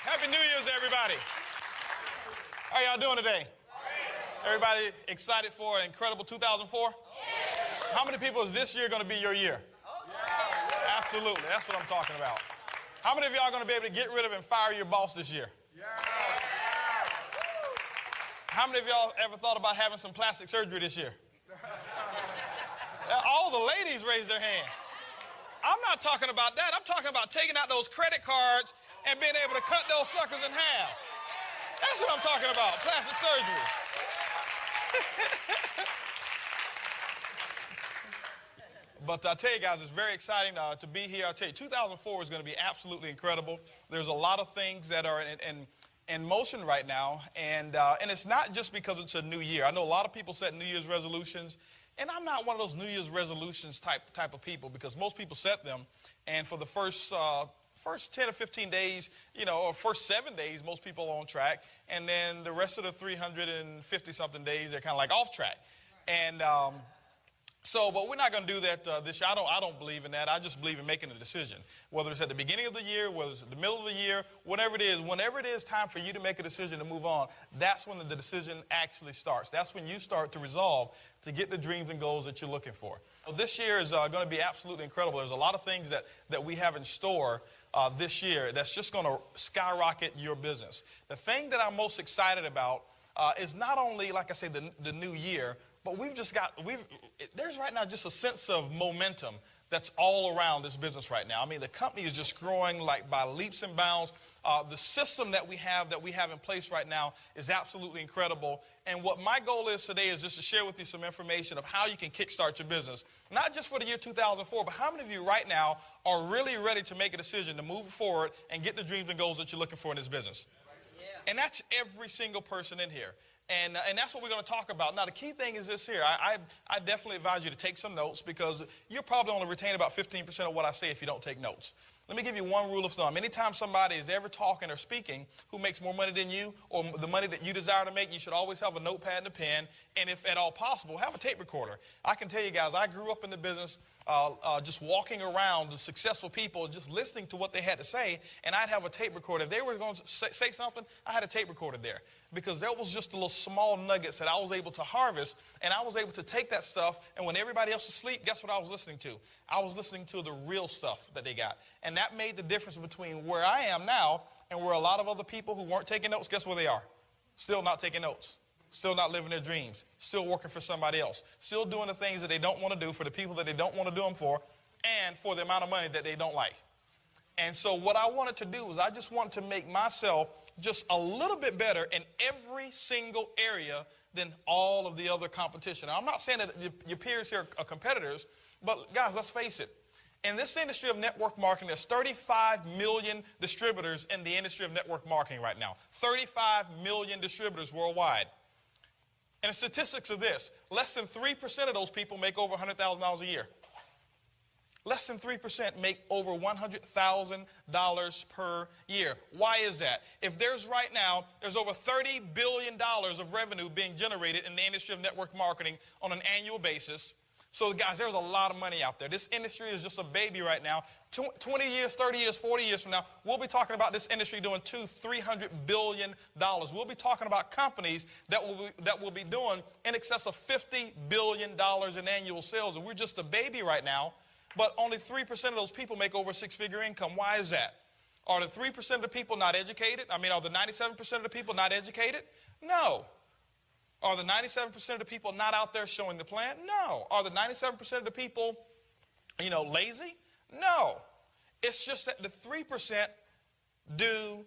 Happy New Year's, everybody. How y'all doing today? Everybody excited for an incredible 2004? How many people is this year going to be your year? Absolutely. That's what I'm talking about. How many of y'all are going to be able to get rid of and fire your boss this year? How many of y'all ever thought about having some plastic surgery this year? All the ladies raised their hand. I'm not talking about that. I'm talking about taking out those credit cards and being able to cut those suckers in half. That's what I'm talking about, plastic surgery. But I tell you guys, it's very exciting to be here. I'll tell you, 2004 is going to be absolutely incredible. There's a lot of things that are in motion right now, and it's not just because it's a new year. I know a lot of people set New Year's resolutions, and I'm not one of those New Year's resolutions type of people, because most people set them, and for the first 10 or 15 days, or first 7 days, most people are on track, and then the rest of the 350 something days, they're kind of like off track. And but we're not going to do that this year. I don't believe in that. I just believe in making a decision. Whether it's at the beginning of the year, whether it's at the middle of the year, whenever it is time for you to make a decision to move on, that's when the decision actually starts. That's when you start to resolve to get the dreams and goals that you're looking for. Well, this year is going to be absolutely incredible. There's a lot of things that we have in store this year that's just going to skyrocket your business. The thing that I'm most excited about is not only, like I say, the new year, but there's right now just a sense of momentum that's all around this business right now. I mean, the company is just growing like by leaps and bounds. The system that we have in place right now is absolutely incredible. And what my goal is today is just to share with you some information of how you can kickstart your business. Not just for the year 2004, but how many of you right now are really ready to make a decision to move forward and get the dreams and goals that you're looking for in this business? Yeah. And that's every single person in here. And that's what we're going to talk about. Now, the key thing is this here. I definitely advise you to take some notes, because you'll probably only retain about 15% of what I say if you don't take notes. Let me give you one rule of thumb. Anytime somebody is ever talking or speaking who makes more money than you, or the money that you desire to make, you should always have a notepad and a pen, and if at all possible, have a tape recorder. I can tell you guys, I grew up in the business just walking around the successful people, just listening to what they had to say, and I'd have a tape recorder. If they were going to say something, I had a tape recorder there, because there was just a little small nuggets that I was able to harvest, and I was able to take that stuff, and when everybody else was asleep, guess what I was listening to? I was listening to the real stuff that they got. And that made the difference between where I am now and where a lot of other people who weren't taking notes, guess where they are? Still not taking notes. Still not living their dreams. Still working for somebody else. Still doing the things that they don't want to do for the people that they don't want to do them for, and for the amount of money that they don't like. And so what I wanted to do was I just wanted to make myself just a little bit better in every single area than all of the other competition. Now, I'm not saying that your peers here are competitors, but guys, let's face it. In this industry of network marketing, there's 35 million distributors in the industry of network marketing right now. 35 million distributors worldwide. And the statistics are this: less than 3% of those people make over $100,000 a year. Less than 3% make over $100,000 per year. Why is that? If there's over $30 billion of revenue being generated in the industry of network marketing on an annual basis. So guys, there's a lot of money out there. This industry is just a baby right now. 20 years, 30 years, 40 years from now, we'll be talking about this industry doing $200-300 billion. We'll be talking about companies that will be doing in excess of $50 billion in annual sales. And we're just a baby right now, but only 3% of those people make over six-figure income. Why is that? Are the 3% of the people not educated? I mean, are the 97% of the people not educated? No. Are the 97% of the people not out there showing the plan? No. Are the 97% of the people, lazy? No. It's just that the 3% do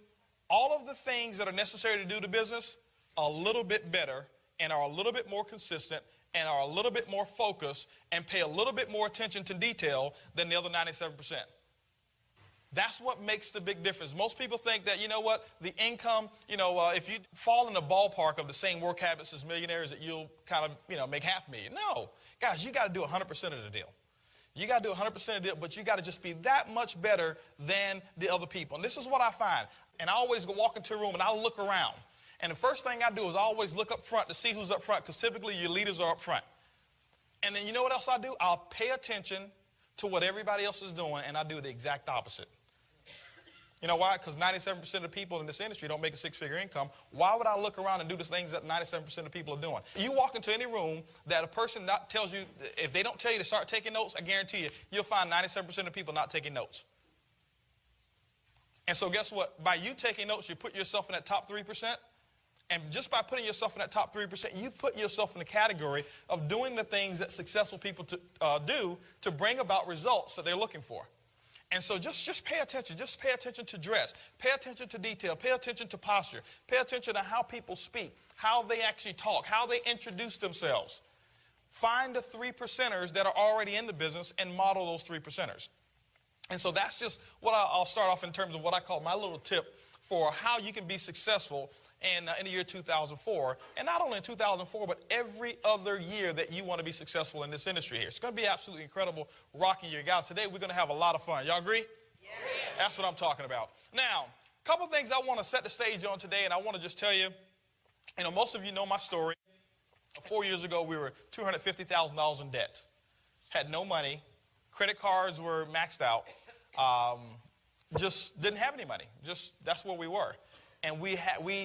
all of the things that are necessary to do the business a little bit better, and are a little bit more consistent, and are a little bit more focused, and pay a little bit more attention to detail than the other 97%. That's what makes the big difference. Most people think that, the income, if you fall in the ballpark of the same work habits as millionaires, that you'll kind of, make $500,000. No. Guys, you got to do 100% of the deal. You got to do 100% of the deal, but you got to just be that much better than the other people. And this is what I find. And I always go walk into a room and I look around. And the first thing I do is I always look up front to see who's up front, because typically your leaders are up front. And then you know what else I do? I'll pay attention to what everybody else is doing, and I do the exact opposite. You know why? Because 97% of the people in this industry don't make a six-figure income. Why would I look around and do the things that 97% of people are doing? You walk into any room that a person not tells you, if they don't tell you to start taking notes, I guarantee you, you'll find 97% of people not taking notes. And so guess what? By you taking notes, you put yourself in that top 3%. And just by putting yourself in that top 3%, you put yourself in the category of doing the things that successful people do to bring about results that they're looking for. And so just pay attention. Just pay attention to dress. Pay attention to detail. Pay attention to posture. Pay attention to how people speak, how they actually talk, how they introduce themselves. Find the 3%ers that are already in the business and model those 3%ers. And so that's just what I'll start off in terms of what I call my little tip for how you can be successful in the year 2004. And not only in 2004, but every other year that you want to be successful in this industry here. It's going to be absolutely incredible rocking year. Guys, today we're going to have a lot of fun. Y'all agree? Yes. That's what I'm talking about. Now, a couple of things I want to set the stage on today, and I want to just tell you, most of you know my story. 4 years ago, we were $250,000 in debt. Had no money. Credit cards were maxed out. Just didn't have any money. Just that's where we were. And we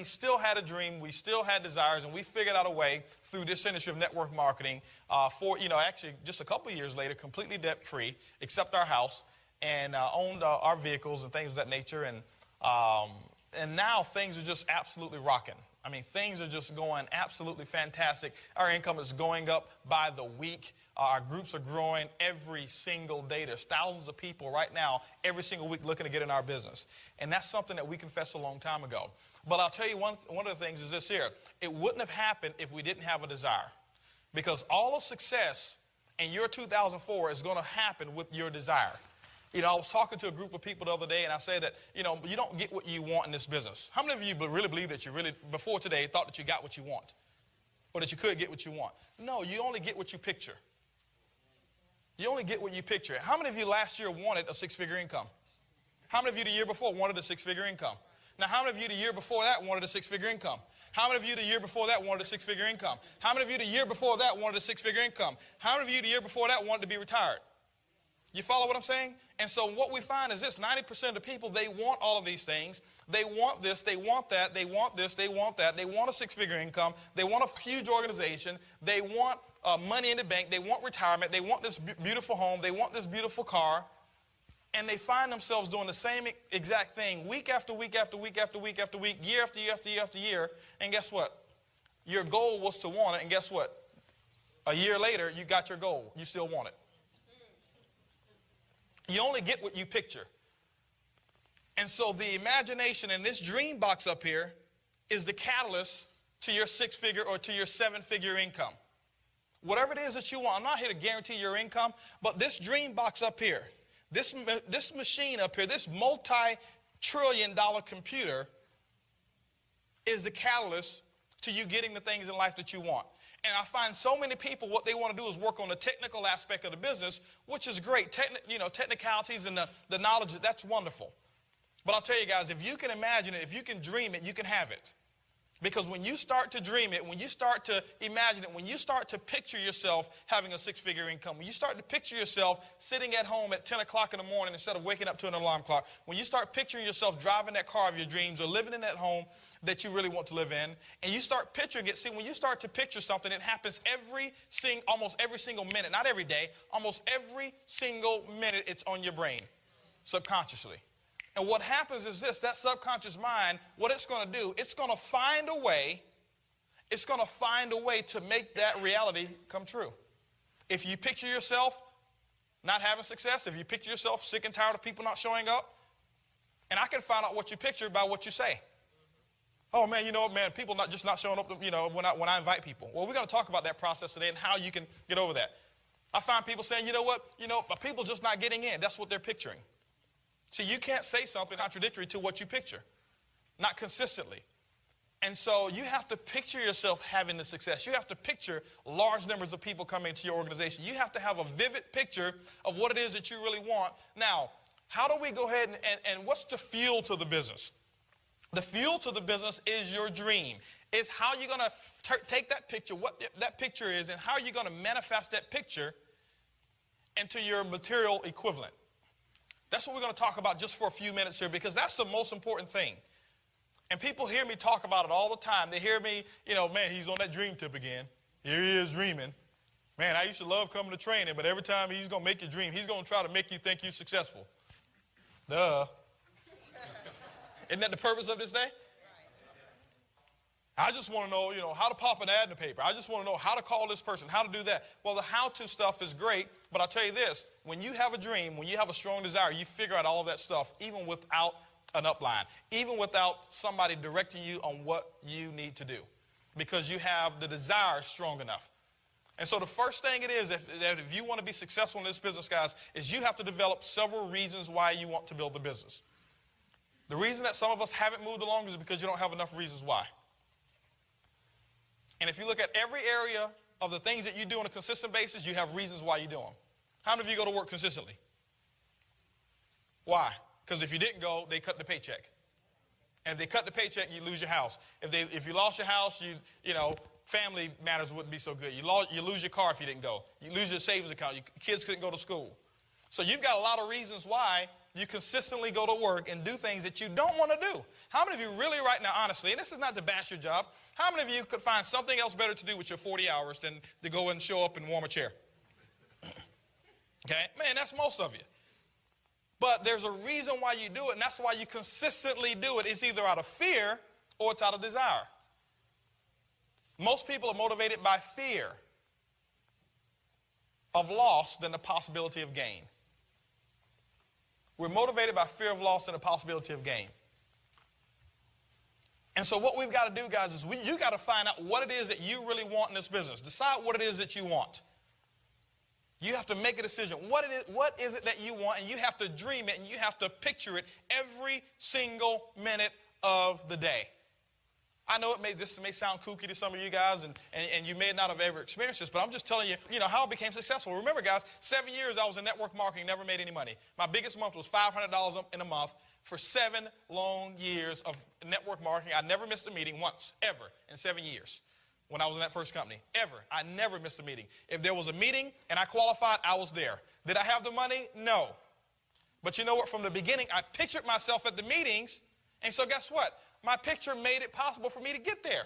still had a dream, we still had desires, and we figured out a way through this industry of network marketing actually just a couple of years later, completely debt-free, except our house, and owned our vehicles and things of that nature. And now things are just absolutely rocking. I mean, things are just going absolutely fantastic. Our income is going up by the week. Our groups are growing every single day. There's thousands of people right now, every single week, looking to get in our business. And that's something that we confessed a long time ago. But I'll tell you one of the things is this here. It wouldn't have happened if we didn't have a desire. Because all of success in year 2004 is going to happen with your desire. I was talking to a group of people the other day, and I said that, you don't get what you want in this business. How many of you really believe that you really, before today, thought that you got what you want? Or that you could get what you want? No, you only get what you picture. You only get what you picture. How many of you last year wanted a six-figure income? How many of you the year before wanted a six-figure income? Now, how many of you the year before that wanted a six-figure income? How many of you the year before that wanted a six-figure income? How many of you the year before that wanted a six-figure income? How many of you the year before that wanted to be retired? You follow what I'm saying? And so what we find is this: 90% of the people, they want all of these things. They want this, they want that, they want this, they want that. They want a six-figure income. They want a huge organization. They want money in the bank. They want retirement. They want this beautiful home. They want this beautiful car. And they find themselves doing the same exact thing week after week after week after week after week, year after year after year after year. And guess what? Your goal was to want it. And guess what? A year later, you got your goal. You still want it. You only get what you picture. And so the imagination in this dream box up here is the catalyst to your six-figure or to your seven-figure income. Whatever it is that you want. I'm not here to guarantee your income, but this dream box up here, this machine up here, this multi-trillion-dollar computer is the catalyst to you getting the things in life that you want. And I find so many people, what they want to do is work on the technical aspect of the business, which is great. Technicalities and the knowledge, that's wonderful. But I'll tell you guys, if you can imagine it, if you can dream it, you can have it. Because when you start to dream it, when you start to imagine it, when you start to picture yourself having a six-figure income, when you start to picture yourself sitting at home at 10 o'clock in the morning instead of waking up to an alarm clock, when you start picturing yourself driving that car of your dreams or living in that home that you really want to live in, and you start picturing it, see, when you start to picture something, it happens almost every single minute, not every day, almost every single minute it's on your brain, subconsciously. And what happens is this: that subconscious mind, what it's going to do, it's going to find a way to make that reality come true. If you picture yourself not having success, if you picture yourself sick and tired of people not showing up, and I can find out what you picture by what you say. Oh, man, people not showing up, when I invite people. Well, we're going to talk about that process today and how you can get over that. I find people saying, people just not getting in. That's what they're picturing. See, you can't say something contradictory to what you picture, not consistently. And so you have to picture yourself having the success. You have to picture large numbers of people coming to your organization. You have to have a vivid picture of what it is that you really want. Now, how do we go ahead and what's the fuel to the business? The fuel to the business is your dream. It's how you're going to take that picture, what that picture is, and how you're going to manifest that picture into your material equivalent. That's what we're going to talk about just for a few minutes here, because that's the most important thing. And people hear me talk about it all the time. They hear me, man, he's on that dream tip again. Here he is dreaming. Man, I used to love coming to training, but every time he's going to make you dream, he's going to try to make you think you're successful. Duh. Isn't that the purpose of this day? I just want to know, how to pop an ad in the paper. I just want to know how to call this person, how to do that. Well, the how-to stuff is great, but I'll tell you this. When you have a dream, when you have a strong desire, you figure out all of that stuff, even without an upline, even without somebody directing you on what you need to do, because you have the desire strong enough. And so the first thing it is, if you want to be successful in this business, guys, is you have to develop several reasons why you want to build the business. The reason that some of us haven't moved along is because you don't have enough reasons why. And if you look at every area of the things that you do on a consistent basis, you have reasons why you do them. How many of you go to work consistently? Why? Because if you didn't go, they cut the paycheck. And if they cut the paycheck, you lose your house. If you lost your house, family matters wouldn't be so good. You lose your car if you didn't go. You lose your savings account. Your kids couldn't go to school. So you've got a lot of reasons why you consistently go to work and do things that you don't want to do. How many of you really right now, honestly, and this is not to bash your job, how many of you could find something else better to do with your 40 hours than to go and show up and warm a chair? Okay? Man, that's most of you. But there's a reason why you do it, and that's why you consistently do it. It's either out of fear or it's out of desire. Most people are motivated by fear of loss than the possibility of gain. We're motivated by fear of loss and the possibility of gain. And so what we've got to do, guys, is you got to find out what it is that you really want in this business. Decide what it is that you want. You have to make a decision. What is it that you want? And you have to dream it, and you have to picture it every single minute of the day. I know this may sound kooky to some of you guys, and you may not have ever experienced this, but I'm just telling you, how I became successful. Remember, guys, 7 years I was in network marketing, never made any money. My biggest month was $500 in a month for 7 long years of network marketing. I never missed a meeting once, ever, in 7 years when I was in that first company, ever. I never missed a meeting. If there was a meeting and I qualified, I was there. Did I have the money? No. But you know what? From the beginning, I pictured myself at the meetings, and so guess what? My picture made it possible for me to get there.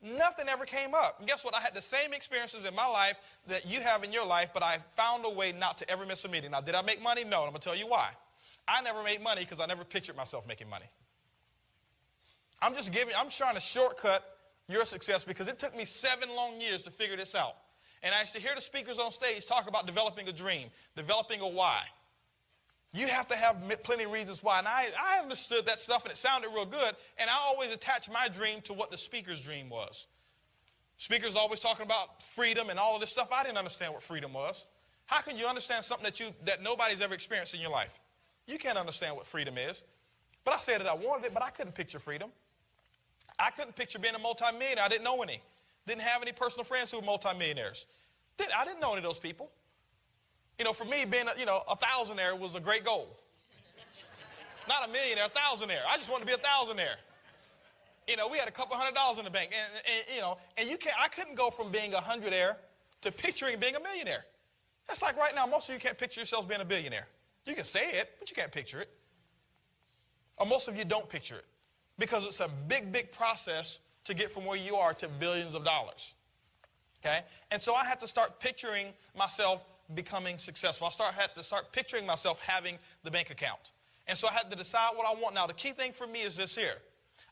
Nothing ever came up. And guess what? I had the same experiences in my life that you have in your life, but I found a way not to ever miss a meeting. Now, did I make money? No, and I'm going to tell you why. I never made money because I never pictured myself making money. I'm trying to shortcut your success because it took me 7 long years to figure this out. And I used to hear the speakers on stage talk about developing a dream, developing a why. You have to have plenty of reasons why. And I understood that stuff, and it sounded real good. And I always attached my dream to what the speaker's dream was. Speakers always talking about freedom and all of this stuff. I didn't understand what freedom was. How can you understand something that nobody's ever experienced in your life? You can't understand what freedom is. But I said that I wanted it, but I couldn't picture freedom. I couldn't picture being a multimillionaire. I didn't know any. Didn't have any personal friends who were multimillionaires. I didn't know any of those people. For me, being a thousandaire was a great goal. Not a millionaire, a thousandaire. I just wanted to be a thousandaire. We had a couple $100 in the bank, I couldn't go from being a hundredaire to picturing being a millionaire. That's like right now, most of you can't picture yourselves being a billionaire. You can say it, but you can't picture it. Or most of you don't picture it because it's a big, big process to get from where you are to billions of dollars. Okay? And so I had to start picturing myself becoming successful. Had to start picturing myself having the bank account. And so I had to decide what I want. Now, the key thing for me is this here.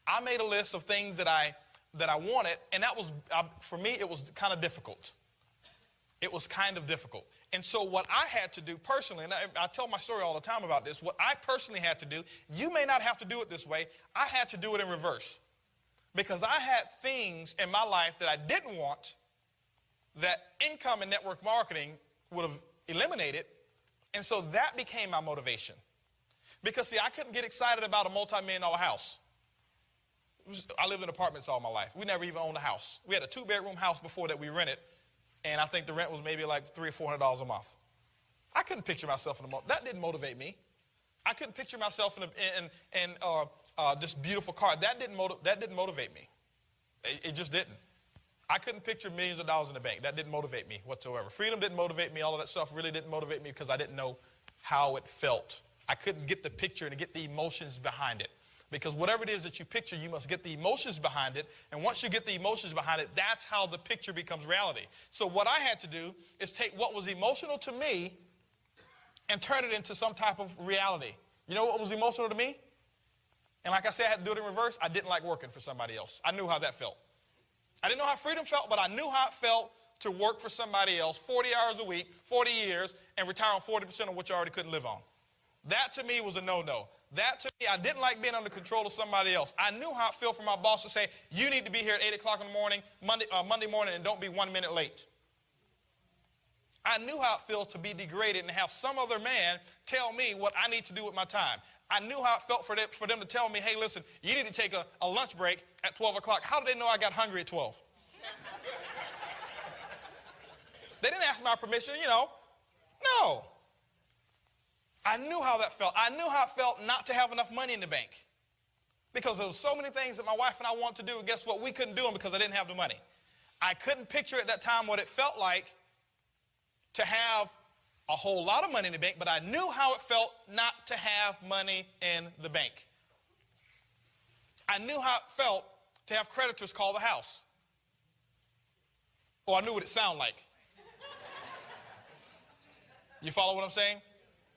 I made a list of things that I wanted, and that was, for me, it was kind of difficult. It was kind of difficult. And so what I had to do personally, and I tell my story all the time about this, what I personally had to do, you may not have to do it this way, I had to do it in reverse. Because I had things in my life that I didn't want that income and network marketing would have eliminated, and so that became my motivation. Because, see, I couldn't get excited about a multi-million-dollar house. I lived in apartments all my life. We never even owned a house. We had a 2-bedroom house before that we rented, and I think the rent was maybe like $300 or $400 a month. I couldn't picture myself in that didn't motivate me. I couldn't picture myself in this beautiful car. That didn't motivate me. It just didn't. I couldn't picture millions of dollars in the bank. That didn't motivate me whatsoever. Freedom didn't motivate me. All of that stuff really didn't motivate me because I didn't know how it felt I couldn't get the picture and get the emotions behind it. Because whatever it is that you picture, you must get the emotions behind it. And once you get the emotions behind it, that's how the picture becomes reality. So what I had to do is take what was emotional to me and turn it into some type of reality. You know what was emotional to me? And like I said, I had to do it in reverse. I didn't like working for somebody else. I knew how that felt. I didn't know how freedom felt, but I knew how it felt to work for somebody else 40 hours a week, 40 years, and retire on 40% of what you already couldn't live on. That to me was a no-no. That to me, I didn't like being under control of somebody else. I knew how it felt for my boss to say, you need to be here at 8 o'clock in the morning, Monday morning, and don't be 1 minute late. I knew how it felt to be degraded and have some other man tell me what I need to do with my time. I knew how it felt for them to tell me, hey, listen, you need to take a lunch break at 12 o'clock. How did they know I got hungry at 12? They didn't ask my permission, you know. No. I knew how that felt. I knew how it felt not to have enough money in the bank. Because there were so many things that my wife and I wanted to do, and guess what? We couldn't do them because I didn't have the money. I couldn't picture at that time what it felt like to have a whole lot of money in the bank, but I knew how it felt not to have money in the bank. I knew how it felt to have creditors call the house. Or I knew what it sounded like. You follow what I'm saying?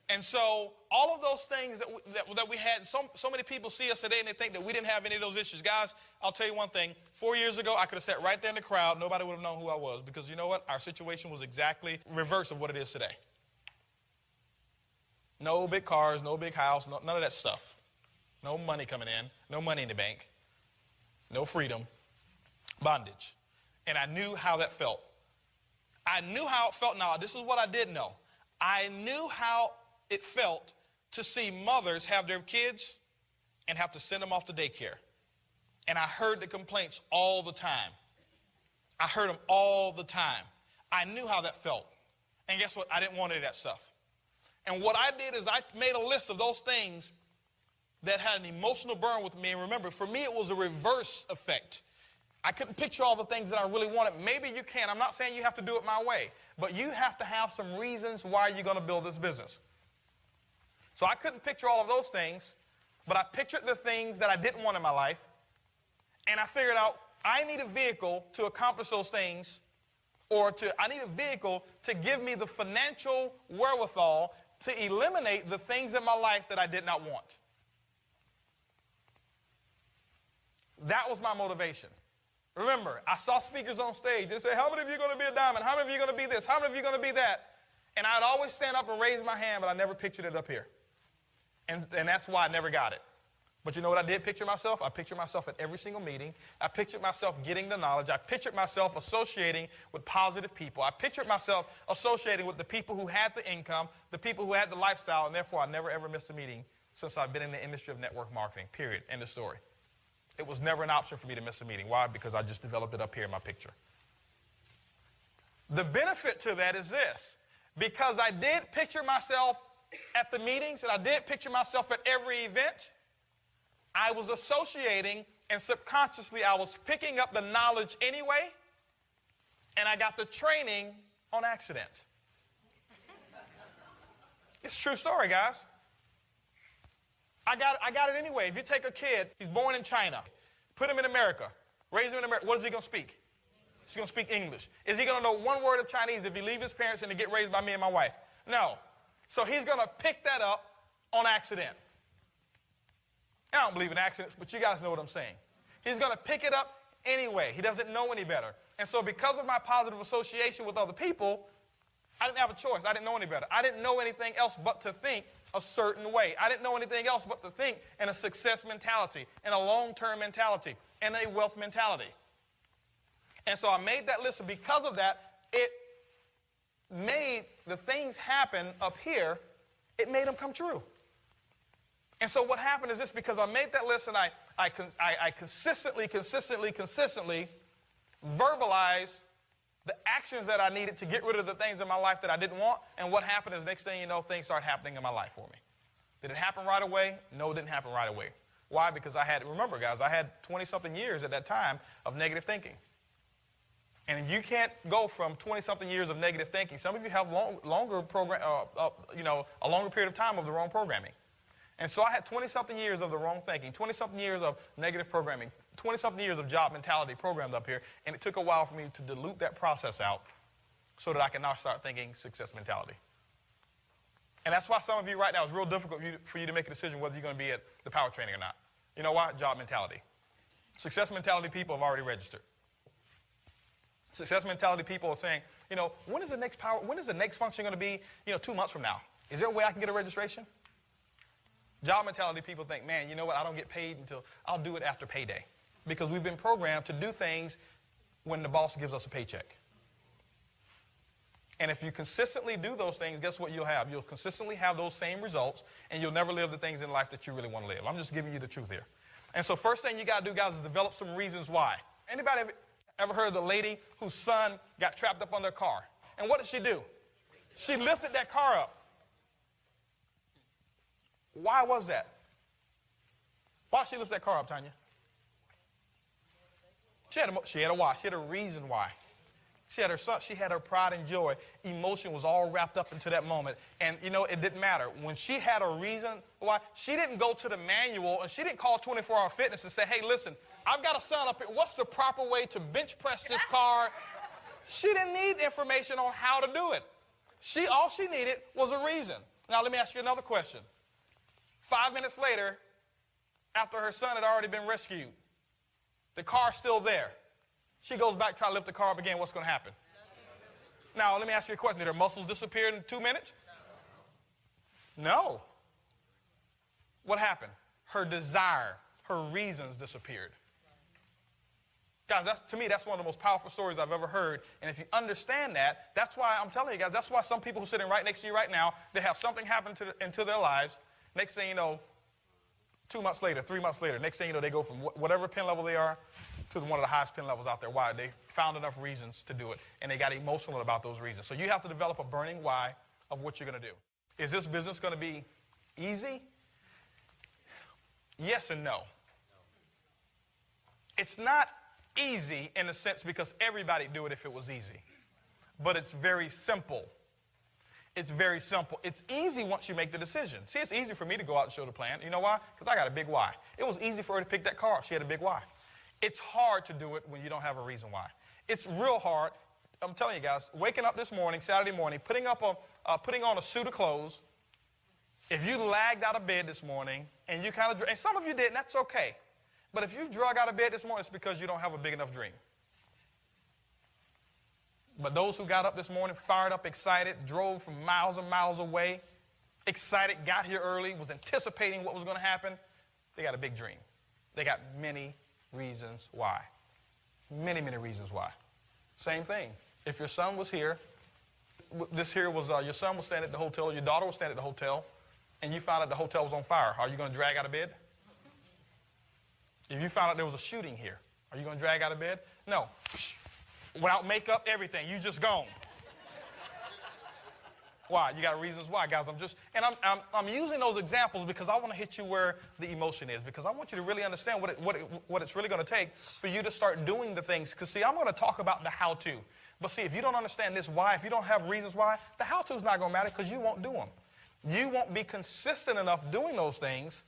And so all of those things that we had, so many people see us today and they think that we didn't have any of those issues. Guys, I'll tell you one thing. 4 years ago, I could have sat right there in the crowd. Nobody would have known who I was because you know what? Our situation was exactly reverse of what it is today. No big cars, no big house, none of that stuff. No money coming in, no money in the bank, no freedom, bondage. And I knew how that felt. I knew how it felt. Now, this is what I did know. I knew how it felt to see mothers have their kids and have to send them off to daycare. And I heard the complaints all the time. I heard them all the time. I knew how that felt. And guess what? I didn't want any of that stuff. And what I did is I made a list of those things that had an emotional burn with me. And remember, for me, it was a reverse effect. I couldn't picture all the things that I really wanted. Maybe you can. I'm not saying you have to do it my way. But you have to have some reasons why you're going to build this business. So I couldn't picture all of those things, but I pictured the things that I didn't want in my life. And I figured out I need a vehicle to accomplish those things, or I need a vehicle to give me the financial wherewithal to eliminate the things in my life that I did not want. That was my motivation. Remember, I saw speakers on stage. They say, how many of you are going to be a diamond? How many of you are going to be this? How many of you are going to be that? And I'd always stand up and raise my hand, but I never pictured it up here. And that's why I never got it. But you know what I did picture myself? I pictured myself at every single meeting. I pictured myself getting the knowledge. I pictured myself associating with positive people. I pictured myself associating with the people who had the income, the people who had the lifestyle, and therefore I never ever missed a meeting since I've been in the industry of network marketing, period. End of story. It was never an option for me to miss a meeting. Why? Because I just developed it up here in my picture. The benefit to that is this. Because I did picture myself at the meetings and I did picture myself at every event, I was associating and subconsciously I was picking up the knowledge anyway, and I got the training on accident. It's a true story, guys. I got it anyway. If you take a kid, he's born in China, put him in America, raise him in America, what is he going to speak? He's going to speak English. Is he going to know one word of Chinese if he leaves his parents and to get raised by me and my wife? No. So he's going to pick that up on accident. I don't believe in accidents, but you guys know what I'm saying. He's going to pick it up anyway. He doesn't know any better. And so because of my positive association with other people, I didn't have a choice. I didn't know any better. I didn't know anything else but to think a certain way. I didn't know anything else but to think in a success mentality, in a long-term mentality, in a wealth mentality. And so I made that list, and because of that, it made the things happen up here, it made them come true. And so what happened is this, because I made that list and I consistently verbalized the actions that I needed to get rid of the things in my life that I didn't want. And what happened is, next thing you know, things start happening in my life for me. Did it happen right away? No, it didn't happen right away. Why? Because remember guys, I had 20-something years at that time of negative thinking. And you can't go from 20-something years of negative thinking. Some of you have a longer period of time of the wrong programming. And so I had 20-something years of the wrong thinking, 20-something years of negative programming, 20-something years of job mentality programmed up here, and it took a while for me to dilute that process out so that I can now start thinking success mentality. And that's why some of you right now, it's real difficult for you to make a decision whether you're going to be at the power training or not. You know why? Job mentality. Success mentality people have already registered. Success mentality people are saying, you know, when is the next function going to be, 2 months from now? Is there a way I can get a registration? Job mentality people think, man, you know what, I don't get paid until I'll do it after payday. Because we've been programmed to do things when the boss gives us a paycheck. And if you consistently do those things, guess what you'll have? You'll consistently have those same results, and you'll never live the things in life that you really want to live. I'm just giving you the truth here. And so first thing you got to do, guys, is develop some reasons why. Anybody ever heard of the lady whose son got trapped up under a car? And what did she do? She lifted that car up. Why was that? Why did she lift that car up, Tanya? She had a why. She had a reason why. She had her son, she had her pride and joy. Emotion was all wrapped up into that moment. And, it didn't matter. When she had a reason why, she didn't go to the manual and she didn't call 24-hour fitness and say, hey, listen, I've got a son up here. What's the proper way to bench press this car? She didn't need information on how to do it. All she needed was a reason. Now, let me ask you another question. 5 minutes later, after her son had already been rescued, the car's still there. She goes back, try to lift the car up again. What's going to happen? Now, let me ask you a question. Did her muscles disappear in 2 minutes? No. What happened? Her desire, her reasons disappeared. Guys, to me, that's one of the most powerful stories I've ever heard. And if you understand that, that's why I'm telling you guys, that's why some people who are sitting right next to you right now, they have something happen into their lives. Next thing you know, 2 months later, 3 months later, next thing you know, they go from whatever pin level they are to one of the highest pin levels out there. Why? They found enough reasons to do it, and they got emotional about those reasons. So you have to develop a burning why of what you're going to do. Is this business going to be easy? Yes and no. It's not easy in a sense because everybody would do it if it was easy. But it's very simple. It's very simple. It's easy once you make the decision. See, it's easy for me to go out and show the plan. You know why? Because I got a big why. It was easy for her to pick that car up. She had a big why. It's hard to do it when you don't have a reason why. It's real hard. I'm telling you guys, waking up this morning, Saturday morning, putting on a suit of clothes. If you lagged out of bed this morning and you and some of you did, and that's okay. But if you drug out of bed this morning, it's because you don't have a big enough dream. But those who got up this morning, fired up, excited, drove from miles and miles away, excited, got here early, was anticipating what was going to happen, they got a big dream. They got many reasons why. Many, many reasons why. Same thing. If your son was here, your son was staying at the hotel, your daughter was staying at the hotel, and you found out the hotel was on fire, are you going to drag out of bed? If you found out there was a shooting here, are you going to drag out of bed? No. Without makeup, everything, you just gone. Why? You got reasons why, guys. I'm using those examples because I want to hit you where the emotion is, because I want you to really understand what it's really going to take for you to start doing the things. Because see, I'm going to talk about the how-to. But see, if you don't understand this why, if you don't have reasons why, the how-to is not going to matter because you won't do them. You won't be consistent enough doing those things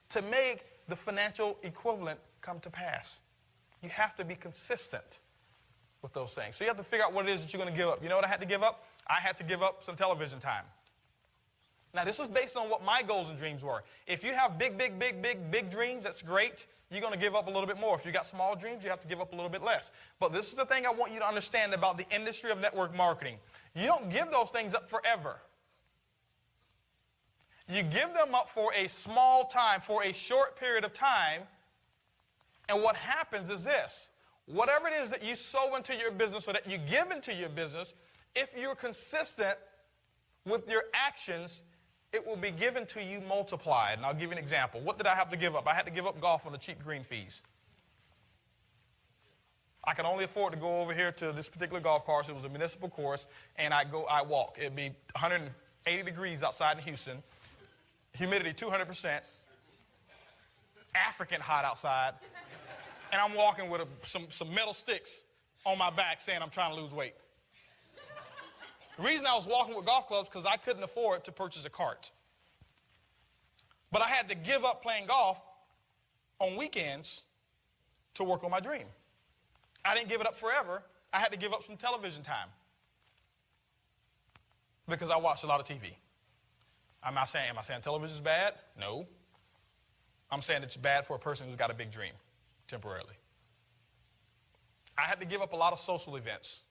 to make the financial equivalent come to pass. You have to be consistent with those things. So you have to figure out what it is that you're going to give up. You know what I had to give up? I had to give up some television time. Now, this was based on what my goals and dreams were. If you have big dreams, that's great. You're going to give up a little bit more. If you got small dreams, you have to give up a little bit less. But this is the thing I want you to understand about the industry of network marketing. You don't give those things up forever. You give them up for a small time, for a short period of time. And what happens is this. Whatever it is that you sow into your business or that you give into your business, if you're consistent with your actions, it will be given to you multiplied. And I'll give you an example. What did I have to give up? I had to give up golf on the cheap green fees. I could only afford to go over here to this particular golf course. It was a municipal course, and I walk. It'd be 180 degrees outside in Houston, humidity 200%, African hot outside, and I'm walking with some metal sticks on my back saying I'm trying to lose weight. The reason I was walking with golf clubs because I couldn't afford to purchase a cart. But I had to give up playing golf on weekends to work on my dream. I didn't give it up forever. I had to give up some television time because I watched a lot of TV. Am I saying television is bad? No. I'm saying it's bad for a person who's got a big dream temporarily. I had to give up a lot of social events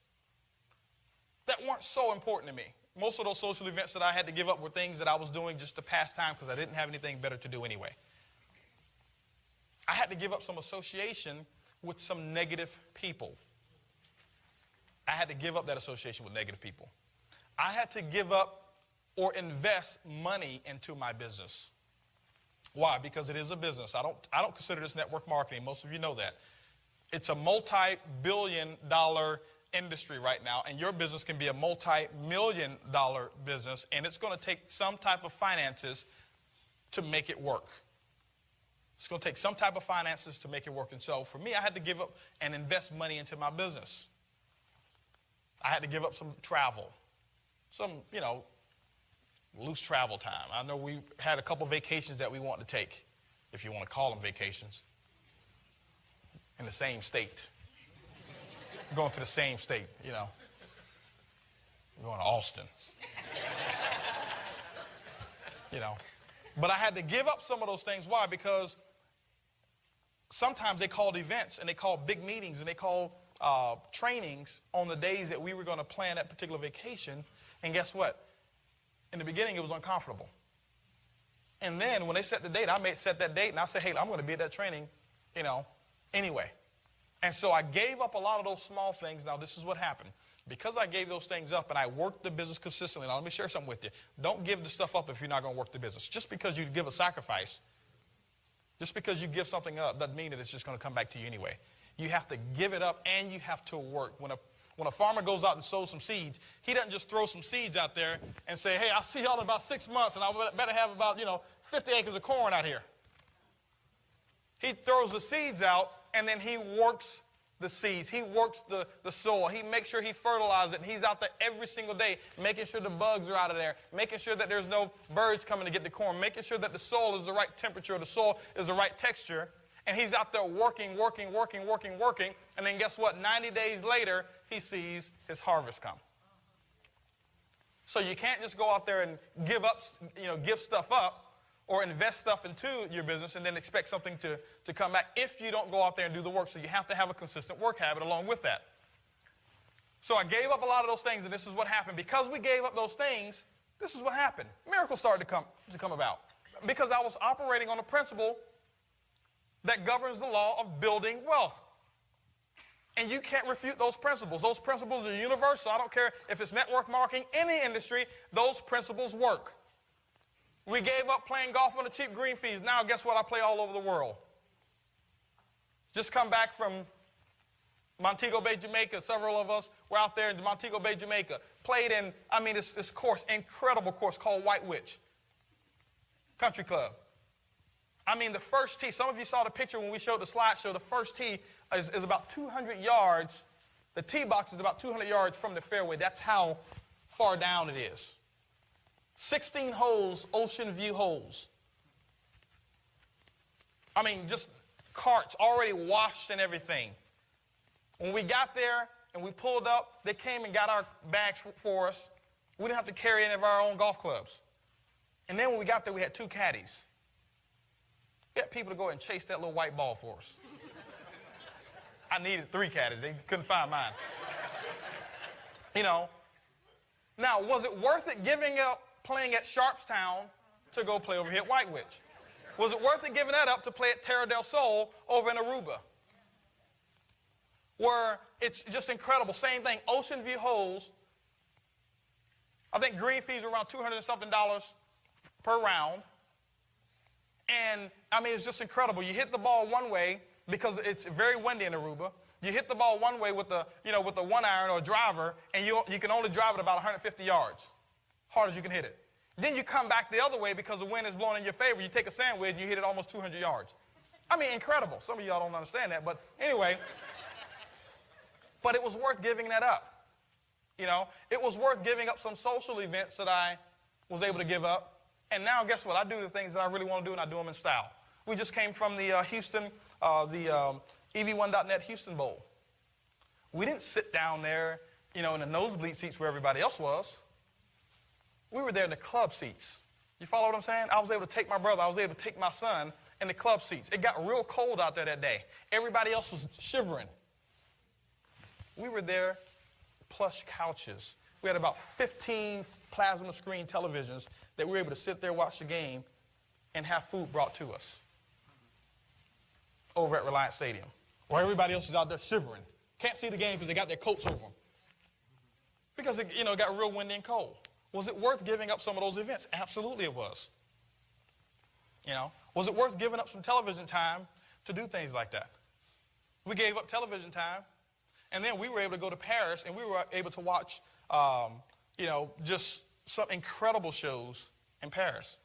that weren't so important to me. Most of those social events that I had to give up were things that I was doing just to pass time because I didn't have anything better to do anyway. I had to give up some association with some negative people. I had to give up that association with negative people. I had to give up or invest money into my business. Why? Because it is a business. I don't consider this network marketing. Most of you know that. It's a multi-billion-dollar industry right now, and your business can be a multi-million-dollar business, and it's going to take some type of finances to make it work. It's going to take some type of finances to make it work. And so for me, I had to give up and invest money into my business. I had to give up some travel, some, loose travel time. I know we had a couple vacations that we wanted to take, if you want to call them vacations, in the same state. Going to the same state, We're going to Austin. But I had to give up some of those things. Why? Because sometimes they called events and they called big meetings and they called trainings on the days that we were going to plan that particular vacation. And guess what? In the beginning, it was uncomfortable. And then when they set the date, I may set that date and I say, hey, I'm going to be at that training, anyway. And so I gave up a lot of those small things. Now, this is what happened. Because I gave those things up and I worked the business consistently. Now, let me share something with you. Don't give the stuff up if you're not going to work the business. Just because you give a sacrifice, just because you give something up doesn't mean that it's just going to come back to you anyway. You have to give it up and you have to work. When a farmer goes out and sows some seeds, he doesn't just throw some seeds out there and say, hey, I'll see y'all in about 6 months and I better have about, 50 acres of corn out here. He throws the seeds out and then he works the seeds. He works the soil. He makes sure he fertilizes it. And he's out there every single day making sure the bugs are out of there, making sure that there's no birds coming to get the corn, making sure that the soil is the right temperature, the soil is the right texture. And he's out there working. And then guess what? 90 days later, he sees his harvest come. So you can't just go out there and give stuff up or invest stuff into your business and then expect something to come back if you don't go out there and do the work. So you have to have a consistent work habit along with that. So I gave up a lot of those things, and this is what happened. Because we gave up those things, this is what happened. Miracles started to come about. Because I was operating on a principle that governs the law of building wealth. And you can't refute those principles. Those principles are universal. I don't care if it's network marketing, any industry, those principles work. We gave up playing golf on the cheap green fees. Now, guess what? I play all over the world. Just come back from Montego Bay, Jamaica. Several of us were out there in Montego Bay, Jamaica. Played in, this course, incredible course called White Witch Country Club. The first tee, some of you saw the picture when we showed the slideshow. The first tee is about 200 yards. The tee box is about 200 yards from the fairway. That's how far down it is. 16 holes, ocean view holes. Just carts already washed and everything. When we got there and we pulled up, they came and got our bags for us. We didn't have to carry any of our own golf clubs. And then when we got there, we had 2 caddies. We had people to go and chase that little white ball for us. I needed 3 caddies. They couldn't find mine. Now, was it worth it giving up playing at Sharpstown to go play over here at White Witch? Was it worth it giving that up to play at Terra del Sol over in Aruba? Where it's just incredible. Same thing, ocean view holes. I think green fees were around $200 and something per round. And, it's just incredible. You hit the ball one way because it's very windy in Aruba. You hit the ball one way with a 1-iron or a driver, and you can only drive it about 150 yards. Hard as you can hit it. Then you come back the other way because the wind is blowing in your favor. You take a sand wedge and you hit it almost 200 yards. Incredible. Some of y'all don't understand that, but anyway. But it was worth giving that up. It was worth giving up some social events that I was able to give up And now, guess what? I do the things that I really want to do, and I do them in style. We just came from the EV1.net Houston Bowl. We didn't sit down there, in the nosebleed seats where everybody else was. We were there in the club seats. You follow what I'm saying? I was able to take my brother, I was able to take my son in the club seats. It got real cold out there that day. Everybody else was shivering. We were there, plush couches. We had about 15 plasma screen televisions that we were able to sit there, watch the game, and have food brought to us over at Reliance Stadium, where everybody else is out there shivering. Can't see the game because they got their coats over them. Because it got real windy and cold. Was it worth giving up some of those events? Absolutely it was. Was it worth giving up some television time to do things like that? We gave up television time, and then we were able to go to Paris, and we were able to watch, just some incredible shows in Paris.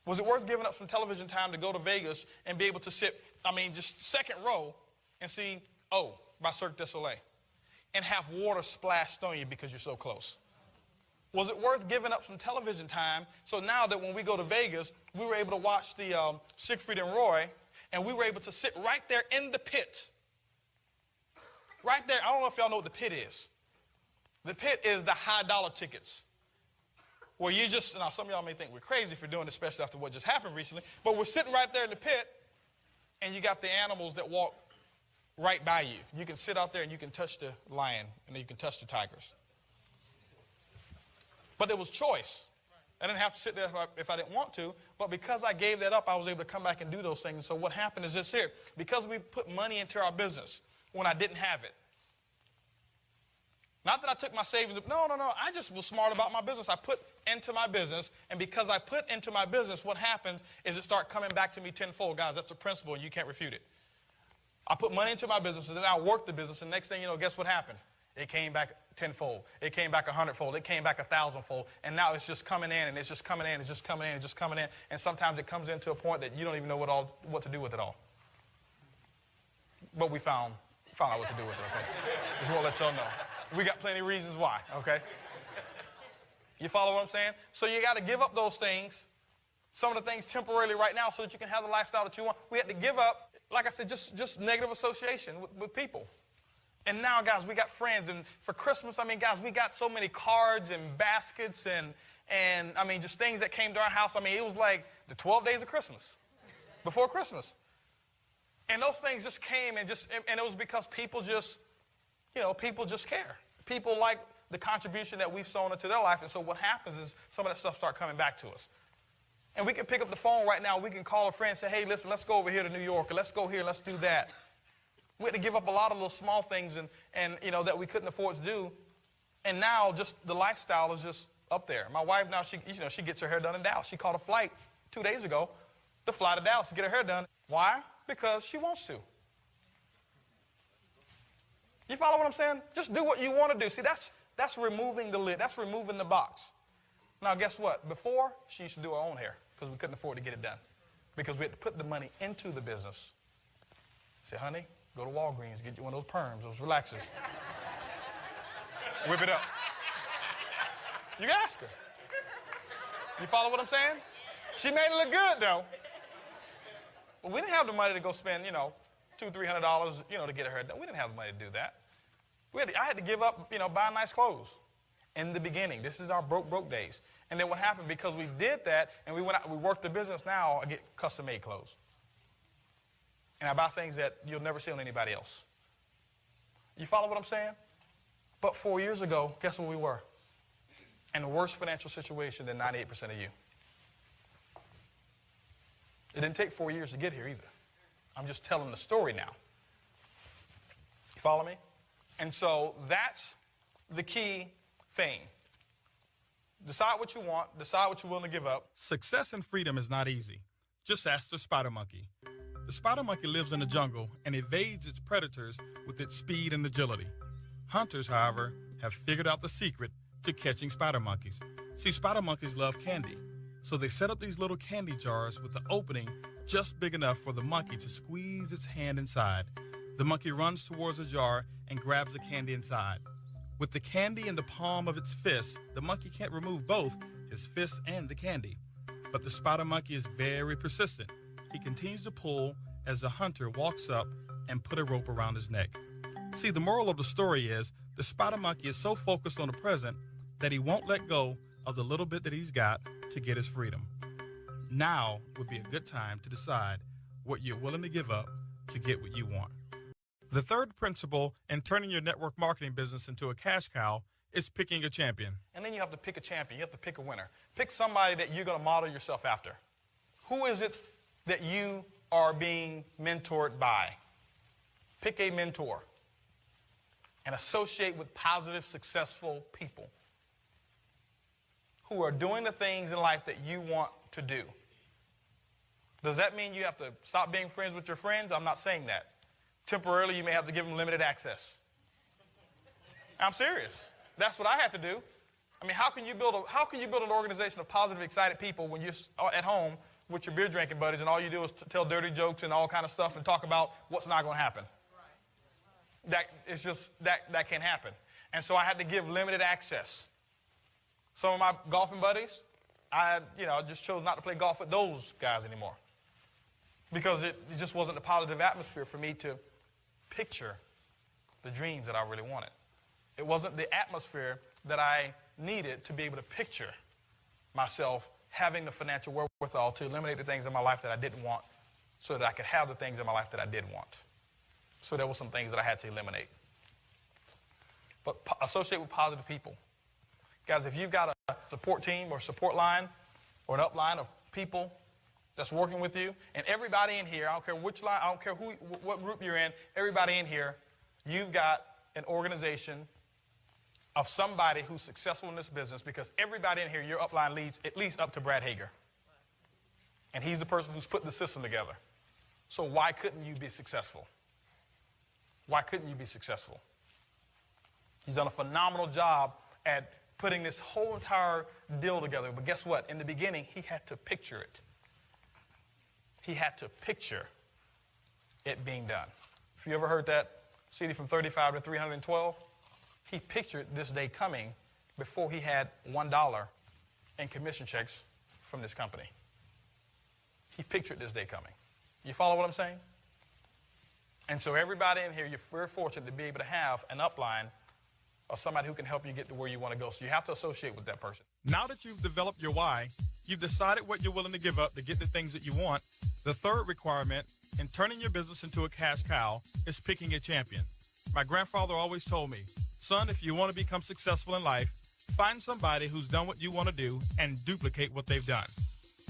Was it worth giving up some television time to go to Vegas and be able to sit, just second row and see, by Cirque du Soleil, and have water splashed on you because you're so close? Was it worth giving up some television time so now that when we go to Vegas, we were able to watch the Siegfried and Roy, and we were able to sit right there in the pit? Right there. I don't know if y'all know what the pit is. The pit is the high dollar tickets. Where you now some of y'all may think we're crazy for doing this, especially after what just happened recently, but we're sitting right there in the pit, and you got the animals that walk right by you. You can sit out there and you can touch the lion, and then you can touch the tigers. But there was choice. I didn't have to sit there if I didn't want to, but because I gave that up, I was able to come back and do those things. And so what happened is this here. Because we put money into our business when I didn't have it. Not that I took my savings. No. I just was smart about my business. I put into my business, and because I put into my business, what happens is it starts coming back to me tenfold. Guys, that's a principle, and you can't refute it. I put money into my business, and then I worked the business, and next thing you know, guess what happened? It came back tenfold. It came back 100-fold. It came back 1,000-fold. And now it's just coming in, and it's just coming in, it's just coming in, it's just coming in. And sometimes it comes in to a point that you don't even know what to do with it all. But we found out what to do with it, okay? Just want to let y'all know. We got plenty of reasons why, okay? You follow what I'm saying? So you got to give up those things, some of the things temporarily right now so that you can have the lifestyle that you want. We had to give up, like I said, just negative association with people. And now, guys, we got friends. And for Christmas, guys, we got so many cards and baskets and just things that came to our house. It was like the 12 days of Christmas, before Christmas. And those things just came and it was because people just care. People like the contribution that we've sown into their life. And so what happens is some of that stuff start coming back to us. And we can pick up the phone right now. We can call a friend and say, hey, listen, let's go over here to New York, or let's go here, let's do that. We had to give up a lot of little small things and that we couldn't afford to do. And now just the lifestyle is just up there. My wife now, she gets her hair done in Dallas. She caught a flight 2 days ago to fly to Dallas to get her hair done. Why? Because she wants to. You follow what I'm saying? Just do what you want to do. See, that's removing the lid. That's removing the box. Now, guess what? Before, she used to do her own hair because we couldn't afford to get it done. Because we had to put the money into the business. Say, honey, go to Walgreens, get you one of those perms, those relaxers. Whip it up. You can ask her. You follow what I'm saying? She made it look good, though. But we didn't have the money to go spend, $200, $300, to get her hair done. We didn't have the money to do that. I had to give up, buying nice clothes in the beginning. This is our broke days. And then what happened, because we did that and we went out, we worked the business, now I get custom-made clothes. And I buy things that you'll never see on anybody else. You follow what I'm saying? But 4 years ago, guess where we were? In a worse financial situation than 98% of you. It didn't take 4 years to get here either. I'm just telling the story now. You follow me? And so that's the key thing. Decide what you want. Decide what you're willing to give up. Success and freedom is not easy. Just ask the spider monkey. The spider monkey lives in the jungle and evades its predators with its speed and agility. Hunters, however, have figured out the secret to catching spider monkeys. See, spider monkeys love candy. So they set up these little candy jars with the opening just big enough for the monkey to squeeze its hand inside. The monkey runs towards the jar and grabs the candy inside. With the candy in the palm of its fist, the monkey can't remove both his fist and the candy. But the spider monkey is very persistent. He continues to pull as the hunter walks up and put a rope around his neck. See, the moral of the story is the spider monkey is so focused on the present that he won't let go of the little bit that he's got to get his freedom. Now would be a good time to decide what you're willing to give up to get what you want. The third principle in turning your network marketing business into a cash cow is picking a champion. And then you have to pick a champion. You have to pick a winner. Pick somebody that you're going to model yourself after. Who is it that you are being mentored by? Pick a mentor and associate with positive, successful people who are doing the things in life that you want to do. Does that mean you have to stop being friends with your friends? I'm not saying that. Temporarily, you may have to give them limited access. I'm serious. That's what I had to do. I mean, how can you build an organization of positive, excited people when you're at home with your beer drinking buddies and all you do is tell dirty jokes and all kind of stuff and talk about what's not going to happen? That can't happen. And so I had to give limited access. Some of my golfing buddies, I just chose not to play golf with those guys anymore because it just wasn't a positive atmosphere for me to picture the dreams that I really wanted. It wasn't the atmosphere that I needed to be able to picture myself having the financial wherewithal to eliminate the things in my life that I didn't want so that I could have the things in my life that I did want. So there were some things that I had to eliminate. But associate with positive people. Guys, if you've got a support team or support line or an upline of people that's working with you, and everybody in here, I don't care which line, I don't care what group you're in, everybody in here, you've got an organization of somebody who's successful in this business because everybody in here, your upline leads at least up to Brad Hager. And he's the person who's putting the system together. So why couldn't you be successful? Why couldn't you be successful? He's done a phenomenal job at putting this whole entire deal together. But guess what? In the beginning, he had to picture it. He had to picture it being done. If you ever heard that CD from 35 to 312, he pictured this day coming before he had $1 in commission checks from this company. He pictured this day coming. You follow what I'm saying? And so everybody in here, you're very fortunate to be able to have an upline or somebody who can help you get to where you want to go. So you have to associate with that person. Now that you've developed your why, you've decided what you're willing to give up to get the things that you want, the third requirement in turning your business into a cash cow is picking a champion. My grandfather always told me, son, if you want to become successful in life, find somebody who's done what you want to do and duplicate what they've done.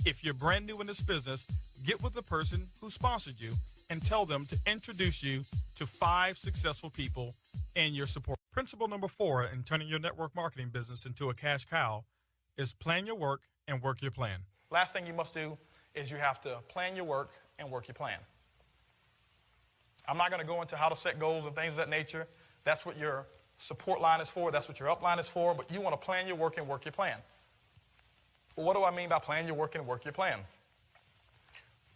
If you're brand new in this business, get with the person who sponsored you and tell them to introduce you to 5 successful people in your support. Principle number 4 in turning your network marketing business into a cash cow is plan your work and work your plan. Last thing you must do is you have to plan your work and work your plan. I'm not going to go into how to set goals and things of that nature. That's what your support line is for. That's what your upline is for. But you want to plan your work and work your plan. Well, what do I mean by plan your work and work your plan?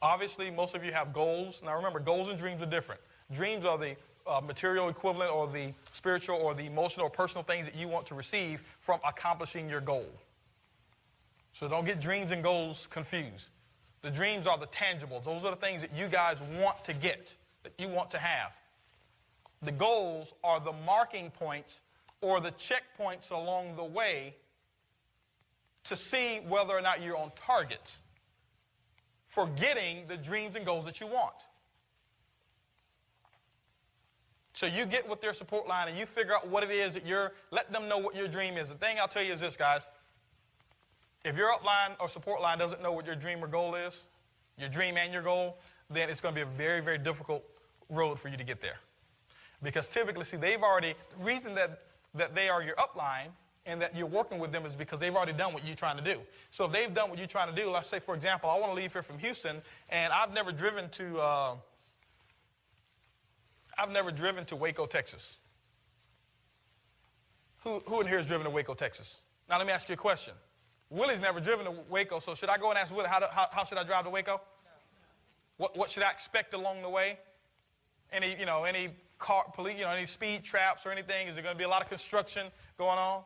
Obviously, most of you have goals. Now remember, goals and dreams are different. Dreams are the material equivalent or the spiritual or the emotional or personal things that you want to receive from accomplishing your goal. So don't get dreams and goals confused. The dreams are the tangibles. Those are the things that you guys want to get, that you want to have. The goals are the marking points or the checkpoints along the way to see whether or not you're on target for getting the dreams and goals that you want. So you get with their support line and you figure out what it is that let them know what your dream is. The thing I'll tell you is this, guys. If your upline or support line doesn't know what your dream or goal is, your dream and your goal, then it's going to be a very, very difficult road for you to get there. Because typically, see, the reason that they are your upline and that you're working with them is because they've already done what you're trying to do. So if they've done what you're trying to do, let's say, for example, I want to leave here from Houston, and I've never driven to Waco, Texas. Who in here has driven to Waco, Texas? Now let me ask you a question. Willie's never driven to Waco, so should I go and ask Willie how should I drive to Waco? No. What should I expect along the way? Any car, police, any speed traps or anything? Is there going to be a lot of construction going on?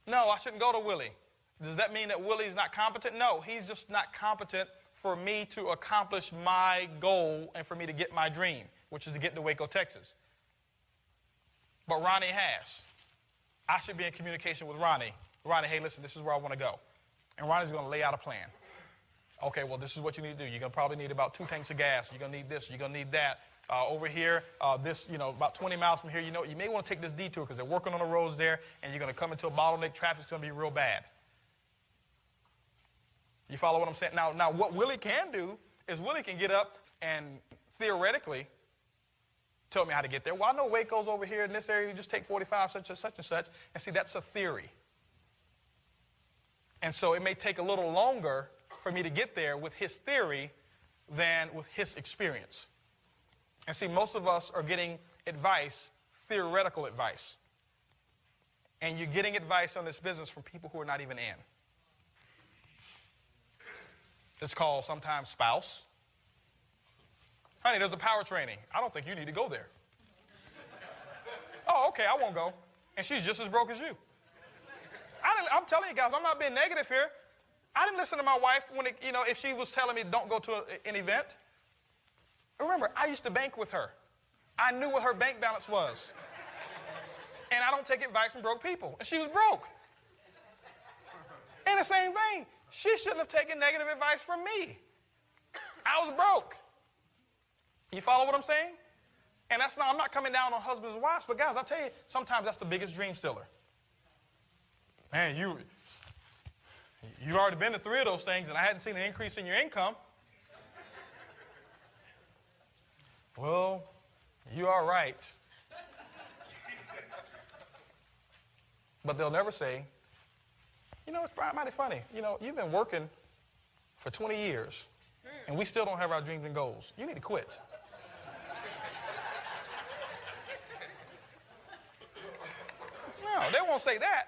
No, I shouldn't go to Willie. Does that mean that Willie's not competent? No, he's just not competent for me to accomplish my goal and for me to get my dream, which is to get to Waco, Texas. But Ronnie has. I should be in communication with Ronnie. Ronnie, hey, listen, this is where I want to go. And Ronnie's going to lay out a plan. Okay, well, this is what you need to do. You're going to probably need about 2 tanks of gas. You're going to need this. You're going to need that. Over here, this, about 20 miles from here, you may want to take this detour because they're working on the roads there, and you're going to come into a bottleneck. Traffic's going to be real bad. You follow what I'm saying? Now, what Willie can do is Willie can get up and theoretically tell me how to get there. Well, I know Waco's over here in this area. You just take 45, such and such and such. And see, that's a theory. And so it may take a little longer for me to get there with his theory than with his experience. And see, most of us are getting advice, theoretical advice. And you're getting advice on this business from people who are not even in. It's called sometimes spouse. Honey, there's a power training. I don't think you need to go there. Oh, okay, I won't go. And she's just as broke as you. I'm telling you guys, I'm not being negative here. I didn't listen to my wife when, if she was telling me don't go to an event. Remember, I used to bank with her. I knew what her bank balance was. And I don't take advice from broke people. And she was broke. And the same thing, she shouldn't have taken negative advice from me. I was broke. You follow what I'm saying? And I'm not coming down on husbands and wives, but guys, I'll tell you, sometimes that's the biggest dream stiller. Man, you've already been to 3 of those things, and I hadn't seen an increase in your income. Well, you are right. But they'll never say, it's probably mighty funny. You've been working for 20 years, and we still don't have our dreams and goals. You need to quit. No, they won't say that.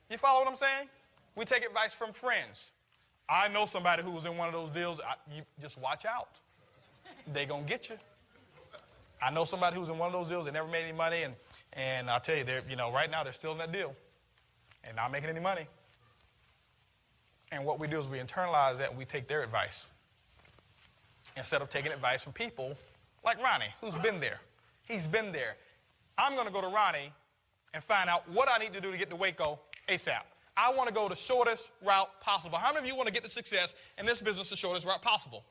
You follow what I'm saying? We take advice from friends. I know somebody who was in one of those deals. You just watch out. They're going to get you. I know somebody who was in one of those deals. They never made any money. And I'll tell you, right now they're still in that deal and not making any money. And what we do is we internalize that and we take their advice instead of taking advice from people like Ronnie, who's been there. He's been there. I'm going to go to Ronnie and find out what I need to do to get to Waco ASAP. I want to go the shortest route possible. How many of you want to get to success in this business the shortest route possible?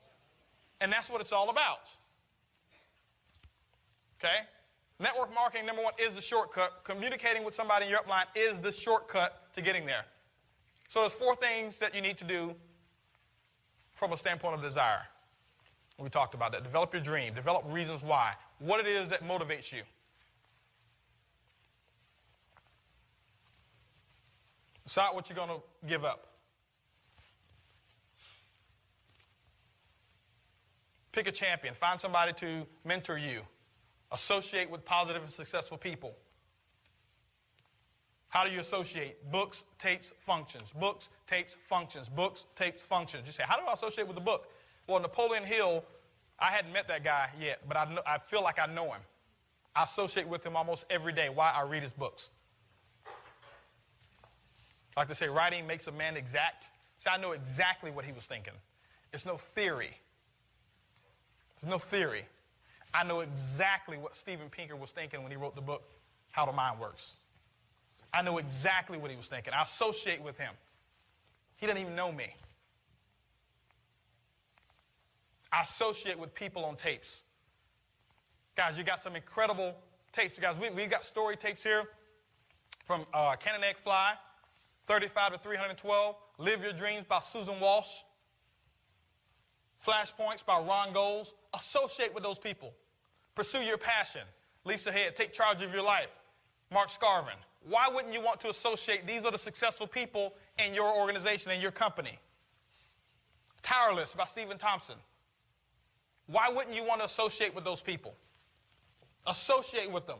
And that's what it's all about. Okay? Network marketing, number 1, is the shortcut. Communicating with somebody in your upline is the shortcut to getting there. So there's 4 things that you need to do from a standpoint of desire. We talked about that. Develop your dream. Develop reasons why. What it is that motivates you. Decide what you're going to give up. Pick a champion. Find somebody to mentor you. Associate with positive and successful people. How do you associate? Books, tapes, functions. Books, tapes, functions. Books, tapes, functions. You say, how do I associate with the book? Well, Napoleon Hill, I hadn't met that guy yet, but I feel like I know him. I associate with him almost every day. Why? I read his books. Like they say, writing makes a man exact. See, I know exactly what he was thinking. It's no theory. There's no theory. I know exactly what Steven Pinker was thinking when he wrote the book, How the Mind Works. I know exactly what he was thinking. I associate with him. He doesn't even know me. I associate with people on tapes. Guys, you got some incredible tapes. Guys, we've got story tapes here from Cannon Egg Fly, 35 to 312, Live Your Dreams by Susan Walsh, Flashpoints by Ron Goles. Associate with those people. Pursue your passion. Lisa Head, Take Charge of Your Life. Mark Scarvin. Why wouldn't you want to associate? These are the successful people in your organization, in your company. Tireless by Stephen Thompson. Why wouldn't you want to associate with those people? Associate with them.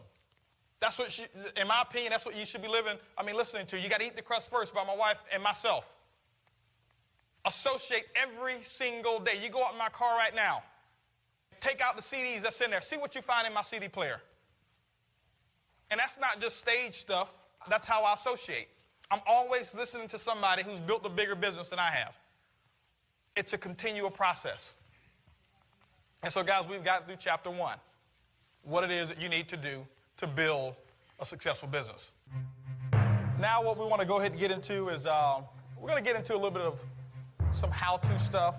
That's what, in my opinion, that's what you should be listening to. You got to Eat the Crust First by my wife and myself. Associate every single day. You go out in my car right now. Take out the CDs that's in there. See what you find in my CD player. And that's not just stage stuff. That's how I associate. I'm always listening to somebody who's built a bigger business than I have. It's a continual process. And so, guys, we've got through chapter 1, what it is that you need to do to build a successful business. Now what we want to go ahead and get into is we're going to get into a little bit of some how-to stuff,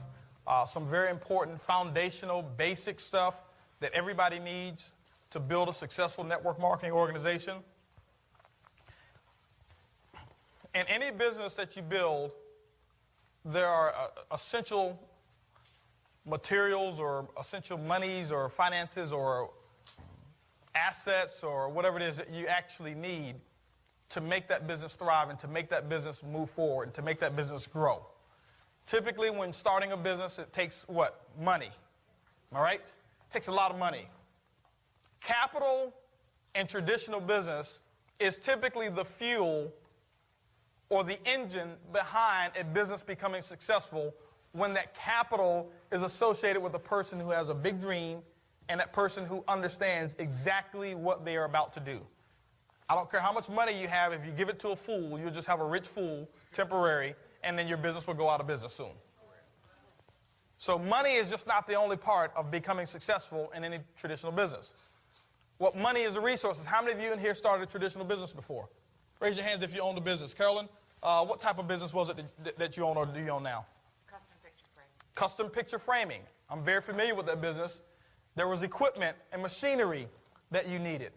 some very important foundational, basic stuff that everybody needs to build a successful network marketing organization. In any business that you build, there are essential materials or essential monies or finances or assets or whatever it is that you actually need to make that business thrive and to make that business move forward and to make that business grow. Typically, when starting a business, it takes what? Money. All right? It takes a lot of money. Capital in traditional business is typically the fuel or the engine behind a business becoming successful when that capital is associated with a person who has a big dream and that person who understands exactly what they are about to do. I don't care how much money you have. If you give it to a fool, you'll just have a rich fool, temporary, and then your business will go out of business soon. So money is just not the only part of becoming successful in any traditional business. What money is a resource is how many of you in here started a traditional business before? Raise your hands if you owned a business. Carolyn, what type of business was it that you own or do you own now? Custom picture framing. Custom picture framing. I'm very familiar with that business. There was equipment and machinery that you needed.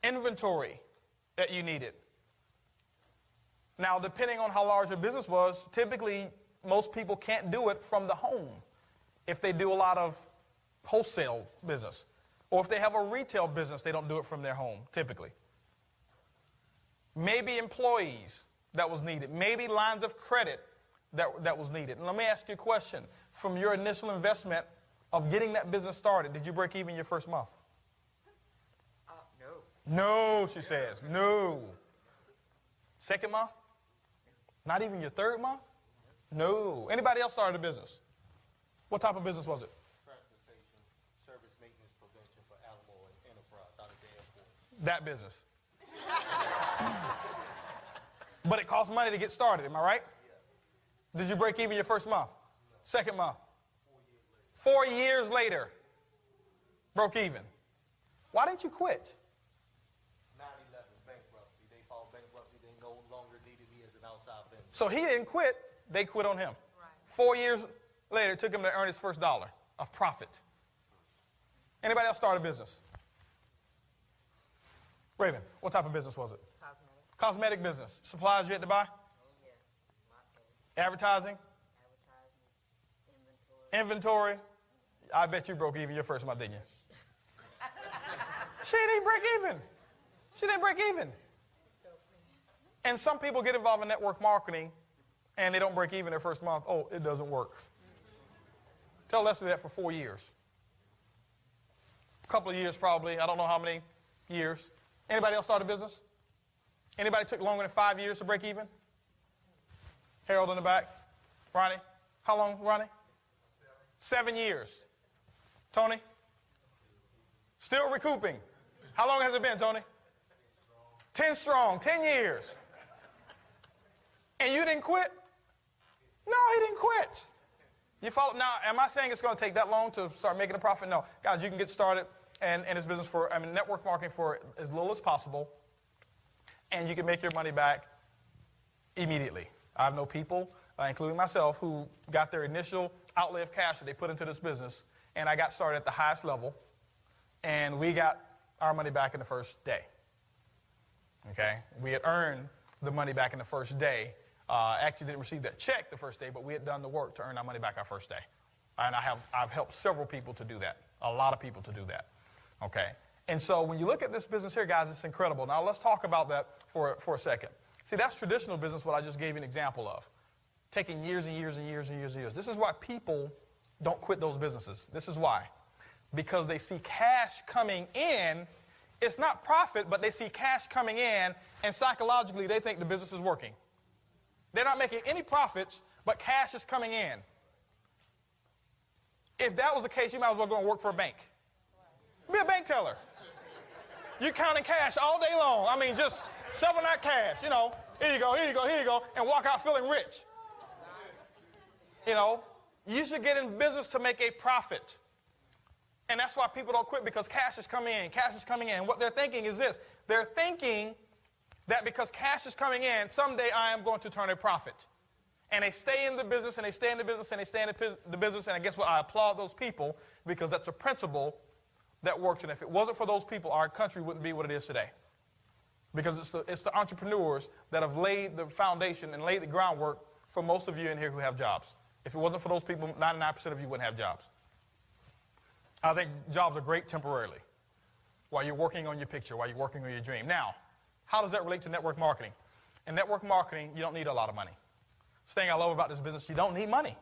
Inventory that you needed. Now, depending on how large your business was, typically most people can't do it from the home if they do a lot of wholesale business. Or if they have a retail business, they don't do it from their home, typically. Maybe employees that was needed. Maybe lines of credit that was needed. And let me ask you a question. From your initial investment of getting that business started, did you break even your first month? No. No, she says. No. Second month? Not even your third month? No. Anybody else started a business? What type of business was it? Transportation, service maintenance prevention for Alamo and Enterprise out of the airport. That business. But it costs money to get started, am I right? Yes. Did you break even your first month? No. Second month? 4 years later. Broke even. Why didn't you quit? 9/11 bankruptcy. They filed bankruptcy. They no longer needed me as an outside vendor. So he didn't quit. They quit on him. Right. 4 years later, it took him to earn his first dollar of profit. Anybody else start a business? Raven, what type of business was it? Cosmetic. Cosmetic business. Supplies you had to buy? Oh, yeah. Lots of Advertising? advertising, Inventory? I bet you broke even your first month, didn't you? She didn't break even. She didn't break even. And some people get involved in network marketing and they don't break even their first month. Oh, it doesn't work. Tell Leslie that for 4 years. A couple of years probably. I don't know how many years. Anybody else start a business? Anybody took longer than 5 years to break even? Harold in the back. Ronnie? How long, Ronnie? 7 years. Tony? Still recouping. How long has it been, Tony? 10 strong. 10 years. And you didn't quit? No, he didn't quit. You follow? Now, am I saying it's going to take that long to start making a profit? No. Guys, you can get started in this business for, network marketing for as little as possible, and you can make your money back immediately. I know people, including myself, who got their initial outlay of cash that they put into this business, and I got started at the highest level, and we got our money back in the first day. Okay? We had earned the money back in the first day. Actually didn't receive that check the first day, but we had done the work to earn our money back our first day. And I've helped several people to do that, a lot of people to do that. Okay? And so when you look at this business here, guys, it's incredible. Now let's talk about that for a second. See, that's traditional business, what I just gave you an example of. Taking years and years and years and years and years. This is why people don't quit those businesses. This is why. Because they see cash coming in. It's not profit, but they see cash coming in, and psychologically they think the business is working. They're not making any profits, but cash is coming in. If that was the case, you might as well go and work for a bank. Be a bank teller. You're counting cash all day long. I mean, just Shoveling that cash, you know. Here you go, here you go, here you go, and walk out feeling rich. You know, you should get in business to make a profit. And that's why people don't quit, because cash is coming in, cash is coming in. And what they're thinking is this. They're thinking that because cash is coming in, someday I am going to turn a profit. And they stay in the business, and they stay in the business, and they stay in the business. And I guess what? I applaud those people, because that's a principle that works. And if it wasn't for those people, our country wouldn't be what it is today. Because it's the entrepreneurs that have laid the foundation and laid the groundwork for most of you in here who have jobs. If it wasn't for those people, 99% of you wouldn't have jobs. I think jobs are great temporarily while you're working on your picture, while you're working on your dream. Now, how does that relate to network marketing? In network marketing, you don't need a lot of money. This thing I love about this business, you don't need money.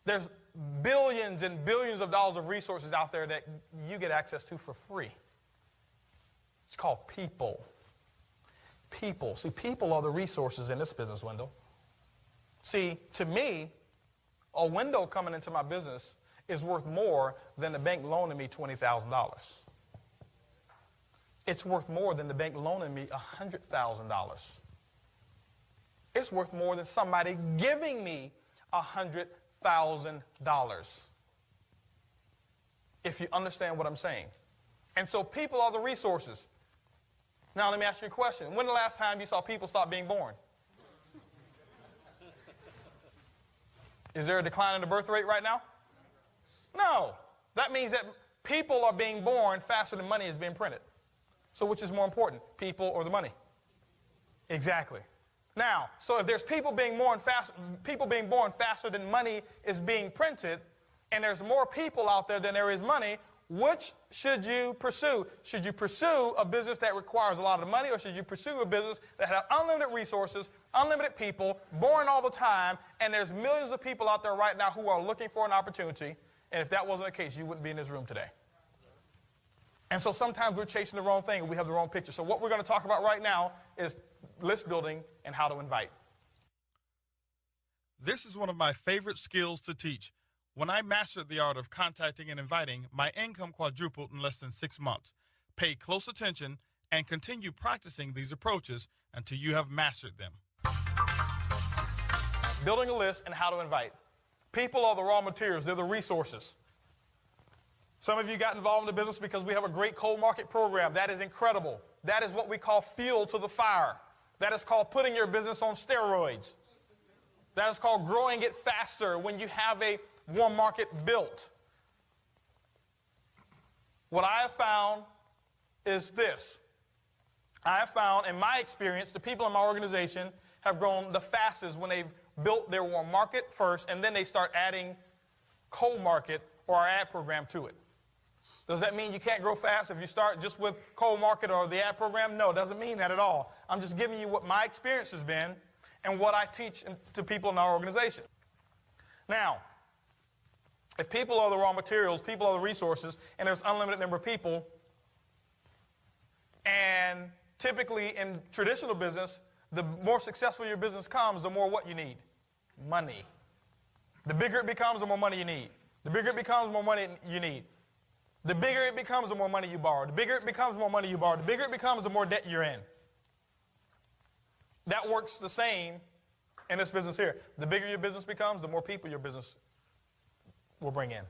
There's billions and billions of dollars of resources out there that you get access to for free. It's called people. People. See, people are the resources in this business, Wendell. See, to me, a window coming into my business is worth more than the bank loaning me $20,000. It's worth more than the bank loaning me $100,000. It's worth more than somebody giving me $100,000. If you understand what I'm saying. And so people are the resources. Now let me ask you a question. When the last time you saw people stop being born? Is there a decline in the birth rate right now? No. That means that people are being born faster than money is being printed. So which is more important, people or the money? Exactly. Now, so if there's people being born faster than money is being printed, and there's more people out there than there is money, which should you pursue? Should you pursue a business that requires a lot of money, or should you pursue a business that has unlimited resources, unlimited people, born all the time, and there's millions of people out there right now who are looking for an opportunity, and if that wasn't the case, you wouldn't be in this room today. And so sometimes we're chasing the wrong thing and we have the wrong picture. So what we're going to talk about right now is list building and how to invite. This is one of my favorite skills to teach. When I mastered the art of contacting and inviting, my income quadrupled in less than 6 months. Pay close attention and continue practicing these approaches until you have mastered them. Building a list and how to invite. People are the raw materials. They're the resources. Some of you got involved in the business because we have a great cold market program. That is incredible. That is what we call fuel to the fire. That is called putting your business on steroids. That is called growing it faster when you have a warm market built. What I have found is this. I have found, in my experience, the people in my organization have grown the fastest when they've built their warm market first, and then they start adding cold market or our ad program to it. Does that mean you can't grow fast if you start just with cold market or the ad program? No, it doesn't mean that at all. I'm just giving you what my experience has been and what I teach to people in our organization. Now, if people are the raw materials, people are the resources, and there's unlimited number of people, and typically in traditional business, the more successful your business comes, the more what you need? Money. The bigger it becomes, the more money you need. The bigger it becomes, the more money you need. The bigger it becomes, the more money you borrow. The bigger it becomes, the more money you borrow. The bigger it becomes, the more debt you're in. That works the same in this business here. The bigger your business becomes, the more people your business will bring in.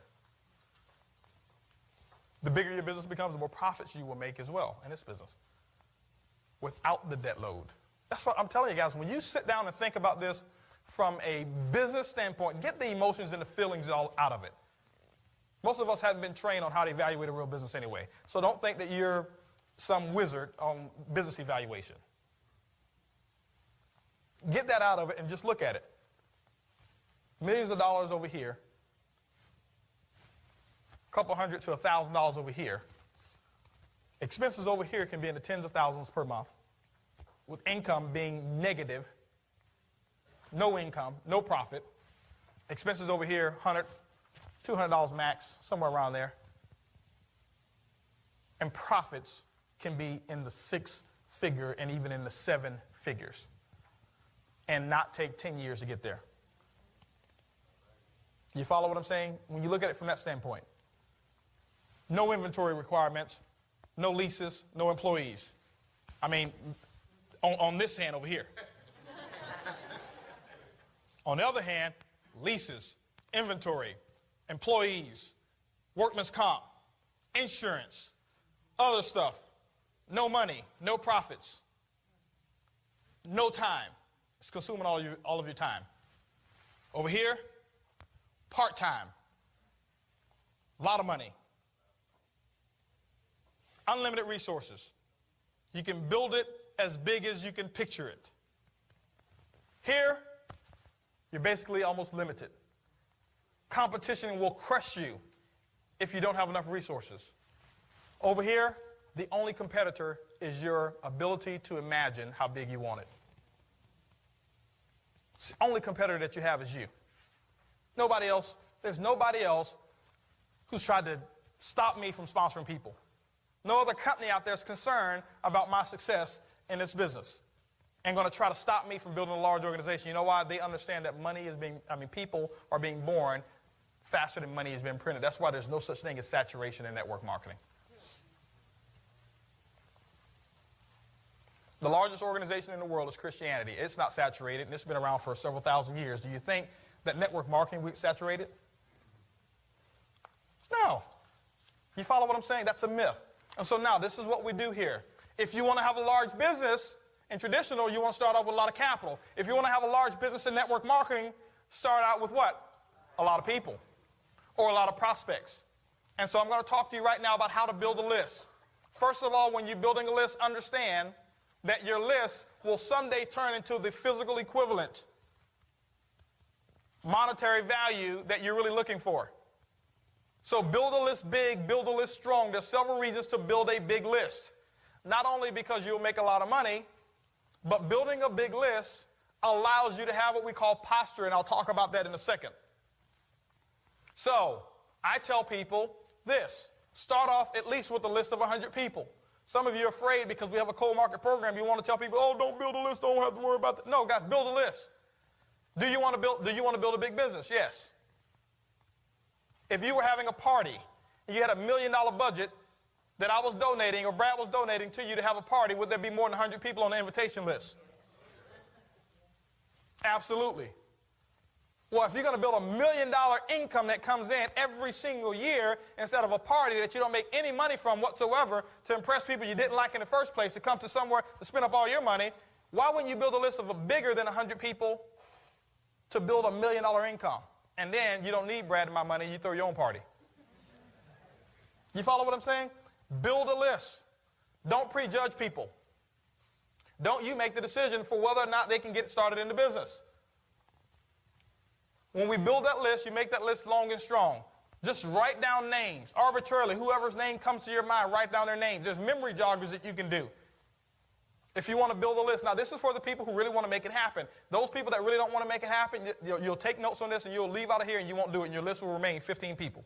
The bigger your business becomes, the more profits you will make as well in this business without the debt load. That's what I'm telling you guys. When you sit down and think about this from a business standpoint, get the emotions and the feelings all out of it. Most of us haven't been trained on how to evaluate a real business anyway. So don't think that you're some wizard on business evaluation. Get that out of it and just look at it. Millions of dollars over here. A couple $100 to $1,000 over here. Expenses over here can be in the tens of thousands per month, with income being negative, no income, no profit. Expenses over here, $100, $200 max, somewhere around there. And profits can be in the 6-figure and even in the 7 figures, and not take 10 years to get there. You follow what I'm saying? When you look at it from that standpoint. No inventory requirements, no leases, no employees. I mean, on this hand over here. On the other hand, leases, inventory, employees, workman's comp, insurance, other stuff. No money, no profits, no time. It's consuming all of your time. Over here, part-time, a lot of money, unlimited resources. You can build it as big as you can picture it. Here, you're basically almost limited. Competition will crush you if you don't have enough resources. Over here, the only competitor is your ability to imagine how big you want it. It's the only competitor that you have is you. Nobody else. There's nobody else who's tried to stop me from sponsoring people. No other company out there is concerned about my success in this business and going to try to stop me from building a large organization. You know why? They understand that people are being born faster than money is being printed. That's why there's no such thing as saturation in network marketing. The largest organization in the world is Christianity. It's not saturated, and it's been around for several thousand years. Do you think that network marketing will get saturated? No. You follow what I'm saying? That's a myth. And so now, this is what we do here. If you want to have a large business in traditional, you want to start off with a lot of capital. If you want to have a large business in network marketing, start out with what? A lot of people or a lot of prospects. And so I'm going to talk to you right now about how to build a list. First of all, when you're building a list, understand that your list will someday turn into the physical equivalent monetary value that you're really looking for. So build a list big, build a list strong. There's several reasons to build a big list. Not only because you'll make a lot of money, but building a big list allows you to have what we call posture, and I'll talk about that in a second. So I tell people this. Start off at least with a list of 100 people. Some of you are afraid because we have a cold market program. You want to tell people, oh, don't build a list. Don't have to worry about that. No, guys, build a list. Do you want to build a big business? Yes. If you were having a party and you had $1 million budget that I was donating or Brad was donating to you to have a party, would there be more than 100 people on the invitation list? Absolutely. Well, if you're going to build $1 million income that comes in every single year instead of a party that you don't make any money from whatsoever to impress people you didn't like in the first place, to come to somewhere to spend up all your money, why wouldn't you build a list of a bigger than 100 people to build $1 million income? And then you don't need Brad and my money, you throw your own party. You follow what I'm saying? Build a list. Don't prejudge people. Don't you make the decision for whether or not they can get started in the business. When we build that list, you make that list long and strong. Just write down names arbitrarily. Whoever's name comes to your mind, write down their names. There's memory joggers that you can do if you want to build a list. Now, this is for the people who really want to make it happen. Those people that really don't want to make it happen, you'll take notes on this and you'll leave out of here and you won't do it, and your list will remain 15 people.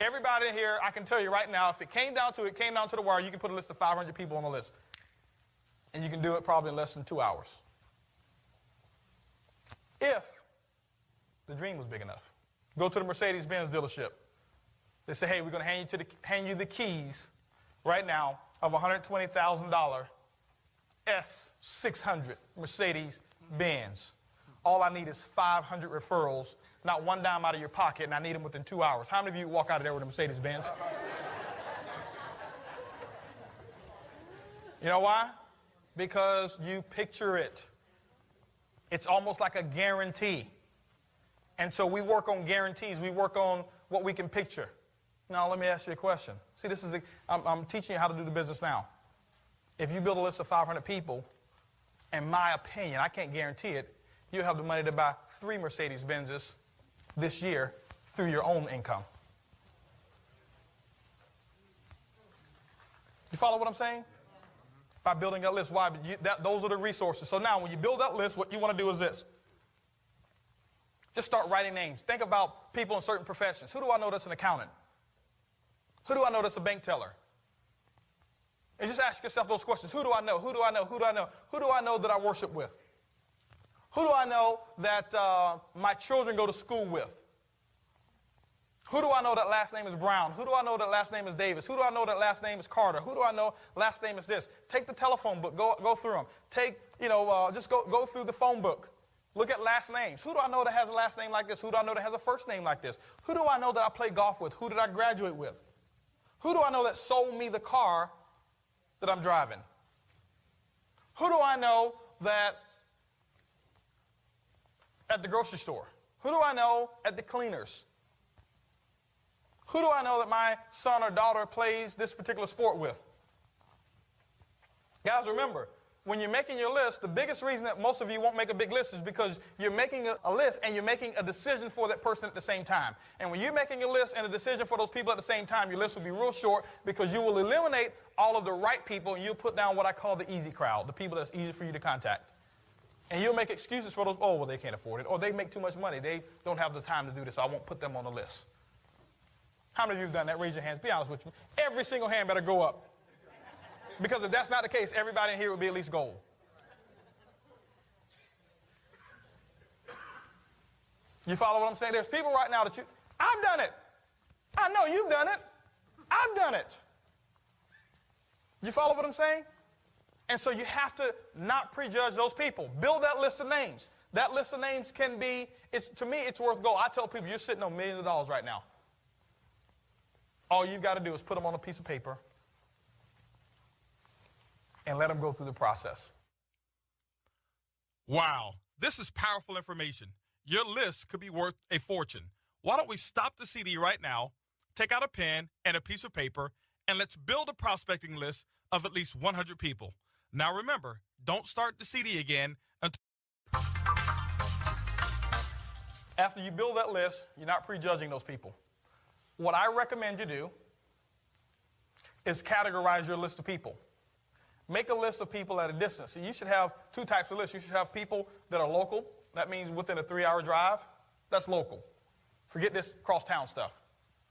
Everybody here, I can tell you right now, if it came down to the wire, you can put a list of 500 people on the list. And you can do it probably in less than 2 hours. If the dream was big enough. Go to the Mercedes-Benz dealership. They say, hey, we're going to hand you the keys right now of a $120,000 S600 Mercedes-Benz. All I need is 500 referrals, not one dime out of your pocket, and I need them within 2 hours. How many of you walk out of there with a Mercedes-Benz? You know why? Because you picture it. It's almost like a guarantee. And so we work on guarantees. We work on what we can picture. Now, let me ask you a question. See, I'm teaching you how to do the business now. If you build a list of 500 people, in my opinion, I can't guarantee it, you'll have the money to buy 3 Mercedes-Benzes this year through your own income. You follow what I'm saying? By building that list. Why? Those are the resources. So now when you build that list, what you want to do is this. Just start writing names. Think about people in certain professions. Who do I know that's an accountant? Who do I know that's a bank teller? And just ask yourself those questions. Who do I know? Who do I know? Who do I know? Who do I know that I worship with? Who do I know that my children go to school with? Who do I know that last name is Brown? Who do I know that last name is Davis? Who do I know that last name is Carter? Who do I know last name is this? Take the telephone book, go through them. Just go through the phone book. Look at last names. Who do I know that has a last name like this? Who do I know that has a first name like this? Who do I know that I play golf with? Who did I graduate with? Who do I know that sold me the car that I'm driving? Who do I know that at the grocery store? Who do I know at the cleaners? Who do I know that my son or daughter plays this particular sport with? Guys, remember, when you're making your list, the biggest reason that most of you won't make a big list is because you're making a list and you're making a decision for that person at the same time. And when you're making a list and a decision for those people at the same time, your list will be real short because you will eliminate all of the right people and you'll put down what I call the easy crowd, the people that's easy for you to contact. And you'll make excuses for those, oh, well, they can't afford it, or they make too much money. They don't have the time to do this, so I won't put them on the list. How many of you have done that? Raise your hands. Be honest with me. Every single hand better go up. Because if that's not the case, everybody in here would be at least gold. You follow what I'm saying? There's people right now that I've done it. I know you've done it. I've done it. You follow what I'm saying? And so you have to not prejudge those people. Build that list of names. That list of names can be, to me, it's worth gold. I tell people, you're sitting on millions of dollars right now. All you've got to do is put them on a piece of paper and let them go through the process. Wow, this is powerful information. Your list could be worth a fortune. Why don't we stop the CD right now, take out a pen and a piece of paper, and let's build a prospecting list of at least 100 people. Now remember, don't start the CD again until... After you build that list, you're not prejudging those people. What I recommend you do is categorize your list of people. Make a list of people at a distance. So you should have two types of lists. You should have people that are local. That means within a 3-hour drive. That's local. Forget this cross-town stuff.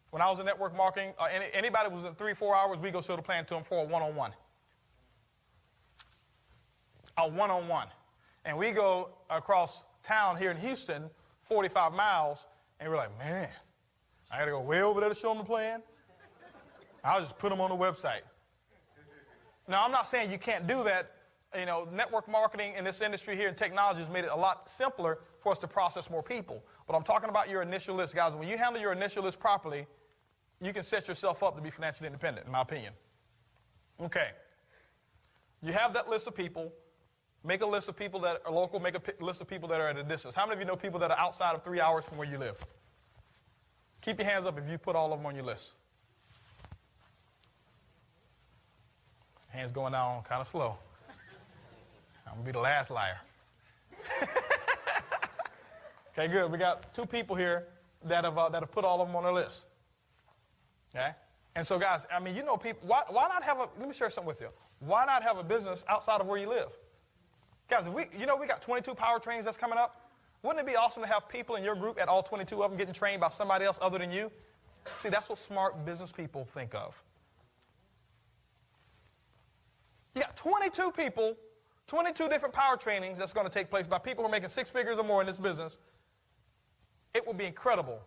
When I was in network marketing, anybody who was in 3-4 hours, we go show the plan to them for a one-on-one. A one-on-one. And we go across town here in Houston, 45 miles, and we're like, man, I got to go way over there to show them the plan. I'll just put them on the website. Now, I'm not saying you can't do that. You know, network marketing in this industry here in technology has made it a lot simpler for us to process more people. But I'm talking about your initial list, guys. When you handle your initial list properly, you can set yourself up to be financially independent, in my opinion. Okay. You have that list of people. Make a list of people that are local. Make a list of people that are at a distance. How many of you know people that are outside of 3 hours from where you live? Keep your hands up if you put all of them on your list. Hands going down kind of slow. I'm going to be the last liar. Okay, good. We got 2 people here that have put all of them on their list. Okay? And so, guys, I mean, you know people. Why not have let me share something with you. Why not have a business outside of where you live? Guys, if we got 22 power trainings that's coming up. Wouldn't it be awesome to have people in your group at all 22 of them getting trained by somebody else other than you? See, that's what smart business people think of. You got 22 people, 22 different power trainings that's going to take place by people who are making 6 figures or more in this business. It would be incredible.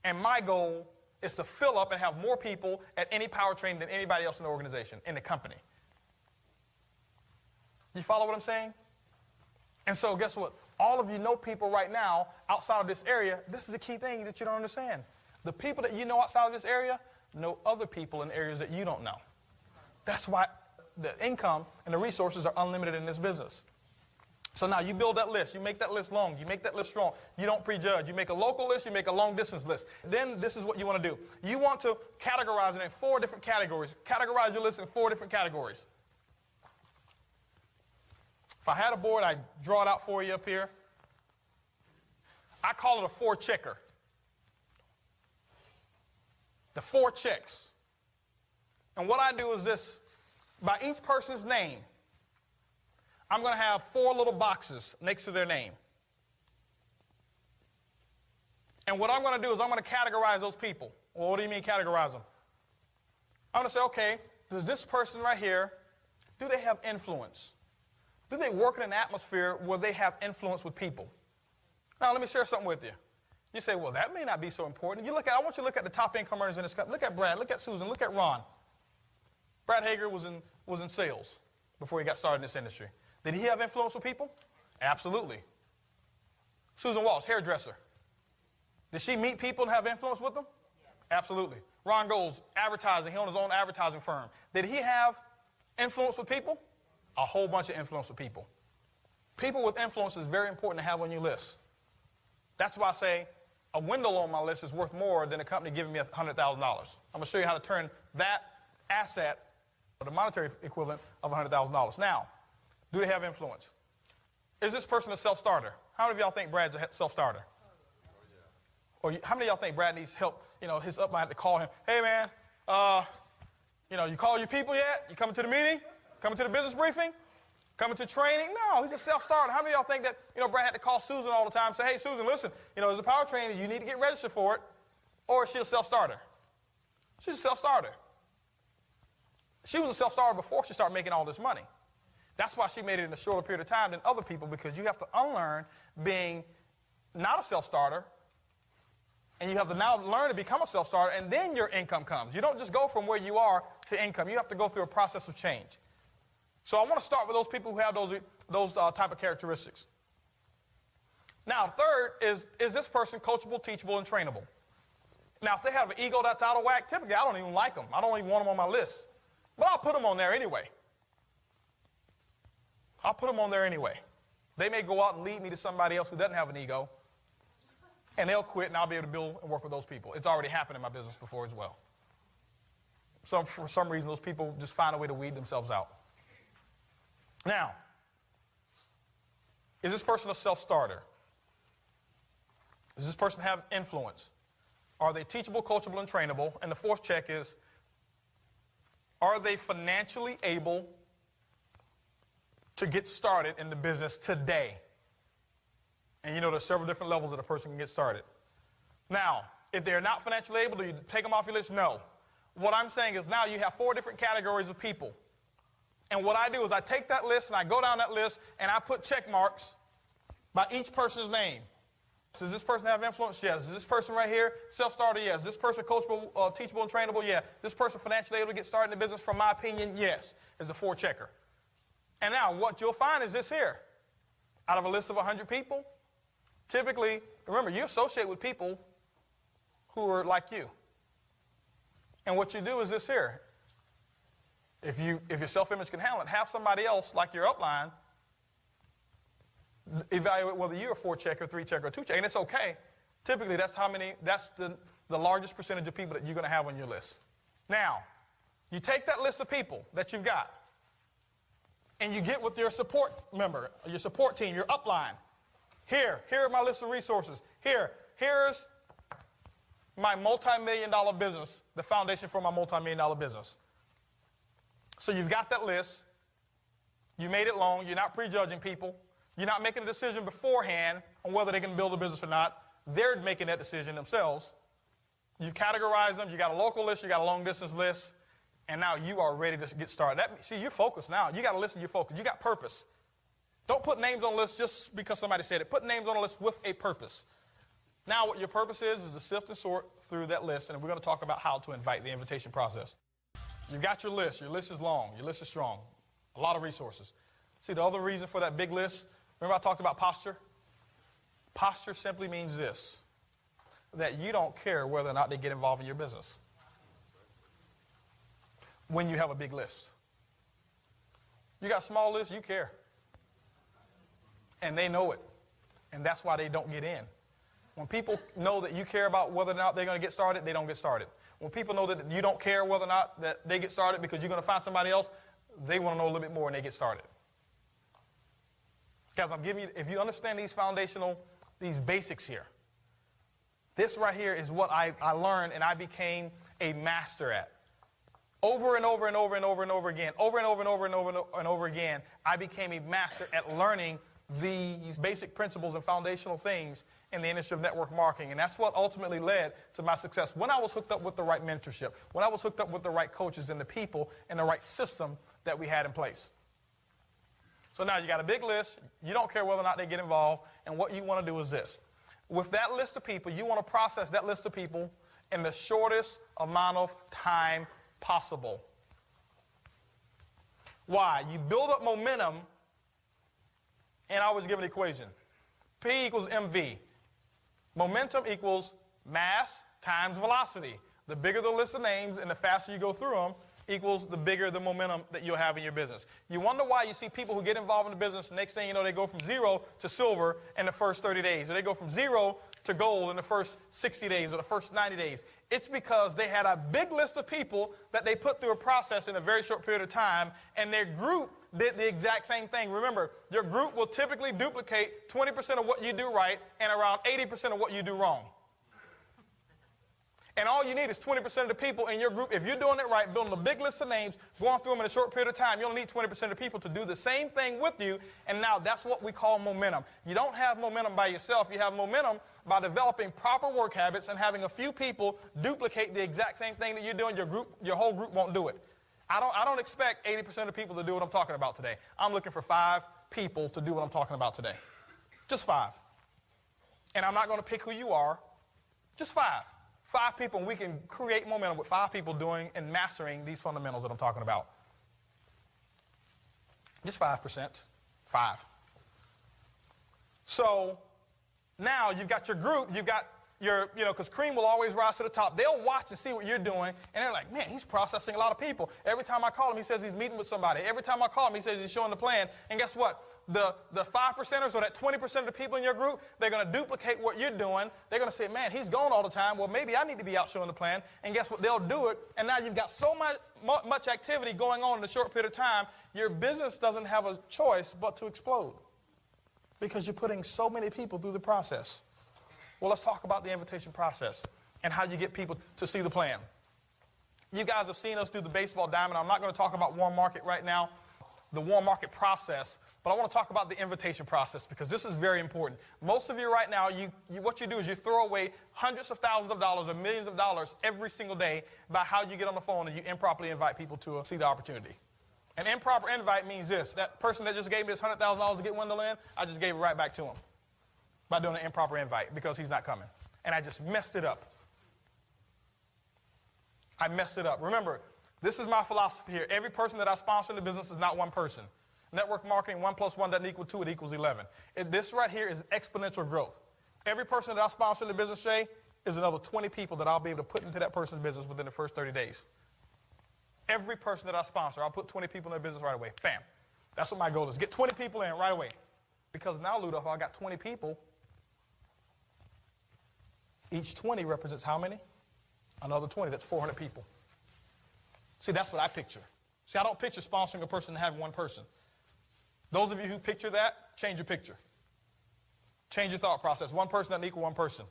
And my goal is to fill up and have more people at any power training than anybody else in the organization, in the company. You follow what I'm saying? And so guess what? All of you know people right now outside of this area. This is the key thing that you don't understand. The people that you know outside of this area know other people in areas that you don't know. That's why the income and the resources are unlimited in this business. So now you build that list. You make that list long. You make that list strong. You don't prejudge. You make a local list. You make a long distance list. Then this is what you want to do. You want to categorize it in 4 different categories. Categorize your list in 4 different categories. If I had a board, I'd draw it out for you up here. I call it a 4-checker. The 4 checks. And what I do is this. By each person's name, I'm going to have 4 little boxes next to their name. And what I'm going to do is I'm going to categorize those people. Well, what do you mean categorize them? I'm going to say, okay, does this person right here, do they have influence? Do they work in an atmosphere where they have influence with people? Now, let me share something with you. You say, well, that may not be so important. I want you to look at the top income earners in this country. Look at Brad, look at Susan, look at Ron. Brad Hager was in sales before he got started in this industry. Did he have influence with people? Absolutely. Susan Walsh, hairdresser. Did she meet people and have influence with them? Absolutely. Ron Goles, advertising. He owned his own advertising firm. Did he have influence with people? A whole bunch of influence with people. People with influence is very important to have on your list. That's why I say a window on my list is worth more than a company giving me $100,000. I'm going to show you how to turn that asset, or the monetary equivalent of $100,000. Now, do they have influence? Is this person a self-starter? How many of y'all think Brad's a self-starter? Or how many of y'all think Brad needs help? His upline had to call him. Hey, man, you call your people yet? You coming to the meeting? Coming to the business briefing? Coming to training? No, he's a self-starter. How many of y'all think that, Brad had to call Susan all the time and say, hey, Susan, listen, there's a power training. You need to get registered for it. Or is she a self-starter? She's a self-starter. She was a self-starter before she started making all this money. That's why she made it in a shorter period of time than other people, because you have to unlearn being not a self-starter, and you have to now learn to become a self-starter, and then your income comes. You don't just go from where you are to income. You have to go through a process of change. So I want to start with those people who have those type of characteristics. Now, third is this person coachable, teachable, and trainable? Now, if they have an ego that's out of whack, typically I don't even like them. I don't even want them on my list. But I'll put them on there anyway. I'll put them on there anyway. They may go out and lead me to somebody else who doesn't have an ego, and they'll quit, and I'll be able to build and work with those people. It's already happened in my business before as well. For some reason, those people just find a way to weed themselves out. Now, is this person a self-starter? Does this person have influence? Are they teachable, coachable, and trainable? And the fourth check is, are they financially able to get started in the business today? And there's several different levels that a person can get started. Now, if they're not financially able, do you take them off your list? No. What I'm saying is now you have 4 different categories of people. And what I do is I take that list and I go down that list and I put check marks by each person's name. Does this person have influence? Yes. Is this person right here self-starter? Yes. Is this person coachable, teachable, and trainable? Yeah. This person financially able to get started in the business? From my opinion, yes, is a 4 checker. And now what you'll find is this here. Out of a list of 100 people, typically, remember, you associate with people who are like you. And what you do is this here. If your self-image can handle it, have somebody else like your upline evaluate whether you're a 4 checker, 3 checker, or 2 checker, and it's okay. Typically, that's the largest percentage of people that you're going to have on your list. Now, you take that list of people that you've got, and you get with your support member, your support team, your upline. Here are my list of resources. Here's my multi-million-dollar business, the foundation for my multi-million-dollar business. So you've got that list. You made it long. You're not prejudging people. You're not making a decision beforehand on whether they can build a business or not. They're making that decision themselves. You've categorized them. You got a local list. You got a long-distance list. And now you are ready to get started. See, you're focused now. You got a list and you're focused. You got purpose. Don't put names on the list just because somebody said it. Put names on the list with a purpose. Now what your purpose is to sift and sort through that list, and we're going to talk about how to invite, the invitation process. You've got your list. Your list is long. Your list is strong. A lot of resources. See, the other reason for that big list, remember I talked about posture? Posture simply means this, that you don't care whether or not they get involved in your business when you have a big list. You got a small list, you care. And they know it. And that's why they don't get in. When people know that you care about whether or not they're going to get started, they don't get started. When people know that you don't care whether or not that they get started because you're going to find somebody else, they want to know a little bit more and they get started. Guys, I'm giving you, if you understand these basics here, this right here is what I learned and I became a master at. Over and over and over and over and over again, over and over and over and over and over again, I became a master at learning these basic principles and foundational things in the industry of network marketing. And that's what ultimately led to my success. When I was hooked up with the right mentorship, when I was hooked up with the right coaches and the people and the right system that we had in place. So now you got a big list. You don't care whether or not they get involved. And what you want to do is this. with that list of people, you want to process that list of people in the shortest amount of time possible. Why? You build up momentum, and I always give an equation. P equals MV. Momentum equals mass times velocity. The bigger the list of names and the faster you go through them equals the bigger the momentum that you'll have in your business. You wonder why you see people who get involved in the business, next thing you know, they go from 0 to silver in the first 30 days, or they go from 0 to gold in the first 60 days or the first 90 days. It's because they had a big list of people that they put through a process in a very short period of time, and their group did the exact same thing. Remember, your group will typically duplicate 20% of what you do right and around 80% of what you do wrong. And all you need is 20% of the people in your group. If you're doing it right, building a big list of names, going through them in a short period of time, you only need 20% of the people to do the same thing with you. And now that's what we call momentum. You don't have momentum by yourself. You have momentum by developing proper work habits and having a few people duplicate the exact same thing that you're doing. Your whole group won't do it. I don't expect 80% of the people to do what I'm talking about today. I'm looking for 5 people to do what I'm talking about today. Just 5. And I'm not going to pick who you are. Just 5. 5 people, and we can create momentum with 5 people doing and mastering these fundamentals that I'm talking about. Just 5%. 5. So now you've got your group, you've got your, because cream will always rise to the top. They'll watch and see what you're doing, and they're like, man, he's processing a lot of people. Every time I call him, he says he's meeting with somebody. Every time I call him, he says he's showing the plan. And guess what? The 5%ers, or that 20% of the people in your group, they're going to duplicate what you're doing. They're going to say, man, he's gone all the time. Well, maybe I need to be out showing the plan. And guess what? They'll do it. And now you've got so much activity going on in a short period of time, your business doesn't have a choice but to explode because you're putting so many people through the process. Well, let's talk about the invitation process and how you get people to see the plan. You guys have seen us do the baseball diamond. I'm not going to talk about warm market right now, the warm market process, but I want to talk about the invitation process because this is very important. Most of you right now, what you do is you throw away hundreds of thousands of dollars or millions of dollars every single day by how you get on the phone and you improperly invite people to see the opportunity. An improper invite means this. That person that just gave me this $100,000 to get Wendell in, I just gave it right back to him by doing an improper invite because he's not coming. And I just messed it up. I messed it up. Remember, this is my philosophy here. Every person that I sponsor in the business is not one person. Network marketing, 1 + 1 doesn't equal 2, it equals 11. This right here is exponential growth. Every person that I sponsor in the business, Jay, is another 20 people that I'll be able to put into that person's business within the first 30 days. Every person that I sponsor, I'll put 20 people in their business right away. Bam. That's what my goal is. Get 20 people in right away. Because now, Ludolph, I got 20 people. Each 20 represents how many? Another 20. That's 400 people. See, that's what I picture. See, I don't picture sponsoring a person and having one person. Those of you who picture that, change your picture. Change your thought process. One person doesn't equal one person.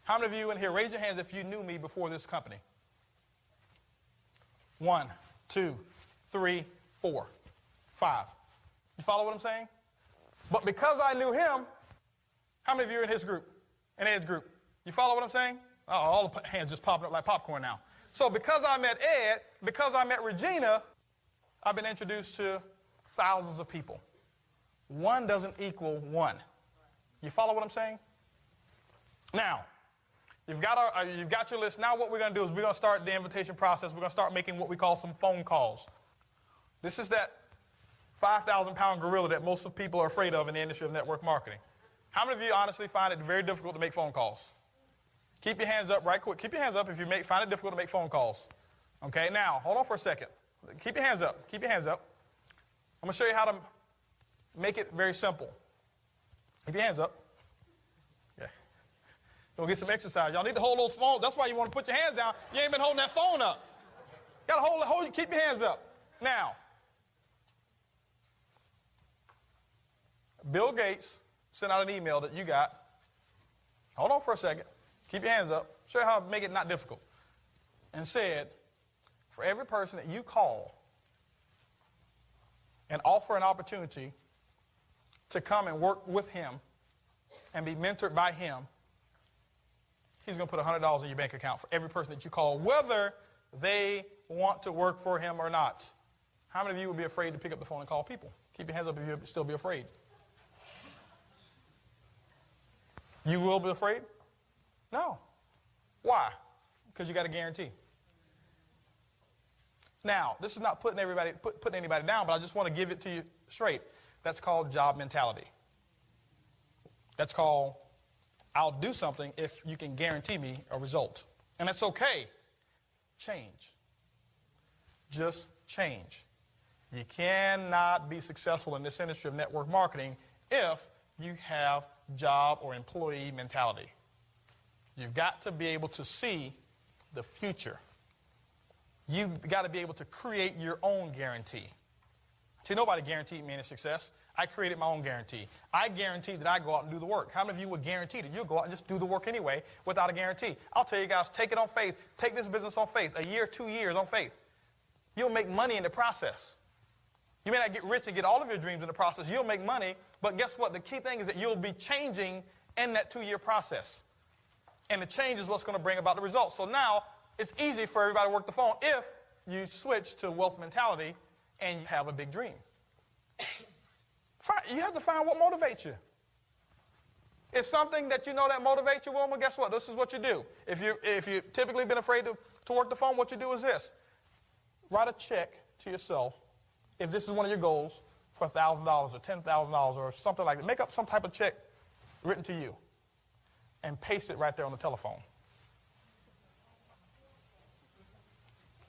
How many of you in here, raise your hands if you knew me before this company? 1, 2, 3, 4, 5. You follow what I'm saying? But because I knew him, how many of you are in his group? In Ed's group? You follow what I'm saying? Oh, all the hands just popping up like popcorn now. So because I met Ed, because I met Regina, I've been introduced to thousands of people. 1 doesn't equal 1. You follow what I'm saying? Now, you've got your list. Now what we're going to do is we're going to start the invitation process. We're going to start making what we call some phone calls. This is that 5,000-pound gorilla that most of people are afraid of in the industry of network marketing. How many of you honestly find it very difficult to make phone calls? Keep your hands up right quick. Keep your hands up if you find it difficult to make phone calls. Okay, now, hold on for a second. Keep your hands up. Keep your hands up. I'm going to show you how to make it very simple. Keep your hands up. Yeah. Go get some exercise. Y'all need to hold those phones. That's why you want to put your hands down. You ain't been holding that phone up. Got to hold, keep your hands up. Now, Bill Gates sent out an email that you got. Hold on for a second. Keep your hands up. Show you how to make it not difficult. And said, for every person that you call and offer an opportunity to come and work with him and be mentored by him, he's going to put $100 in your bank account for every person that you call, whether they want to work for him or not. How many of you would be afraid to pick up the phone and call people? Keep your hands up if you'd still be afraid. You will be afraid? No. Why? Because you got a guarantee. Now, this is not putting anybody down, but I just want to give it to you straight. That's called job mentality. That's called, I'll do something if you can guarantee me a result. And that's okay. Change. Just change. You cannot be successful in this industry of network marketing if you have job or employee mentality. You've got to be able to see the future. You've got to be able to create your own guarantee. See, nobody guaranteed me any success. I created my own guarantee. I guaranteed that I go out and do the work. How many of you would guarantee that you'll go out and just do the work anyway without a guarantee? I'll tell you guys, take it on faith. Take this business on faith. A year, 2 years on faith. You'll make money in the process. You may not get rich and get all of your dreams in the process. You'll make money, but guess what? The key thing is that you'll be changing in that 2-year process. And the change is what's going to bring about the results. So now, it's easy for everybody to work the phone if you switch to wealth mentality and you have a big dream. You have to find what motivates you. If something that you know that motivates you, well, guess what? This is what you do. If you've typically been afraid to work the phone, what you do is this. Write a check to yourself, if this is one of your goals, for $1,000 or $10,000 or something like that. Make up some type of check written to you and paste it right there on the telephone.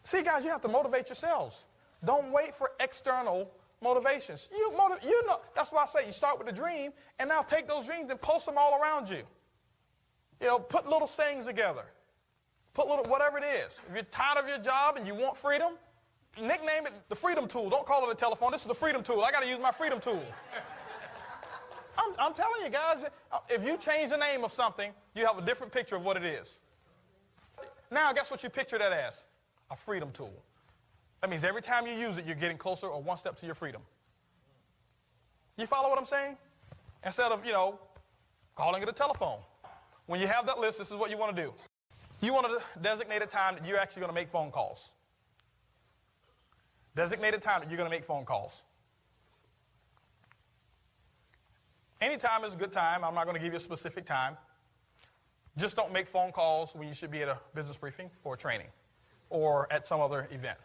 See, guys, you have to motivate yourselves. Don't wait for external motivations. You know, that's why I say you start with a dream, and now take those dreams and post them all around you. You know, put little sayings together. Put little, whatever it is. If you're tired of your job and you want freedom, nickname it the freedom tool. Don't call it a telephone. This is the freedom tool. I got to use my freedom tool. I'm telling you guys, if you change the name of something, you have a different picture of what it is. Now, guess what you picture that as? A freedom tool. That means every time you use it, you're getting closer or one step to your freedom. You follow what I'm saying? Instead of, calling it a telephone. When you have that list, this is what you want to do. You want to designate a time that you're actually going to make phone calls. Designate a time that you're going to make phone calls. Any time is a good time. I'm not going to give you a specific time. Just don't make phone calls when you should be at a business briefing or training or at some other event.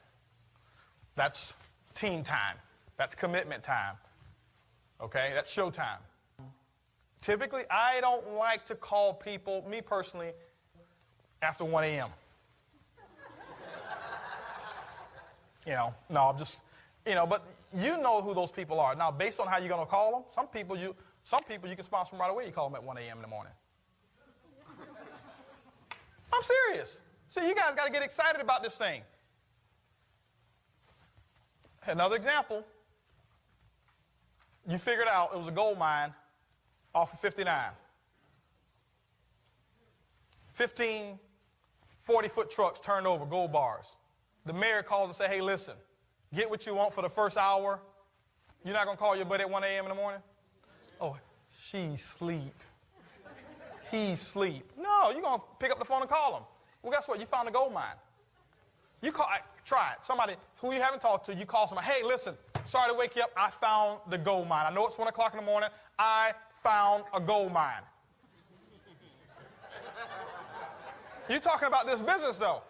That's team time. That's commitment time. Okay? That's show time. Typically, I don't like to call people, me personally, after 1 a.m. No, I'm just, but you know who those people are. Now, based on how you're going to call them, some people you can sponsor them right away. You call them at 1 a.m. in the morning. I'm serious. See, you guys got to get excited about this thing. Another example. You figured out it was a gold mine off of 59. 15 40-foot trucks turned over, gold bars. The mayor calls and says, hey, listen, get what you want for the first hour. You're not going to call your buddy at 1 a.m. in the morning? Oh, she's asleep. He's asleep. No, you're going to pick up the phone and call him. Well, guess what? You found a gold mine. You try it. Somebody who you haven't talked to, you call somebody, hey, listen, sorry to wake you up. I found the gold mine. I know it's 1 o'clock in the morning. I found a gold mine. You're talking about this business, though.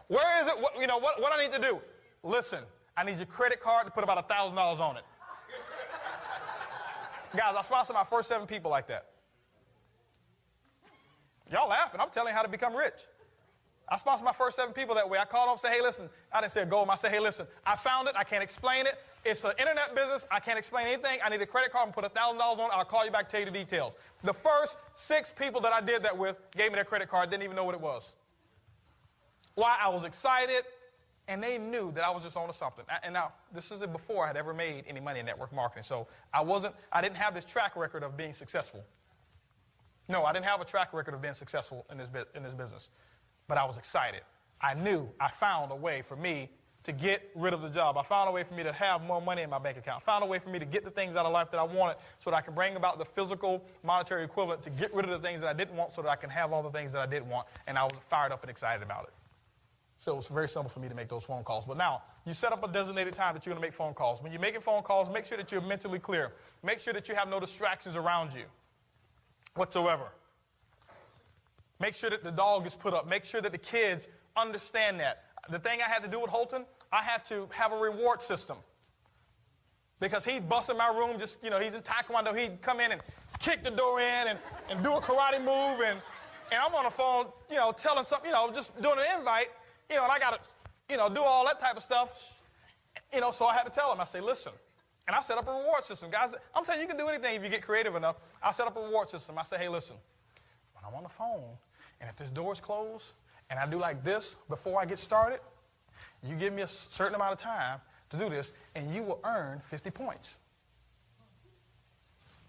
Where is it? What I need to do? Listen, I need your credit card to put about $1,000 on it. Guys, I sponsored my first 7 people like that. Y'all laughing. I'm telling you how to become rich. I sponsored my first 7 people that way. I called them and said, hey, listen. I didn't say gold. I said, hey, listen, I found it. I can't explain it. It's an internet business. I can't explain anything. I need a credit card and put $1,000 on it. I'll call you back, tell you the details. The first 6 people that I did that with gave me their credit card, didn't even know what it was. Why? I was excited, and they knew that I was just on to something. And now, this is before I had ever made any money in network marketing. So I didn't have this track record of being successful. No, I didn't have a track record of being successful in this business. But I was excited. I knew I found a way for me to get rid of the job. I found a way for me to have more money in my bank account. I found a way for me to get the things out of life that I wanted so that I can bring about the physical monetary equivalent to get rid of the things that I didn't want so that I can have all the things that I did want. And I was fired up and excited about it. So it was very simple for me to make those phone calls. But now, you set up a designated time that you're going to make phone calls. When you're making phone calls, make sure that you're mentally clear. Make sure that you have no distractions around you whatsoever. Make sure that the dog is put up. Make sure that the kids understand that. The thing I had to do with Holton, I had to have a reward system. Because he'd bust in my room, just, he's in Taekwondo. He'd come in and kick the door in and do a karate move. And I'm on the phone, telling something, just doing an invite, and I got to, do all that type of stuff. So I had to tell him, I say, listen. And I set up a reward system. Guys, I'm telling you, you can do anything if you get creative enough. I set up a reward system. I say, hey, listen, when I'm on the phone, and if this door is closed, and I do like this before I get started, you give me a certain amount of time to do this, and you will earn 50 points.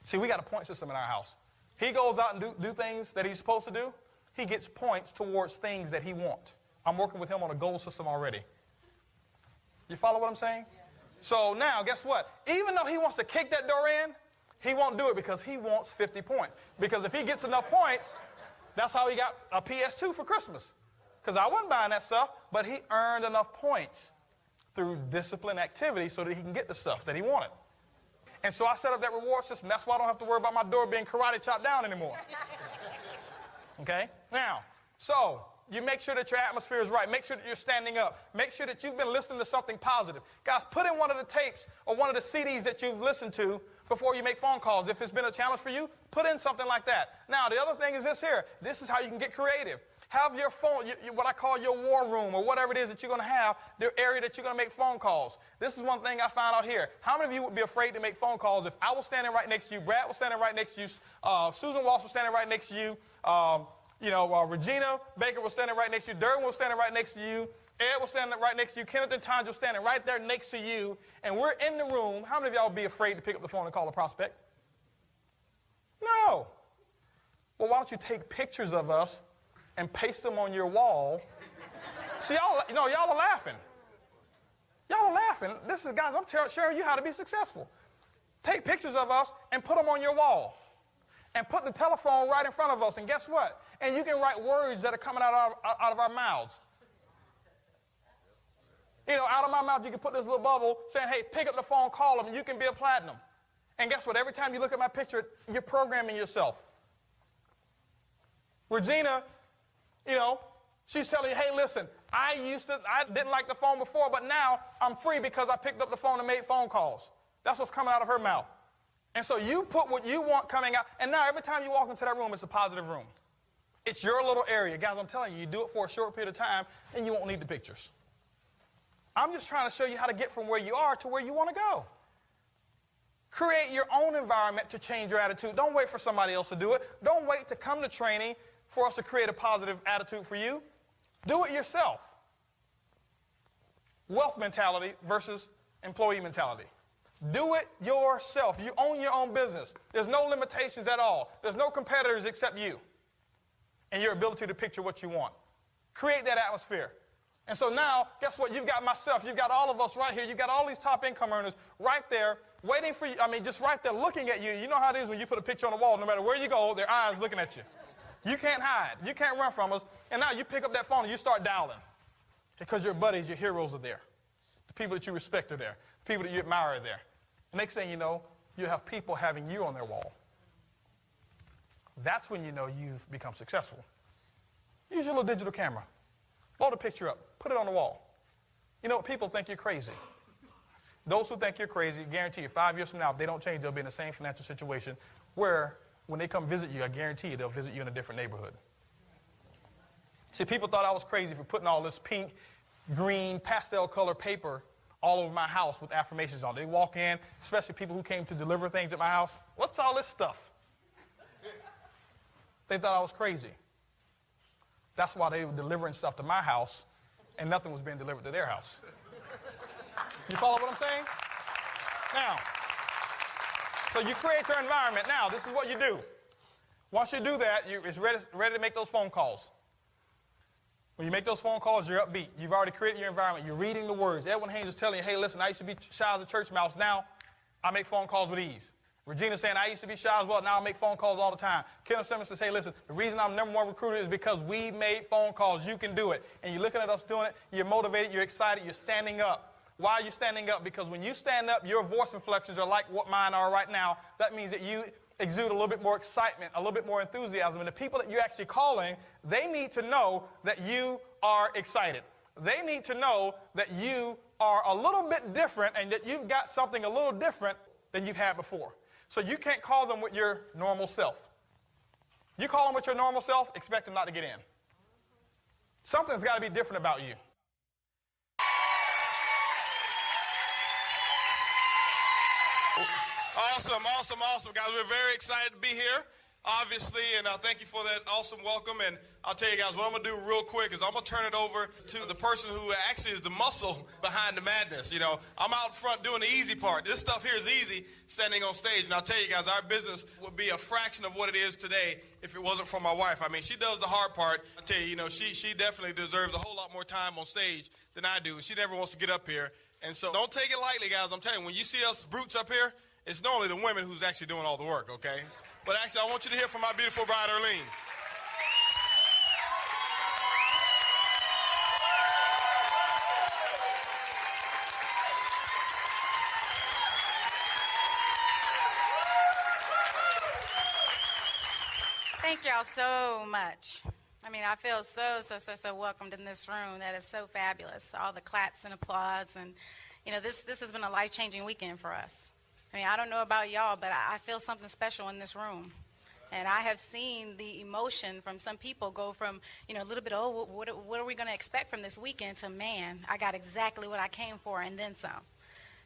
See, we got a point system in our house. He goes out and do things that he's supposed to do. He gets points towards things that he wants. I'm working with him on a goal system already. You follow what I'm saying? Yeah. So now, guess what? Even though he wants to kick that door in, he won't do it because he wants 50 points. Because if he gets enough points, that's how he got a PS2 for Christmas. Because I wasn't buying that stuff, but he earned enough points through discipline activity so that he can get the stuff that he wanted. And so I set up that reward system. That's why I don't have to worry about my door being karate chopped down anymore. Okay? Now, so you make sure that your atmosphere is right. Make sure that you're standing up. Make sure that you've been listening to something positive. Guys, put in one of the tapes or one of the CDs that you've listened to before you make phone calls. If it's been a challenge for you, put in something like that. Now, the other thing is this here. This is how you can get creative. Have your phone, what I call your war room or whatever it is that you're going to have, the area that you're going to make phone calls. This is one thing I found out here. How many of you would be afraid to make phone calls if I was standing right next to you, Brad was standing right next to you, Susan Walsh was standing right next to you, Regina Baker was standing right next to you, Durwin was standing right next to you, Ed was standing right next to you, Kenneth and Tanja was standing right there next to you, and we're in the room. How many of y'all would be afraid to pick up the phone and call a prospect? No. Well, why don't you take pictures of us and paste them on your wall? See, y'all are laughing. Y'all are laughing. This is, guys, I'm sharing you how to be successful. Take pictures of us and put them on your wall. And put the telephone right in front of us. And guess what? And you can write words that are coming out of our mouths. Out of my mouth, you can put this little bubble saying, hey, pick up the phone, call them, and you can be a platinum. And guess what? Every time you look at my picture, you're programming yourself. Regina, she's telling you, hey, listen, I didn't like the phone before, but now I'm free because I picked up the phone and made phone calls. That's what's coming out of her mouth. And so you put what you want coming out, and now every time you walk into that room, it's a positive room. It's your little area. Guys, I'm telling you, you do it for a short period of time, and you won't need the pictures. I'm just trying to show you how to get from where you are to where you want to go. Create your own environment to change your attitude. Don't wait for somebody else to do it. Don't wait to come to training for us to create a positive attitude for you. Do it yourself. Wealth mentality versus employee mentality. Do it yourself. You own your own business. There's no limitations at all. There's no competitors except you and your ability to picture what you want. Create that atmosphere. And so now, guess what? You've got myself. You've got all of us right here. You've got all these top income earners right there waiting for you. Just right there looking at you. You know how it is when you put a picture on the wall. No matter where you go, their eyes looking at you. You can't hide. You can't run from us. And now you pick up that phone and you start dialing because your buddies, your heroes are there. The people that you respect are there. The people that you admire are there. The next thing you know, you have people having you on their wall. That's when you know you've become successful. Use your little digital camera. Load a picture up. Put it on the wall. You know what? People think you're crazy. Those who think you're crazy, guarantee you, 5 years from now, if they don't change, they'll be in the same financial situation where when they come visit you, I guarantee you they'll visit you in a different neighborhood. See, people thought I was crazy for putting all this pink, green, pastel color paper all over my house with affirmations on it. They walk in, especially people who came to deliver things at my house. What's all this stuff? They thought I was crazy. That's why they were delivering stuff to my house and nothing was being delivered to their house. You follow what I'm saying? Now, so you create your environment. Now, this is what you do. Once you do that, it's ready to make those phone calls. When you make those phone calls, you're upbeat. You've already created your environment. You're reading the words. Edwin Haynes is telling you, hey, listen, I used to be shy as a church mouse. Now I make phone calls with ease. Regina saying, I used to be shy as well. Now I make phone calls all the time. Kenneth Simmons says, hey, listen, the reason I'm #1 recruiter is because we made phone calls. You can do it. And you're looking at us doing it. You're motivated. You're excited. You're standing up. Why are you standing up? Because when you stand up, your voice inflections are like what mine are right now. That means that you exude a little bit more excitement, a little bit more enthusiasm. And the people that you're actually calling, they need to know that you are excited. They need to know that you are a little bit different and that you've got something a little different than you've had before. So you can't call them with your normal self. You call them with your normal self, expect them not to get in. Something's got to be different about you. Awesome, awesome, awesome, guys. We're very excited to be here, obviously, and thank you for that awesome welcome. And I'll tell you guys, what I'm going to do real quick is I'm going to turn it over to the person who actually is the muscle behind the madness. You know, I'm out front doing the easy part. This stuff here is easy, standing on stage. And I'll tell you guys, our business would be a fraction of what it is today if it wasn't for my wife. I mean, she does the hard part. I tell you, you know, she definitely deserves a whole lot more time on stage than I do. And she never wants to get up here. And so don't take it lightly, guys. I'm telling you, when you see us brutes up here, it's normally the women who's actually doing all the work, okay? But actually, I want you to hear from my beautiful bride, Earlene. Thank y'all so much. I mean, I feel so welcomed in this room. That is so fabulous. All the claps and applause. And, you know, this has been a life-changing weekend for us. I mean, I don't know about y'all, but I feel something special in this room. And I have seen the emotion from some people go from, you know, a little bit, oh, what are we going to expect from this weekend, to, man, I got exactly what I came for and then some.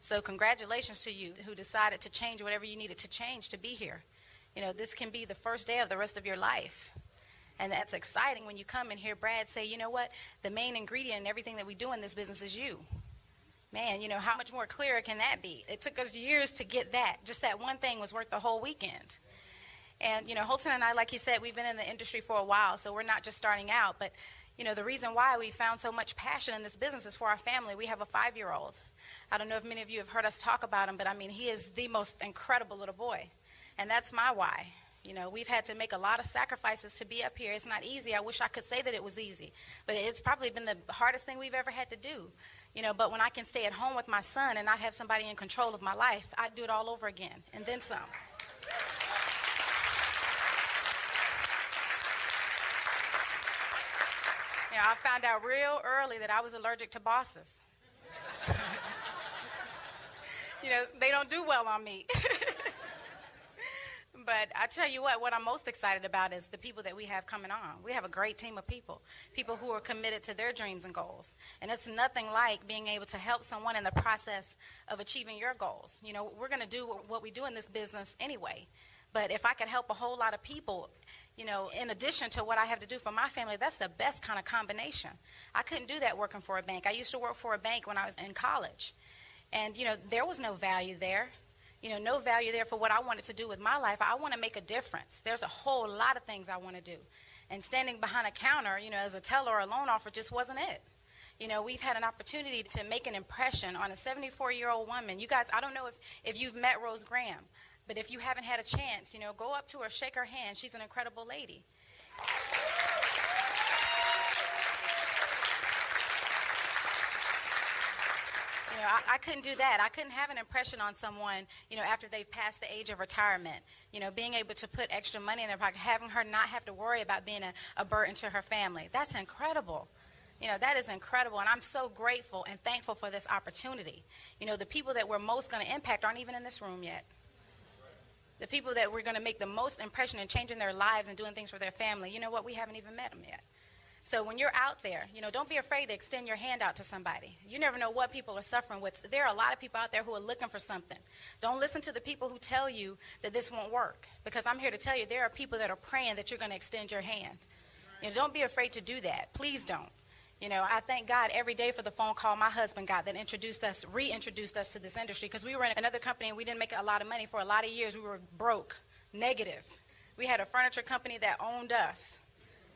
So congratulations to you who decided to change whatever you needed to change to be here. You know, this can be the first day of the rest of your life. And that's exciting when you come and hear Brad say, you know what, the main ingredient in everything that we do in this business is you. Man, you know, how much more clear can that be? It took us years to get that. Just that one thing was worth the whole weekend. And, you know, Holton and I, like he said, we've been in the industry for a while, so we're not just starting out. But, you know, the reason why we found so much passion in this business is for our family. We have a 5-year-old. I don't know if many of you have heard us talk about him, but, I mean, he is the most incredible little boy. And that's my why. You know, we've had to make a lot of sacrifices to be up here. It's not easy. I wish I could say that it was easy. But it's probably been the hardest thing we've ever had to do. You know, but when I can stay at home with my son and not have somebody in control of my life, I'd do it all over again, and then some. You know, I found out real early that I was allergic to bosses. You know, they don't do well on me. But I tell you what I'm most excited about is the people that we have coming on. We have a great team of people who are committed to their dreams and goals. And it's nothing like being able to help someone in the process of achieving your goals. You know, we're going to do what we do in this business anyway. But if I could help a whole lot of people, you know, in addition to what I have to do for my family, that's the best kind of combination. I couldn't do that working for a bank. I used to work for a bank when I was in college. And, you know, there was no value there. You know, no value there for what I wanted to do with my life. I want to make a difference. There's a whole lot of things I want to do. And standing behind a counter, you know, as a teller or a loan officer just wasn't it. You know, we've had an opportunity to make an impression on a 74-year-old woman. You guys, I don't know if you've met Rose Graham, but if you haven't had a chance, you know, go up to her, shake her hand. She's an incredible lady. You know, I couldn't do that. I couldn't have an impression on someone, you know, after they've passed the age of retirement. You know, being able to put extra money in their pocket, having her not have to worry about being a burden to her family. That's incredible. You know, that is incredible, and I'm so grateful and thankful for this opportunity. You know, the people that we're most going to impact aren't even in this room yet. The people that we're going to make the most impression in changing their lives and doing things for their family, you know what, we haven't even met them yet. So when you're out there, you know, don't be afraid to extend your hand out to somebody. You never know what people are suffering with. There are a lot of people out there who are looking for something. Don't listen to the people who tell you that this won't work, because I'm here to tell you there are people that are praying that you're going to extend your hand. You know, don't be afraid to do that. Please don't. You know, I thank God every day for the phone call my husband got that reintroduced us to this industry, because we were in another company and we didn't make a lot of money. For a lot of years, we were broke, negative. We had a furniture company that owned us.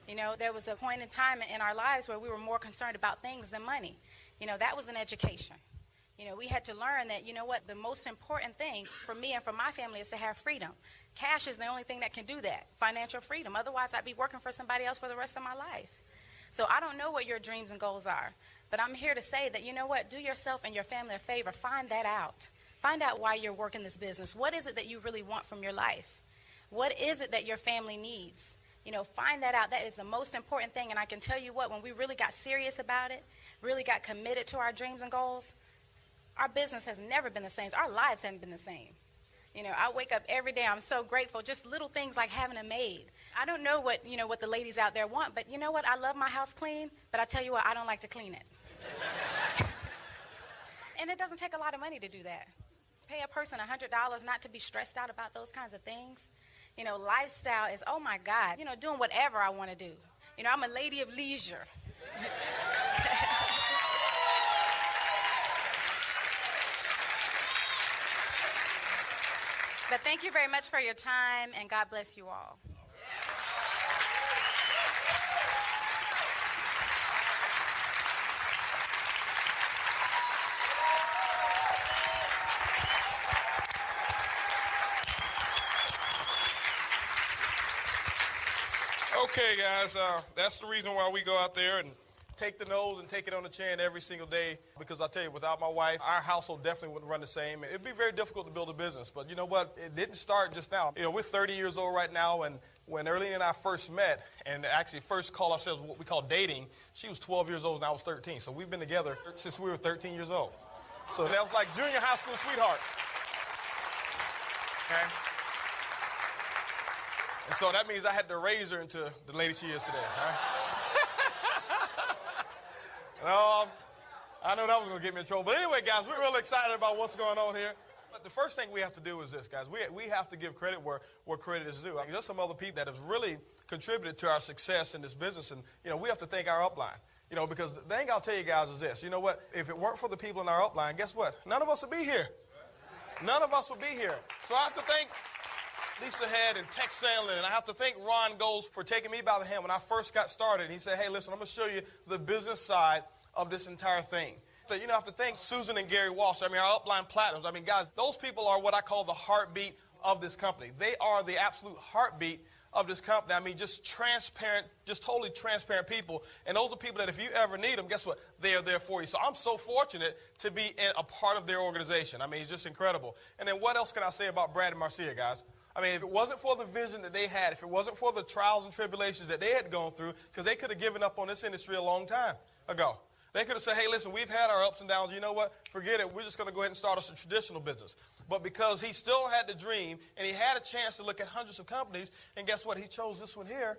You know, there was a point in time in our lives where we were more concerned about things than money. You know, that was an education. We had to learn that, the most important thing for me and for my family is to have freedom. Cash is the only thing that can do that, financial freedom. Otherwise, I'd be working for somebody else for the rest of my life. So I don't know what your dreams and goals are, but I'm here to say that, do yourself and your family a favor. Find that out. Find out why you're working this business. What is it that you really want from your life? What is it that your family needs? Find that out. That is the most important thing. And I can tell you what, when we really got serious about it, really got committed to our dreams and goals, our business has never been the same. Our lives haven't been the same. I wake up every day. I'm so grateful. Just little things like having a maid. I don't know what the ladies out there want, but you know what? I love my house clean, but I tell you what, I don't like to clean it. And it doesn't take a lot of money to do that. Pay a person $100 not to be stressed out about those kinds of things. Lifestyle is, oh my God, doing whatever I want to do. I'm a lady of leisure. But thank you very much for your time, and God bless you all. Okay, guys, that's the reason why we go out there and take the nose and take it on the chin every single day, because I tell you, without my wife, our household definitely wouldn't run the same. It'd be very difficult to build a business, but you know what? It didn't start just now. We're 30 years old right now, and when Erlene and I first met, and actually first called ourselves what we call dating, she was 12 years old and I was 13, so we've been together since we were 13 years old. So that was like junior high school sweetheart. Okay? And so that means I had to raise her into the lady she is today, right? No, I know that was going to get me in trouble. But anyway, guys, we're really excited about what's going on here. But the first thing we have to do is this, guys. We have to give credit where credit is due. There's some other people that have really contributed to our success in this business. And, we have to thank our upline. Because the thing I'll tell you guys is this. You know what? If it weren't for the people in our upline, guess what? None of us would be here. None of us would be here. So I have to thank Lisa Head and Tex Sandlin, and I have to thank Ron Goles for taking me by the hand when I first got started. And he said, hey, listen, I'm going to show you the business side of this entire thing. So, I have to thank Susan and Gary Walsh. Our upline platinums. Guys, those people are what I call the heartbeat of this company. They are the absolute heartbeat of this company. Just transparent, just totally transparent people. And those are people that if you ever need them, guess what? They are there for you. So I'm so fortunate to be a part of their organization. It's just incredible. And then what else can I say about Brad and Marcia, guys? If it wasn't for the vision that they had, if it wasn't for the trials and tribulations that they had gone through, because they could have given up on this industry a long time ago. They could have said, hey, listen, we've had our ups and downs. You know what? Forget it. We're just going to go ahead and start us a traditional business. But because he still had the dream and he had a chance to look at hundreds of companies, and guess what? He chose this one here.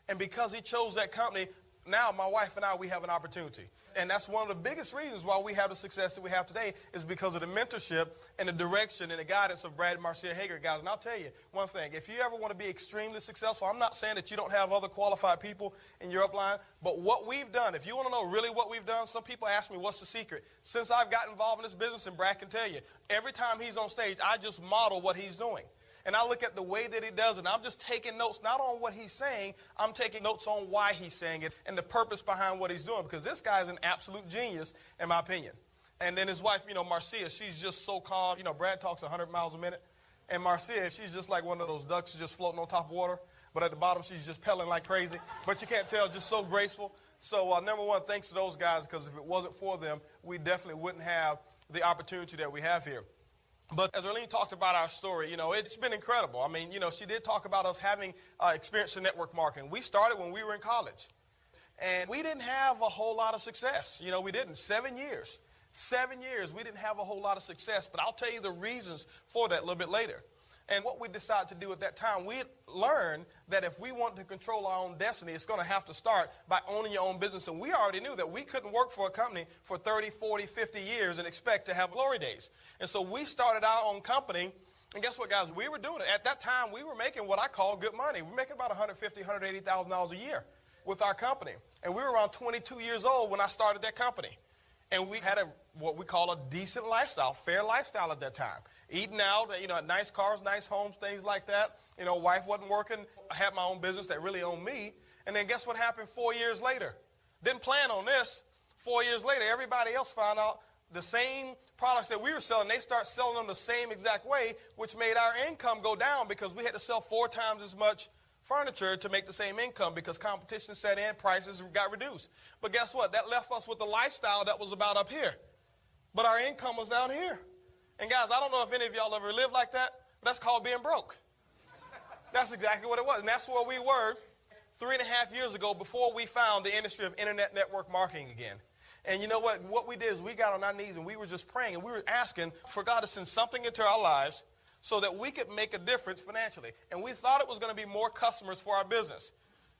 And because he chose that company, now my wife and I, we have an opportunity. And that's one of the biggest reasons why we have the success that we have today is because of the mentorship and the direction and the guidance of Brad and Marcia Hager, guys. And I'll tell you one thing. If you ever want to be extremely successful, I'm not saying that you don't have other qualified people in your upline, but what we've done, if you want to know really what we've done, some people ask me, what's the secret? Since I've gotten involved in this business, and Brad can tell you, every time he's on stage, I just model what he's doing. And I look at the way that he does it, and I'm just taking notes, not on what he's saying, I'm taking notes on why he's saying it and the purpose behind what he's doing, because this guy is an absolute genius, in my opinion. And then his wife, Marcia, she's just so calm. Brad talks 100 miles a minute, and Marcia, she's just like one of those ducks just floating on top of water, but at the bottom, she's just pelling like crazy. But you can't tell, just so graceful. So, number one, thanks to those guys, because if it wasn't for them, we definitely wouldn't have the opportunity that we have here. But as Erlene talked about our story, it's been incredible. She did talk about us having experience in network marketing. We started when we were in college. And we didn't have a whole lot of success. We didn't. 7 years. 7 years, we didn't have a whole lot of success. But I'll tell you the reasons for that a little bit later. And what we decided to do at that time, we learned that if we want to control our own destiny, it's going to have to start by owning your own business. And we already knew that we couldn't work for a company for 30, 40, 50 years and expect to have glory days. And so we started our own company. And guess what, guys? We were doing it. At that time, we were making what I call good money. We were making about $150,000, $180,000 a year with our company. And we were around 22 years old when I started that company. And we had what we call a decent lifestyle, fair lifestyle at that time. Eating out, nice cars, nice homes, things like that. Wife wasn't working. I had my own business that really owned me. And then guess what happened 4 years later? Didn't plan on this. 4 years later, everybody else found out the same products that we were selling, they start selling them the same exact way, which made our income go down because we had to sell 4 times as much furniture to make the same income because competition set in, prices got reduced. But guess what? That left us with a lifestyle that was about up here. But our income was down here. And guys, I don't know if any of y'all ever lived like that, but that's called being broke. That's exactly what it was. And that's where we were 3.5 years ago before we found the industry of internet network marketing again. And you know what? What we did is we got on our knees and we were just praying and we were asking for God to send something into our lives so that we could make a difference financially. And we thought it was going to be more customers for our business.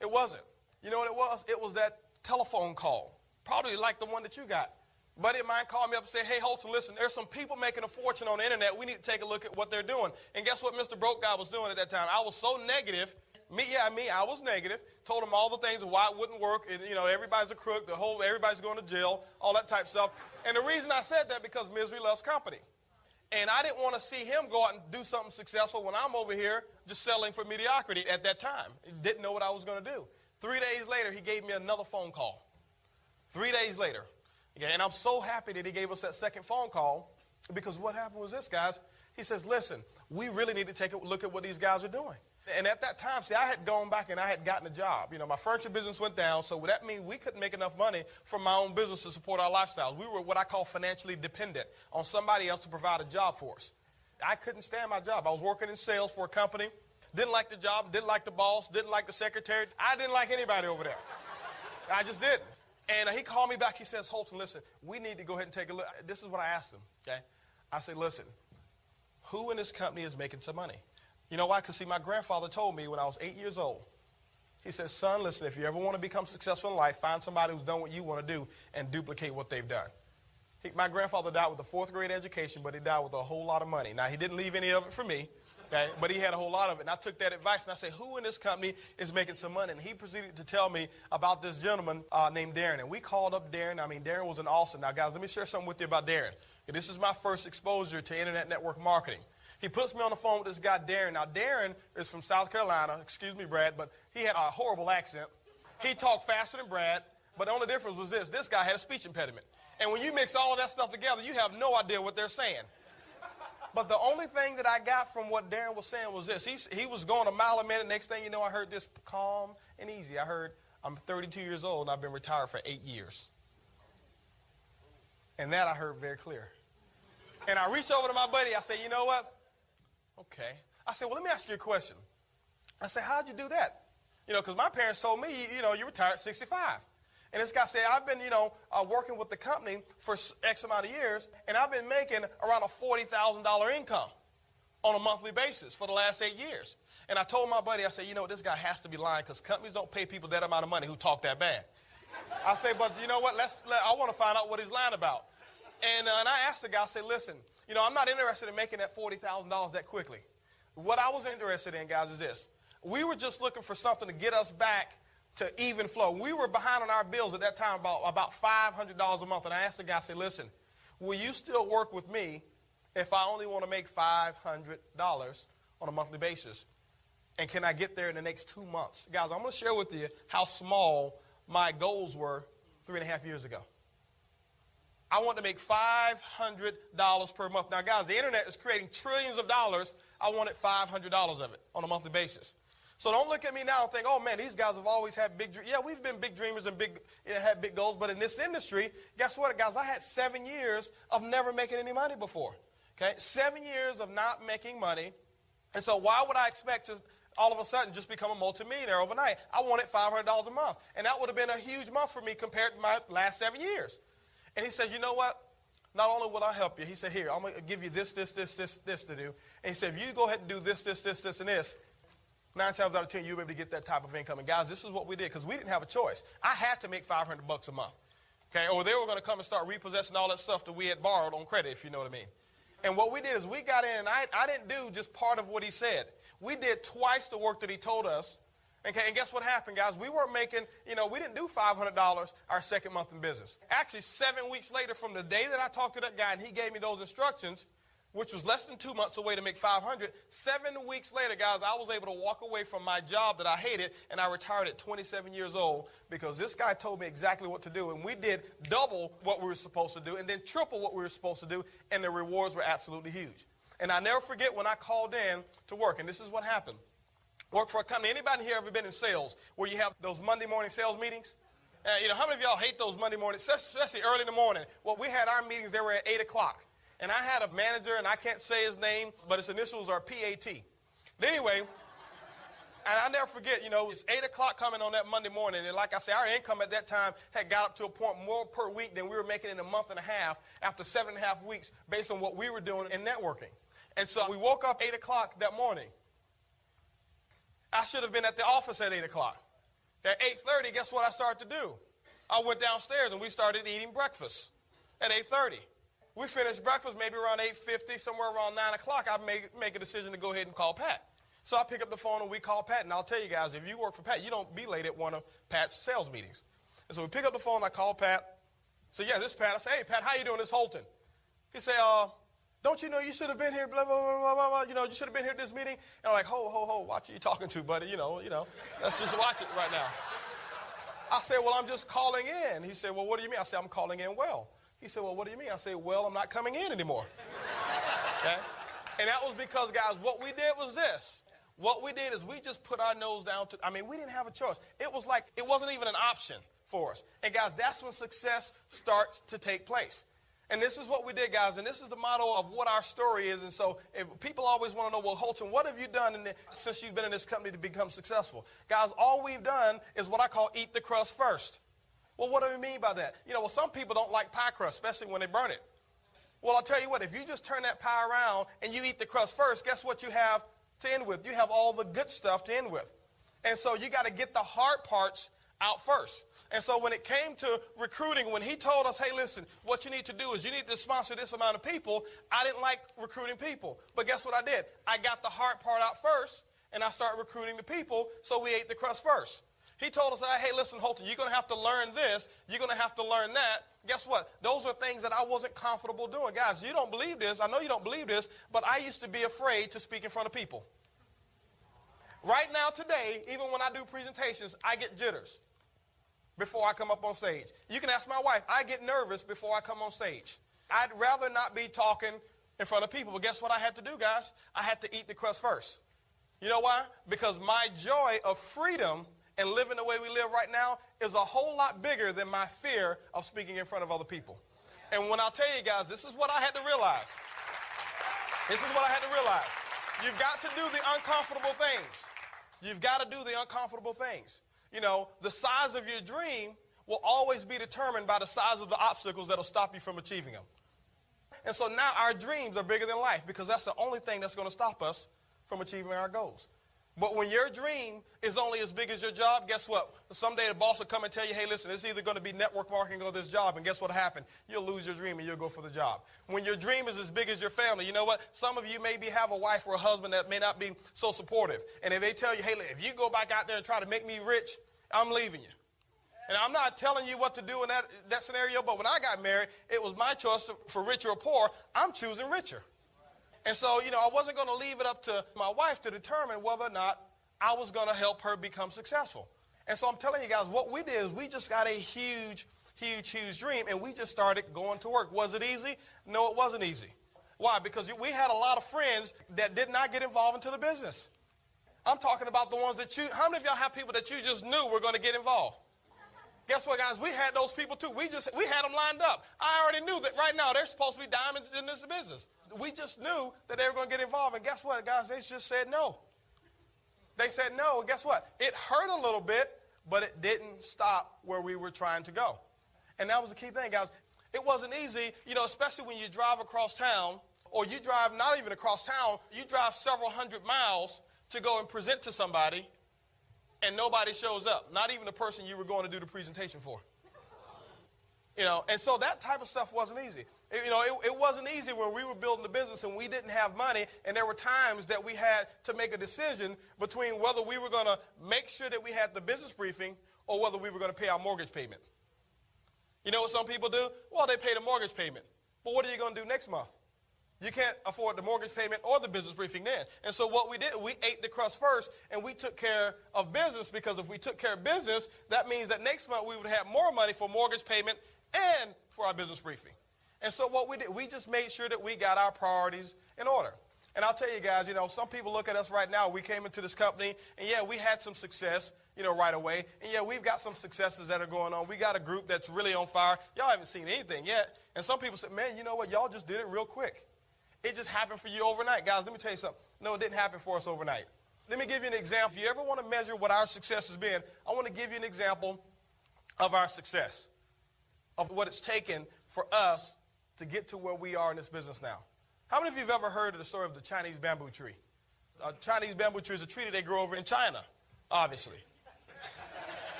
It wasn't. You know what it was? It was that telephone call, probably like the one that you got. A buddy of mine called me up and said, hey, Holton, listen, there's some people making a fortune on the internet. We need to take a look at what they're doing. And guess what Mr. Broke Guy was doing at that time? I was so negative. I was negative. Told him all the things of why it wouldn't work. And, you know, everybody's a crook. Everybody's going to jail, all that type of stuff. And the reason I said that because misery loves company. And I didn't want to see him go out and do something successful when I'm over here just settling for mediocrity at that time. Didn't know what I was going to do. 3 days later, he gave me another phone call. 3 days later. Okay, and I'm so happy that he gave us that second phone call because what happened was this, guys. He says, listen, we really need to take a look at what these guys are doing. And at that time, see, I had gone back and I had gotten a job. You know, my furniture business went down, so that means we couldn't make enough money from my own business to support our lifestyles. We were what I call financially dependent on somebody else to provide a job for us. I couldn't stand my job. I was working in sales for a company. Didn't like the job, didn't like the boss, didn't like the secretary. I didn't like anybody over there. I just didn't. And he called me back. He says, Holton, listen, we need to go ahead and take a look. This is what I asked him, okay? I said, listen, who in this company is making some money? You know why? Because, see, my grandfather told me when I was 8 years old, he said, son, listen, if you ever want to become successful in life, find somebody who's done what you want to do and duplicate what they've done. My grandfather died with a 4th grade education, but he died with a whole lot of money. Now, he didn't leave any of it for me, okay, but he had a whole lot of it. And I took that advice, and I said, who in this company is making some money? And he proceeded to tell me about this gentleman named Darren. And we called up Darren. I mean, Darren was an awesome. Now, guys, let me share something with you about Darren. This is my first exposure to internet network marketing. He puts me on the phone with this guy, Darren. Now, Darren is from South Carolina. Excuse me, Brad, but he had a horrible accent. He talked faster than Brad, but the only difference was this. This guy had a speech impediment. And when you mix all of that stuff together, you have no idea what they're saying. But the only thing that I got from what Darren was saying was this. He was going a mile a minute. Next thing you know, I heard this calm and easy. I heard, I'm 32 years old, and I've been retired for 8 years. And that I heard very clear. And I reached over to my buddy. I said, you know what? Okay. I said, well, let me ask you a question. I said, how'd you do that? You know, because my parents told me, you know, you retired at 65. And this guy said, I've been, working with the company for X amount of years, and I've been making around a $40,000 income on a monthly basis for the last 8 years. And I told my buddy, I said, you know, this guy has to be lying because companies don't pay people that amount of money who talk that bad. I said, but you know what? I want to find out what he's lying about. And I asked the guy, I said, listen, you know, I'm not interested in making that $40,000 that quickly. What I was interested in, guys, is this. We were just looking for something to get us back to even flow. We were behind on our bills at that time about $500 a month. And I asked the guy, I said, listen, will you still work with me if I only want to make $500 on a monthly basis? And can I get there in the next 2 months? Guys, I'm going to share with you how small my goals were 3.5 years ago. I want to make $500 per month. Now, guys, the internet is creating trillions of dollars. I wanted $500 of it on a monthly basis. So don't look at me now and think, oh, man, these guys have always had big dreams. Yeah, we've been big dreamers and had big goals. But in this industry, guess what, guys? I had 7 years of never making any money before. Okay, 7 years of not making money. And so why would I expect to all of a sudden just become a multimillionaire overnight? I wanted $500 a month. And that would have been a huge month for me compared to my last 7 years. And he says, you know what? Not only will I help you, he said, here, I'm going to give you this to do. And he said, if you go ahead and do this, and this, 9 times out of 10, you'll be able to get that type of income. And guys, this is what we did because we didn't have a choice. I had to make $500 a month. Okay, or they were going to come and start repossessing all that stuff that we had borrowed on credit, if you know what I mean. And what we did is we got in, and I didn't do just part of what he said. We did twice the work that he told us. Okay, and guess what happened, guys? We weren't making, we didn't do $500 our second month in business. Actually, 7 weeks later from the day that I talked to that guy and he gave me those instructions, which was less than 2 months away to make 500. 7 weeks later, guys, I was able to walk away from my job that I hated, and I retired at 27 years old because this guy told me exactly what to do, and we did double what we were supposed to do and then triple what we were supposed to do, and the rewards were absolutely huge. And I never forget when I called in to work, and this is what happened. Work for a company. Anybody here ever been in sales where you have those Monday morning sales meetings? How many of y'all hate those Monday mornings, especially early in the morning? Well, we had our meetings, they were at 8 o'clock. And I had a manager, and I can't say his name, but his initials are PAT. But anyway, and I never forget, it was 8 o'clock coming on that Monday morning. And like I said, our income at that time had got up to a point more per week than we were making in a month and a half after 7.5 weeks based on what we were doing in networking. And so we woke up 8 o'clock that morning. I should have been at the office at 8 o'clock. At 8:30, guess what I started to do? I went downstairs and we started eating breakfast at 8:30. We finished breakfast maybe around 8:50, somewhere around 9 o'clock. I make a decision to go ahead and call Pat. So I pick up the phone and we call Pat. And I'll tell you guys, if you work for Pat, you don't be late at one of Pat's sales meetings. And so we pick up the phone, I call Pat. So yeah, this is Pat. I say, hey, Pat, how you doing? This Holton. He say, don't you know you should have been here, blah, blah, blah, blah, blah. You should have been here at this meeting. And I'm like, ho, watch who you talking to, buddy. Let's just watch it right now. I said, well, I'm just calling in. He said, well, what do you mean? I said, I'm calling in well. He said, well, what do you mean? I said, well, I'm not coming in anymore. Okay? And that was because, guys, what we did was this. What we did is we just put our nose down to, we didn't have a choice. It was like, it wasn't even an option for us. And, guys, that's when success starts to take place. And this is what we did, guys, and this is the model of what our story is. And so if people always want to know, well, Holton, what have you done since you've been in this company to become successful? Guys, all we've done is what I call eat the crust first. Well, what do we mean by that? Some people don't like pie crust, especially when they burn it. Well, I'll tell you what, if you just turn that pie around and you eat the crust first, guess what you have to end with? You have all the good stuff to end with. And so you got to get the hard parts out first. And so when it came to recruiting, when he told us, hey, listen, what you need to do is you need to sponsor this amount of people, I didn't like recruiting people. But guess what I did? I got the hard part out first, and I started recruiting the people, so we ate the crust first. He told us, hey, listen, Holton, you're going to have to learn this. You're going to have to learn that. Guess what? Those are things that I wasn't comfortable doing. Guys, you don't believe this. I know you don't believe this, but I used to be afraid to speak in front of people. Right now, today, even when I do presentations, I get jitters before I come up on stage. You can ask my wife. I get nervous before I come on stage. I'd rather not be talking in front of people. But guess what I had to do, guys? I had to eat the crust first. You know why? Because my joy of freedom and living the way we live right now is a whole lot bigger than my fear of speaking in front of other people. And when I'll tell you guys, this is what I had to realize. This is what I had to realize. You've got to do the uncomfortable things. You've got to do the uncomfortable things. The size of your dream will always be determined by the size of the obstacles that will stop you from achieving them. And so now our dreams are bigger than life because that's the only thing that's going to stop us from achieving our goals. But when your dream is only as big as your job, guess what? Someday the boss will come and tell you, hey, listen, it's either going to be network marketing or this job. And guess what will happen? You'll lose your dream and you'll go for the job. When your dream is as big as your family, you know what? Some of you maybe have a wife or a husband that may not be so supportive. And if they tell you, hey, if you go back out there and try to make me rich, I'm leaving you. And I'm not telling you what to do in that scenario, but when I got married, it was my choice for richer or poor. I'm choosing richer. And so, I wasn't going to leave it up to my wife to determine whether or not I was going to help her become successful. And so I'm telling you guys, what we did is we just got a huge, huge, huge dream, and we just started going to work. Was it easy? No, it wasn't easy. Why? Because we had a lot of friends that did not get involved into the business. I'm talking about the ones that how many of y'all have people that you just knew were going to get involved? Guess what, guys? We had those people, too. We had them lined up. I already knew that right now they're supposed to be diamonds in this business. We just knew that they were going to get involved. And guess what, guys? They just said no. They said no. And guess what? It hurt a little bit, but it didn't stop where we were trying to go. And that was the key thing, guys. It wasn't easy, especially when you drive across town, or you drive not even across town, you drive several hundred miles to go and present to somebody, and nobody shows up, not even the person you were going to do the presentation for. And so that type of stuff wasn't easy. It wasn't easy when we were building the business and we didn't have money, and there were times that we had to make a decision between whether we were going to make sure that we had the business briefing or whether we were going to pay our mortgage payment. You know what some people do? Well, they pay the mortgage payment. But what are you going to do next month? You can't afford the mortgage payment or the business briefing then. And so what we did, we ate the crust first, and we took care of business, because if we took care of business, that means that next month we would have more money for mortgage payment and for our business briefing. And so what we did, we just made sure that we got our priorities in order. And I'll tell you guys, some people look at us right now. We came into this company, and yeah, we had some success, right away. And yeah, we've got some successes that are going on. We got a group that's really on fire. Y'all haven't seen anything yet. And some people say, man, you know what? Y'all just did it real quick. It just happened for you overnight. Guys, let me tell you something. No, it didn't happen for us overnight. Let me give you an example. If you ever want to measure what our success has been, I want to give you an example of our success, of what it's taken for us to get to where we are in this business now. How many of you have ever heard of the story of the Chinese bamboo tree? A Chinese bamboo tree is a tree that they grow over in China, obviously.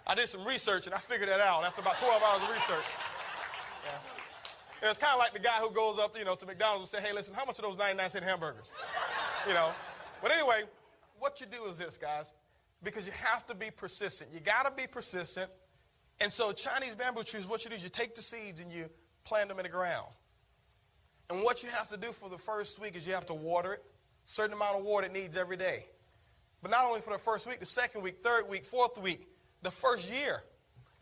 I did some research, and I figured that out after about 12 hours of research. Yeah. And it's kind of like the guy who goes up, to McDonald's and say, hey, listen, how much are those 99-cent hamburgers? But anyway, what you do is this, guys, because you have to be persistent. You got to be persistent. And so Chinese bamboo trees, what you do is you take the seeds and you plant them in the ground. And what you have to do for the first week is you have to water it, a certain amount of water it needs every day. But not only for the first week, the second week, third week, fourth week, the first year,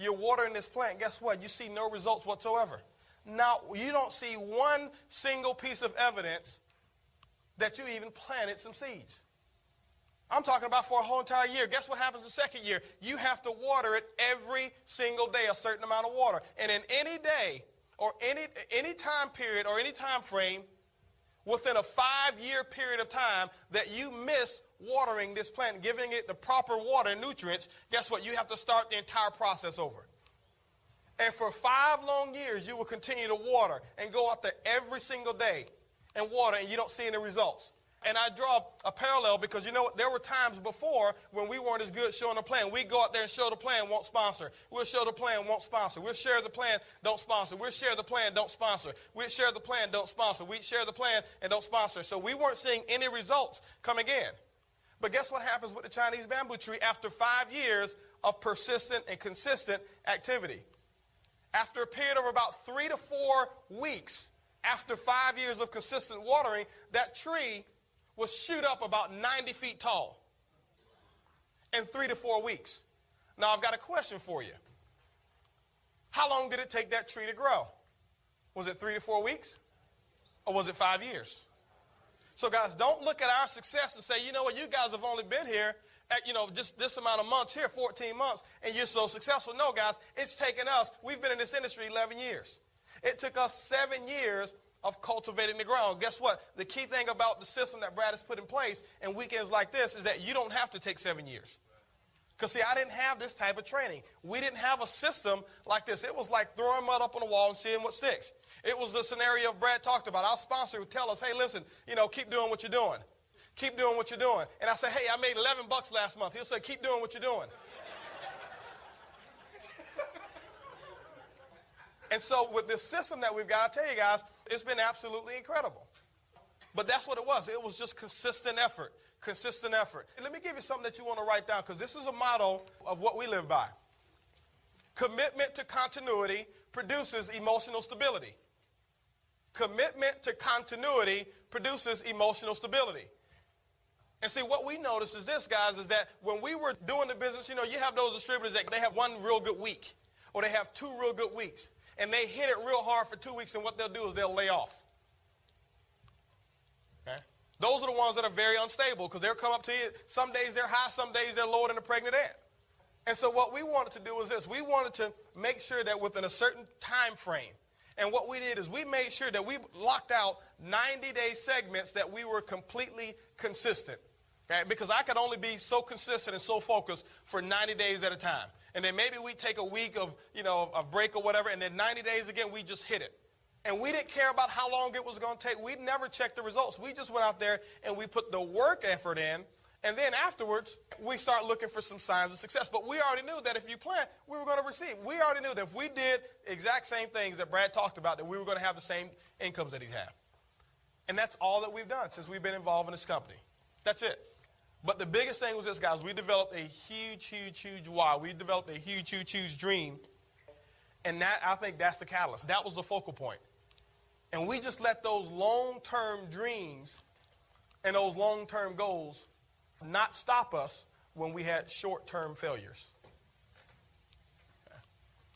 you're watering this plant. Guess what? You see no results whatsoever. Now, you don't see one single piece of evidence that you even planted some seeds. I'm talking about for a whole entire year. Guess what happens the second year? You have to water it every single day, a certain amount of water. And in any day or any time period or any time frame, within a 5-year period of time that you miss watering this plant, giving it the proper water and nutrients, guess what? You have to start the entire process over. And for 5 long years, you will continue to water and go out there every single day and water, and you don't see any results. And I draw a parallel because, there were times before when we weren't as good showing the plan. We go out there and show the plan, won't sponsor. We'll show the plan, won't sponsor. We'll share the plan, don't sponsor. We'll share the plan, don't sponsor. We'll share the plan, don't sponsor. We share the plan and don't sponsor. So we weren't seeing any results coming in. But guess what happens with the Chinese bamboo tree after 5 years of persistent and consistent activity? After a period of about 3 to 4 weeks, after 5 years of consistent watering, that tree will shoot up about 90 feet tall in 3 to 4 weeks. Now, I've got a question for you. How long did it take that tree to grow? Was it 3 to 4 weeks? Or was it 5 years? So, guys, don't look at our success and say, you know what, you guys have only been here at, just this amount of months here, 14 months, and you're so successful. No, guys, it's taken us, we've been in this industry 11 years. It took us 7 years of cultivating the ground. Guess what? The key thing about the system that Brad has put in place in weekends like this is that you don't have to take 7 years. Because, see, I didn't have this type of training. We didn't have a system like this. It was like throwing mud up on the wall and seeing what sticks. It was the scenario Brad talked about. Our sponsor would tell us, hey, listen, keep doing what you're doing. Keep doing what you're doing. And I say, hey, I made $11 last month. He'll say, keep doing what you're doing. And so with this system that we've got, I tell you guys, it's been absolutely incredible. But that's what it was. It was just consistent effort, consistent effort. And let me give you something that you want to write down, because this is a motto of what we live by. Commitment to continuity produces emotional stability. Commitment to continuity produces emotional stability. And see, what we noticed is this, guys, is that when we were doing the business, you have those distributors that they have one real good week, or they have 2 real good weeks. And they hit it real hard for 2 weeks, and what they'll do is they'll lay off. Okay? Those are the ones that are very unstable, because they'll come up to you. Some days they're high, some days they're lower than a pregnant ant. And so what we wanted to do was this. We wanted to make sure that within a certain time frame, and what we did is we made sure that we locked out 90-day segments that we were completely consistent. Okay? Because I could only be so consistent and so focused for 90 days at a time. And then maybe we take a week of, a break or whatever, and then 90 days again, we just hit it. And we didn't care about how long it was going to take. We never checked the results. We just went out there and we put the work effort in, and then afterwards, we start looking for some signs of success. But we already knew that if you plant, we were going to receive. We already knew that if we did exact same things that Brad talked about, that we were going to have the same incomes that he's had. And that's all that we've done since we've been involved in this company. That's it. But the biggest thing was this, guys. We developed a huge why. We developed a huge dream. And that, I think that's the catalyst. That was the focal point. And we just let those long-term dreams and those long-term goals not stop us when we had short-term failures.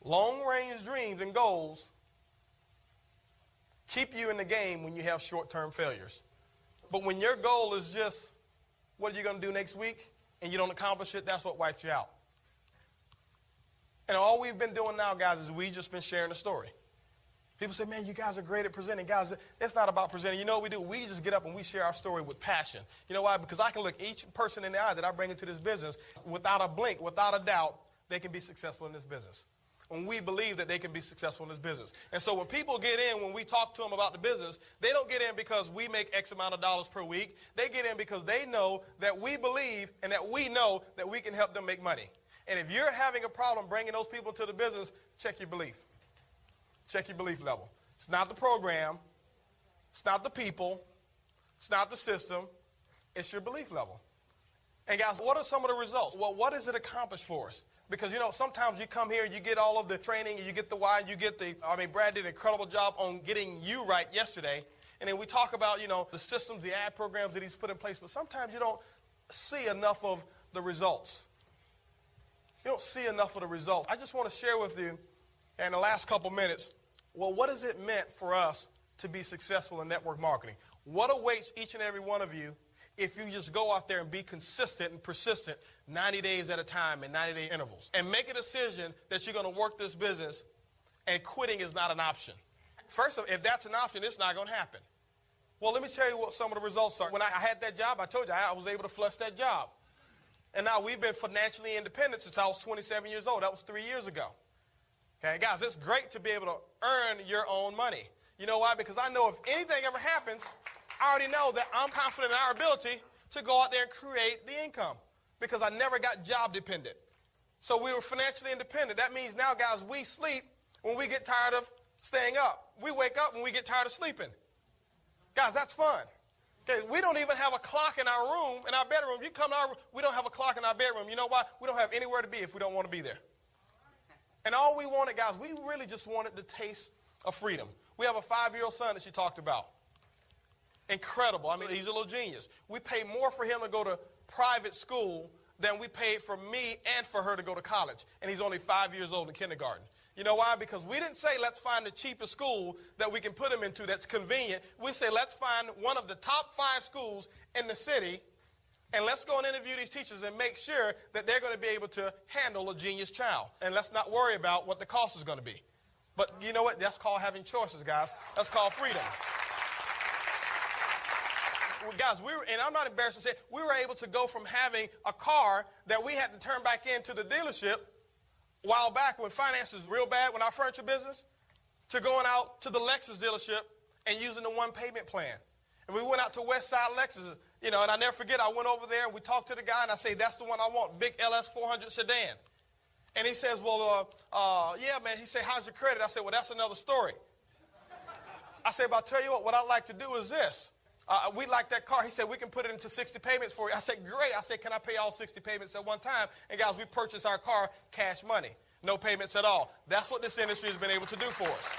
Long-range dreams and goals keep you in the game when you have short-term failures. But when your goal is just, what are you going to do next week, and you don't accomplish it, that's what wipes you out. And all we've been doing now, guys, is we just been sharing a story. People say, man, you guys are great at presenting. Guys, it's not about presenting. You know what we do? We just get up and we share our story with passion. You know why? Because I can look each person in the eye that I bring into this business without a blink, without a doubt, they can be successful in this business. When we believe that they can be successful in this business. And so when people get in, when we talk to them about the business, they don't get in because we make X amount of dollars per week. They get in because they know that we believe and that we know that we can help them make money. And if you're having a problem bringing those people into the business, check your belief. Check your belief level. It's not the program. It's not the people. It's not the system. It's your belief level. And guys, what are some of the results? Well, what does it accomplish for us? Because, you know, sometimes you come here, you get all of the training, and you get the why, and you get the, Brad did an incredible job on getting you right yesterday. And then we talk about, you know, the systems, the ad programs that he's put in place. But sometimes you don't see enough of the results. You don't see enough of the results. I just want to share with you in the last couple minutes, well, what has it meant for us to be successful in network marketing? What awaits each and every one of you if you just go out there and be consistent and persistent 90 days at a time in 90-day intervals and make a decision that you're going to work this business and quitting is not an option? First of all, if that's an option, it's not going to happen. Well, let me tell you what some of the results are. When I had that job, I told you I was able to flush that job. And now we've been financially independent since I was 27 years old. That was 3 years ago. Okay, guys, it's great to be able to earn your own money. You know why? Because I know if anything ever happens, I already know that I'm confident in our ability to go out there and create the income because I never got job dependent. So we were financially independent. That means now, guys, we sleep when we get tired of staying up. We wake up when we get tired of sleeping. Guys, that's fun. Okay, we don't even have a clock in our room, in our bedroom. You come to our room, we don't have a clock in our bedroom. You know why? We don't have anywhere to be if we don't want to be there. And all we wanted, guys, we really just wanted the taste of freedom. We have a 5-year-old son that she talked about. Incredible. I mean, he's a little genius. We pay more for him to go to private school than we paid for me and for her to go to college. And he's only 5 years old in kindergarten. You know why? Because we didn't say let's find the cheapest school that we can put him into that's convenient. We say let's find one of the top 5 schools in the city and let's go and interview these teachers and make sure that they're going to be able to handle a genius child. And let's not worry about what the cost is going to be. But you know what? That's called having choices, guys. That's called freedom. Well, guys, and I'm not embarrassed to say, we were able to go from having a car that we had to turn back into the dealership a while back when finance was real bad, when our furniture business, to going out to the Lexus dealership and using the one payment plan. And we went out to West Side Lexus, you know, and I never forget, I went over there and we talked to the guy and I say, that's the one I want, big LS 400 sedan. And he says, well, yeah, man. He said, how's your credit? I said, well, that's another story. I said, but I'll tell you what I'd like to do is this. We like that car. He said, we can put it into 60 payments for you. I said, great. I said, can I pay all 60 payments at one time? And guys, we purchased our car cash money. No payments at all. That's what this industry has been able to do for us.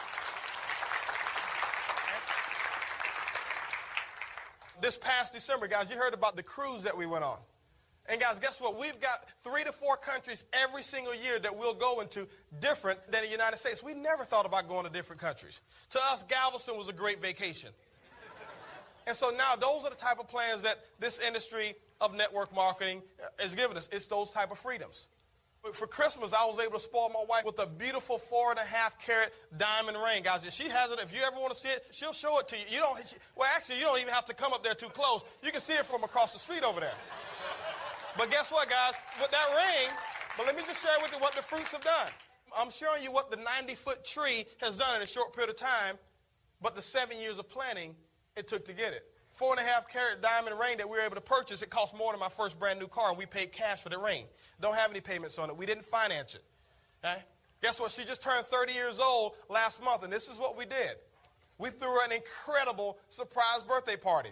This past December, guys, you heard about the cruise that we went on. And guys, guess what? We've got 3 to 4 countries every single year that we'll go into different than the United States. We never thought about going to different countries. To us, Galveston was a great vacation. And so now those are the type of plans that this industry of network marketing is giving us. It's those type of freedoms. For Christmas, I was able to spoil my wife with a beautiful 4.5-carat diamond ring, guys. If she has it, if you ever want to see it, she'll show it to you. Actually, you don't even have to come up there too close. You can see it from across the street over there. But guess what, guys? With that ring, but let me just share with you what the fruits have done. I'm showing you what the 90-foot tree has done in a short period of time, but the 7 years of planning it took to get it. 4.5-carat diamond ring that we were able to purchase, it cost more than my first brand new car, and we paid cash for the ring. Don't have any payments on it. We didn't finance it. Okay? Guess what? She just turned 30 years old last month, and this is what we did. We threw her an incredible surprise birthday party.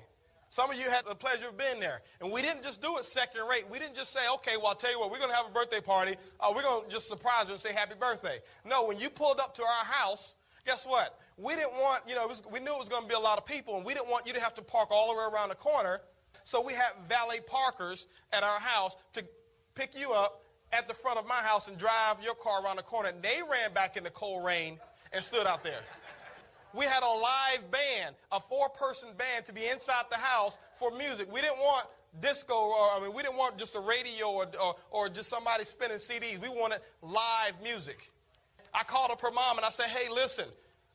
Some of you had the pleasure of being there. And we didn't just do it second rate. We didn't just say, okay, well, I'll tell you what, we're going to have a birthday party. We're going to just surprise her and say happy birthday. No, when you pulled up to our house Guess what? We didn't want, we knew it was going to be a lot of people, and we didn't want you to have to park all the way around the corner. So we had valet parkers at our house to pick you up at the front of my house and drive your car around the corner. And they ran back in the cold rain and stood out there. We had a live band, a 4-person band to be inside the house for music. We didn't want disco, we didn't want just a radio or just somebody spinning CDs. We wanted live music. I called up her mom and I said, hey, listen,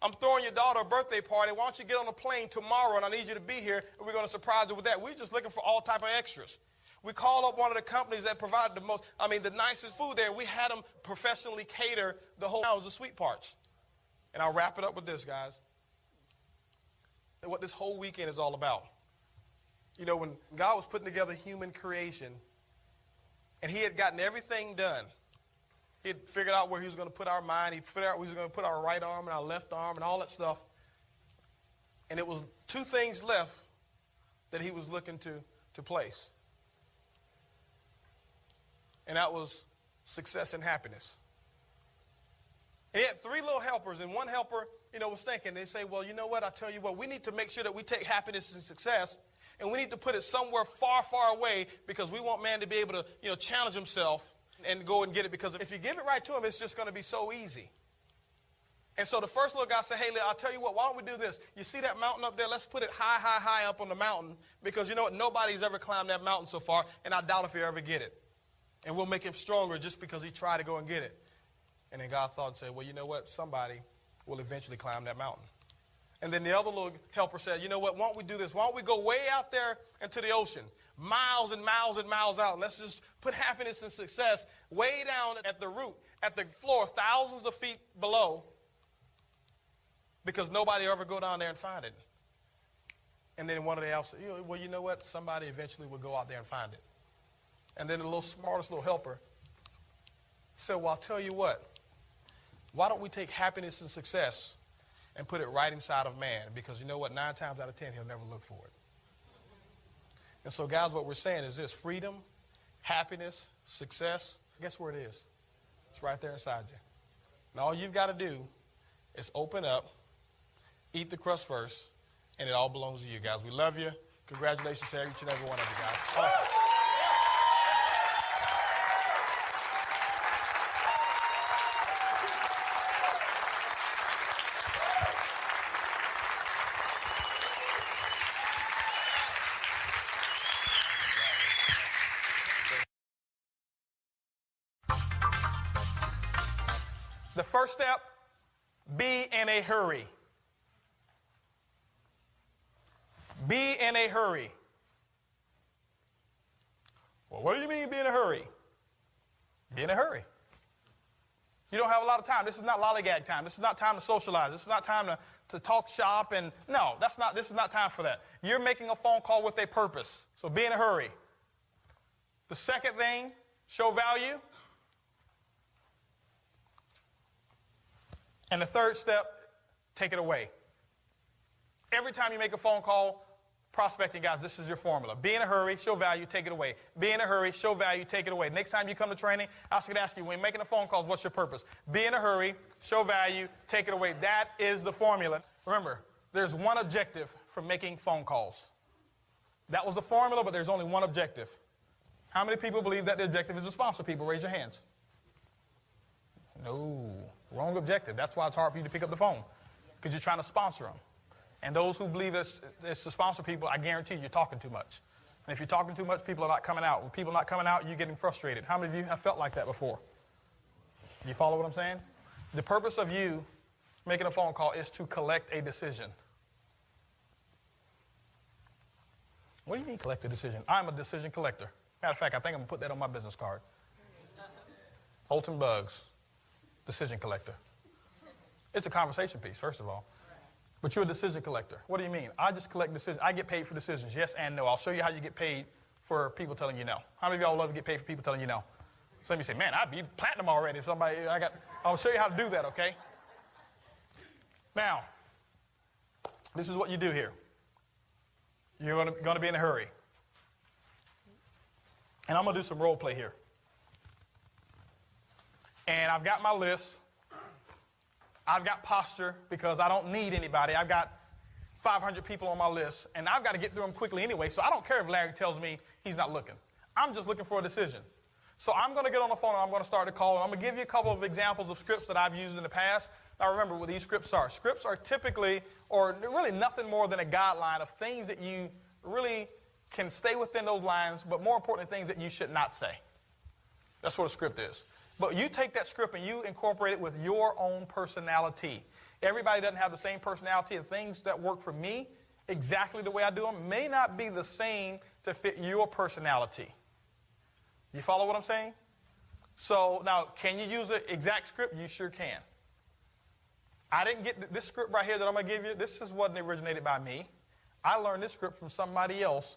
I'm throwing your daughter a birthday party. Why don't you get on a plane tomorrow, and I need you to be here, and we're going to surprise you with that. We're just looking for all type of extras. We called up one of the companies that provided the nicest food there, and we had them professionally cater the whole house of sweet parts. And I'll wrap it up with this, guys. What this whole weekend is all about. When God was putting together human creation, and he had gotten everything done, he had figured out where he was going to put our mind, he figured out where he was going to put our right arm and our left arm and all that stuff. And it was 2 things left that he was looking to place. And that was success and happiness. And he had 3 little helpers, and one helper, was thinking, they say, well, you know what, I tell you what, we need to make sure that we take happiness and success, and we need to put it somewhere far, far away, because we want man to be able to, challenge himself and go and get it, because if you give it right to him, it's just going to be so easy. And so the first little guy said, hey, I'll tell you what, why don't we do this? You see that mountain up there? Let's put it high, high, high up on the mountain, because you know what, nobody's ever climbed that mountain so far, and I doubt if he'll ever get it. And we'll make him stronger just because he tried to go and get it. And then God thought and said, well, you know what, somebody will eventually climb that mountain. And then the other little helper said, you know what, why don't we do this? Why don't we go way out there into the ocean, miles and miles and miles out, and let's just put happiness and success way down at the root, at the floor, thousands of feet below, because nobody will ever go down there and find it. And then one of the elves said, well, you know what, somebody eventually will go out there and find it. And then the smartest little helper said, well, I'll tell you what, why don't we take happiness and success and put it right inside of man? Because you know what, 9 times out of 10, he'll never look for it. And so, guys, what we're saying is this: freedom, happiness, success, guess where it is? It's right there inside you. And all you've got to do is open up, eat the crust first, and it all belongs to you, guys. We love you. Congratulations to each and every one of you guys. Awesome. The first step, be in a hurry. Be in a hurry. Well, what do you mean be in a hurry? Be in a hurry. You don't have a lot of time. This is not lollygag time. This is not time to socialize. This is not time to talk shop. And no, this is not time for that. You're making a phone call with a purpose. So be in a hurry. The second thing, show value. And the third step, take it away. Every time you make a phone call, prospecting, guys, this is your formula. Be in a hurry, show value, take it away. Be in a hurry, show value, take it away. Next time you come to training, I was going to ask you, when you're making a phone call, what's your purpose? Be in a hurry, show value, take it away. That is the formula. Remember, there's one objective for making phone calls. That was the formula, but there's only one objective. How many people believe that the objective is to sponsor people? Raise your hands. No. Wrong objective. That's why it's hard for you to pick up the phone, because you're trying to sponsor them. And those who believe it's to sponsor people, I guarantee you're talking too much. And if you're talking too much, people are not coming out. When people are not coming out, you're getting frustrated. How many of you have felt like that before? You follow what I'm saying? The purpose of you making a phone call is to collect a decision. What do you mean collect a decision? I'm a decision collector. Matter of fact, I think I'm going to put that on my business card. Holton Bugs. Decision collector. It's a conversation piece, first of all. But you're a decision collector. What do you mean? I just collect decisions. I get paid for decisions, yes and no. I'll show you how you get paid for people telling you no. How many of y'all love to get paid for people telling you no? Some of you say, man, I'd be platinum already. I'll show you how to do that, okay? Now, this is what you do here. You're going to be in a hurry. And I'm going to do some role play here. And I've got my list. I've got posture because I don't need anybody. I've got 500 people on my list, and I've got to get through them quickly anyway, so I don't care if Larry tells me he's not looking. I'm just looking for a decision. So I'm going to get on the phone, and I'm going to start a call, and I'm going to give you a couple of examples of scripts that I've used in the past. Now remember what these scripts are. Scripts are typically, or really nothing more than a guideline of things that you really can stay within those lines, but more importantly, things that you should not say. That's what a script is. But you take that script and you incorporate it with your own personality. Everybody doesn't have the same personality, and things that work for me exactly the way I do them may not be the same to fit your personality. You follow what I'm saying? So now, can you use an exact script? You sure can. I didn't get this script right here that I'm going to give you. This wasn't originated by me. I learned this script from somebody else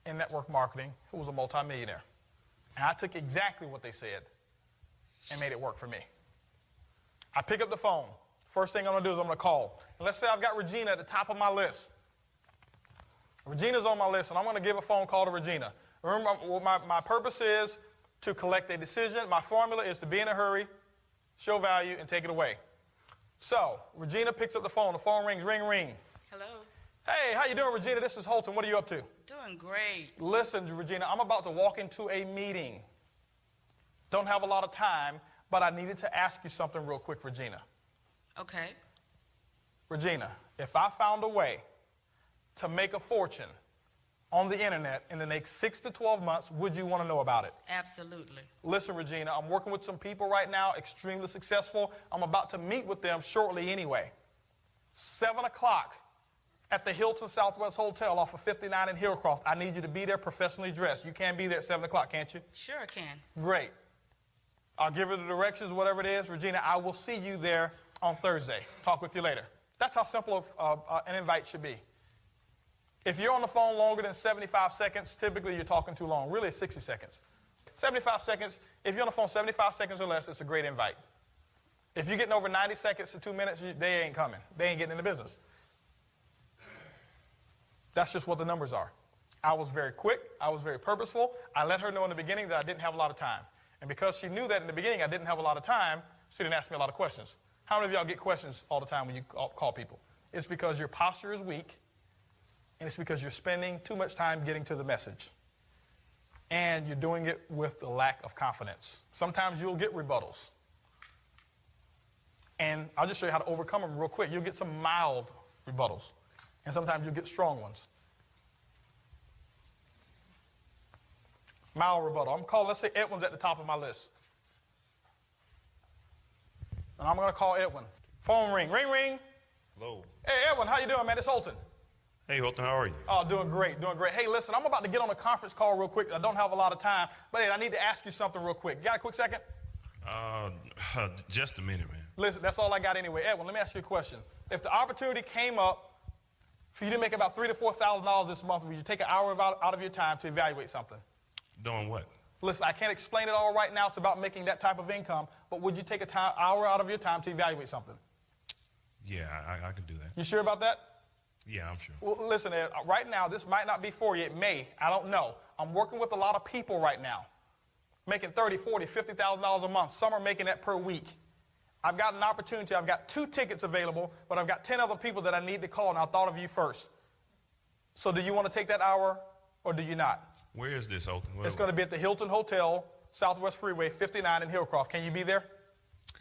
in network marketing who was a multimillionaire. And I took exactly what they said and made it work for me. I pick up the phone. First thing I'm going to do is I'm going to call. And let's say I've got Regina at the top of my list. Regina's on my list, and I'm going to give a phone call to Regina. Remember, what my purpose is to collect a decision. My formula is to be in a hurry, show value, and take it away. So, Regina picks up the phone. The phone rings, ring, ring. Hello. Hey, how you doing, Regina? This is Holton. What are you up to? Doing great. Listen, Regina, I'm about to walk into a meeting. Don't have a lot of time, but I needed to ask you something real quick, Regina. Okay. Regina, if I found a way to make a fortune on the internet in the next 6 to 12 months, would you want to know about it? Absolutely. Listen, Regina, I'm working with some people right now, extremely successful. I'm about to meet with them shortly anyway. 7 o'clock at the Hilton Southwest Hotel off of 59 in Hillcroft. I need you to be there professionally dressed. You can be there at 7 o'clock, can't you? Sure I can. Great. I'll give her the directions, whatever it is. Regina, I will see you there on Thursday. Talk with you later. That's how simple an invite should be. If you're on the phone longer than 75 seconds, typically you're talking too long. Really, it's 60 seconds. 75 seconds, if you're on the phone 75 seconds or less, it's a great invite. If you're getting over 90 seconds to 2 minutes, they ain't coming. They ain't getting in the business. That's just what the numbers are. I was very quick. I was very purposeful. I let her know in the beginning that I didn't have a lot of time. And because she knew that in the beginning I didn't have a lot of time, she didn't ask me a lot of questions. How many of y'all get questions all the time when you call people? It's because your posture is weak, and it's because you're spending too much time getting to the message. And you're doing it with a lack of confidence. Sometimes you'll get rebuttals. And I'll just show you how to overcome them real quick. You'll get some mild rebuttals. And sometimes you'll get strong ones. Mild rebuttal. I'm calling, let's say Edwin's at the top of my list. And I'm going to call Edwin. Phone ring. Ring, ring. Hello. Hey, Edwin, how you doing, man? It's Holton. Hey, Holton, how are you? Oh, doing great, doing great. Hey, listen, I'm about to get on a conference call real quick. I don't have a lot of time, but hey, I need to ask you something real quick. You got a quick second? Just a minute, man. Listen, that's all I got anyway. Edwin, let me ask you a question. If the opportunity came up for you to make about $3,000 to $4,000 this month, would you take an hour out of your time to evaluate something? Doing what? Listen, I can't explain it all right now. It's about making that type of income, but would you take an hour out of your time to evaluate something? Yeah, I can do that. You sure about that? Yeah, I'm sure. Well, listen, Ed, right now, this might not be for you. It may. I don't know. I'm working with a lot of people right now, making $30,000, $40,000, $50,000 a month. Some are making that per week. I've got an opportunity. I've got 2 tickets available, but I've got 10 other people that I need to call, and I thought of you first. So do you want to take that hour, or do you not? Where is this, Holton? It's going to be at the Hilton Hotel, Southwest Freeway, 59 in Hillcroft. Can you be there?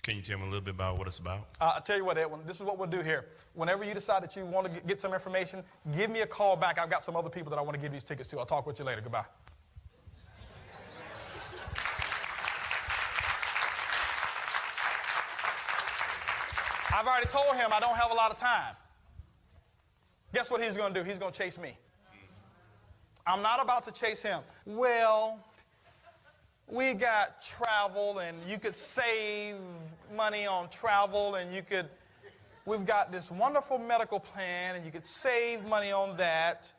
Can you tell me a little bit about what it's about? I'll tell you what, Edwin, this is what we'll do here. Whenever you decide that you want to get some information, give me a call back. I've got some other people that I want to give these tickets to. I'll talk with you later. Goodbye. I've already told him I don't have a lot of time. Guess what he's going to do? He's going to chase me. I'm not about to chase him. Well, we got travel, and you could save money on travel, and we've got this wonderful medical plan, and you could save money on that,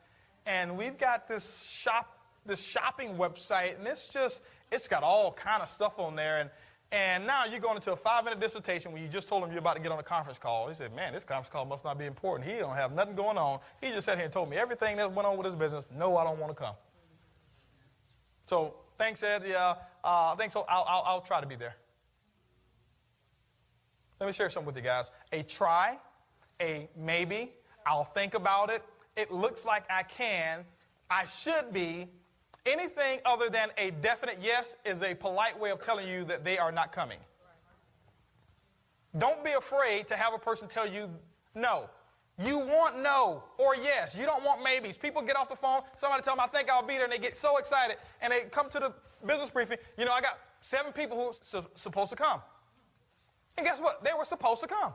and we've got this shopping website, and it's got all kind of stuff on there, and now you're going into a 5-minute dissertation when you just told him you're about to get on a conference call. He said, man, this conference call must not be important. He don't have nothing going on. He just sat here and told me everything that went on with his business. No, I don't want to come. So thanks, Ed. Yeah, thanks. So I'll try to be there. Let me share something with you guys. A try, a maybe, I'll think about it, it looks like I can, I should be, anything other than a definite yes is a polite way of telling you that they are not coming. Don't be afraid to have a person tell you no. You want no or yes. You don't want maybes. People get off the phone, somebody tell them, I think I'll be there, and they get so excited, and they come to the business briefing. You know, I got 7 people who are supposed to come. And guess what? They were supposed to come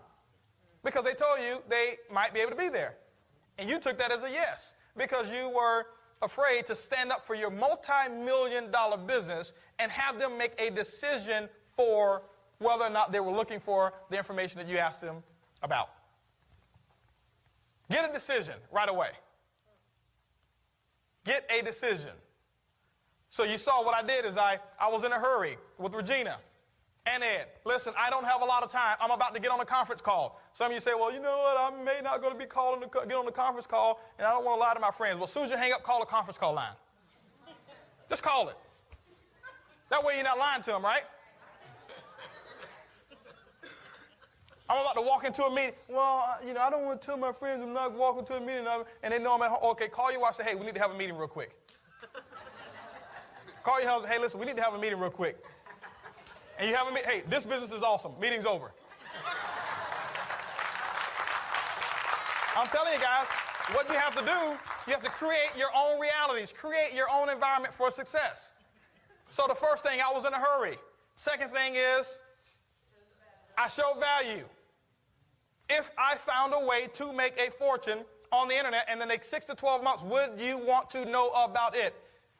because they told you they might be able to be there. And you took that as a yes because you were afraid to stand up for your multi-million-dollar business and have them make a decision for whether or not they were looking for the information that you asked them about. Get a decision right away. Get a decision. So you saw what I did is I was in a hurry with Regina and Ed. Listen, I don't have a lot of time. I'm about to get on a conference call. Some of you say, well, you know what? I may not going to be get on the conference call, and I don't want to lie to my friends. Well, as soon as you hang up, call a conference call line. Just call it. That way you're not lying to them, right? I'm about to walk into a meeting. Well, you know, I don't want to tell my friends I'm not walking to a meeting, and they know I'm at home. Okay, call your wife and say, hey, we need to have a meeting real quick. Call your husband, hey, listen, we need to have a meeting real quick. And you have a meeting, hey, this business is awesome. Meeting's over. I'm telling you guys, what you have to do, you have to create your own realities, create your own environment for success. So the first thing, I was in a hurry. Second thing is, I show value. If I found a way to make a fortune on the internet in the next 6 to 12 months, would you want to know about it?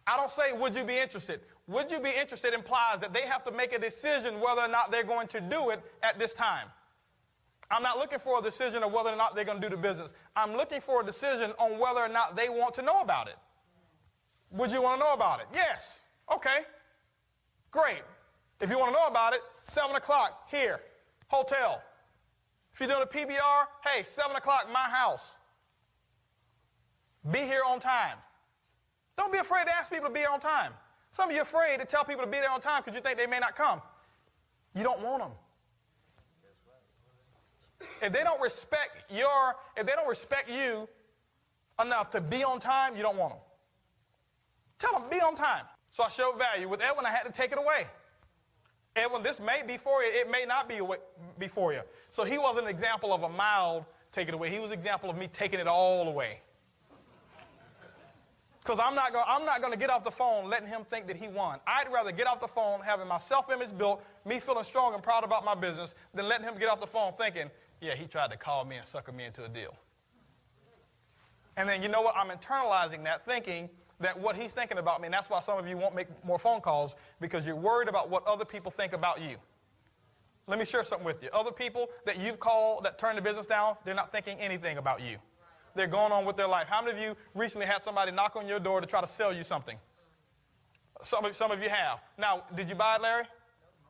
I don't say, would you be interested? Would you be interested implies that they have to make a decision whether or not they're going to do it at this time. I'm not looking for a decision of whether or not they're going to do the business. I'm looking for a decision on whether or not they want to know about it. Would you want to know about it? Yes. Okay. Great. If you want to know about it, 7 o'clock here, hotel. If you're doing a PBR, hey, 7 o'clock, my house. Be here on time. Don't be afraid to ask people to be here on time. Some of you are afraid to tell people to be there on time because you think they may not come. You don't want them. If they don't respect you enough to be on time, you don't want them. Tell them, be on time. So I showed value. With Edwin, I had to take it away. Edwin, this may be for you. It may not be for you. So he was an example of a mild take it away. He was an example of me taking it all away. Because I'm not going to get off the phone letting him think that he won. I'd rather get off the phone having my self-image built, me feeling strong and proud about my business, than letting him get off the phone thinking, yeah, he tried to call me and sucker me into a deal. And then you know what? I'm internalizing that, thinking that what he's thinking about me, and that's why some of you won't make more phone calls, because you're worried about what other people think about you. Let me share something with you. Other people that you've called that turned the business down, they're not thinking anything about you. They're going on with their life. How many of you recently had somebody knock on your door to try to sell you something? Some of you have. Now, did you buy it, Larry?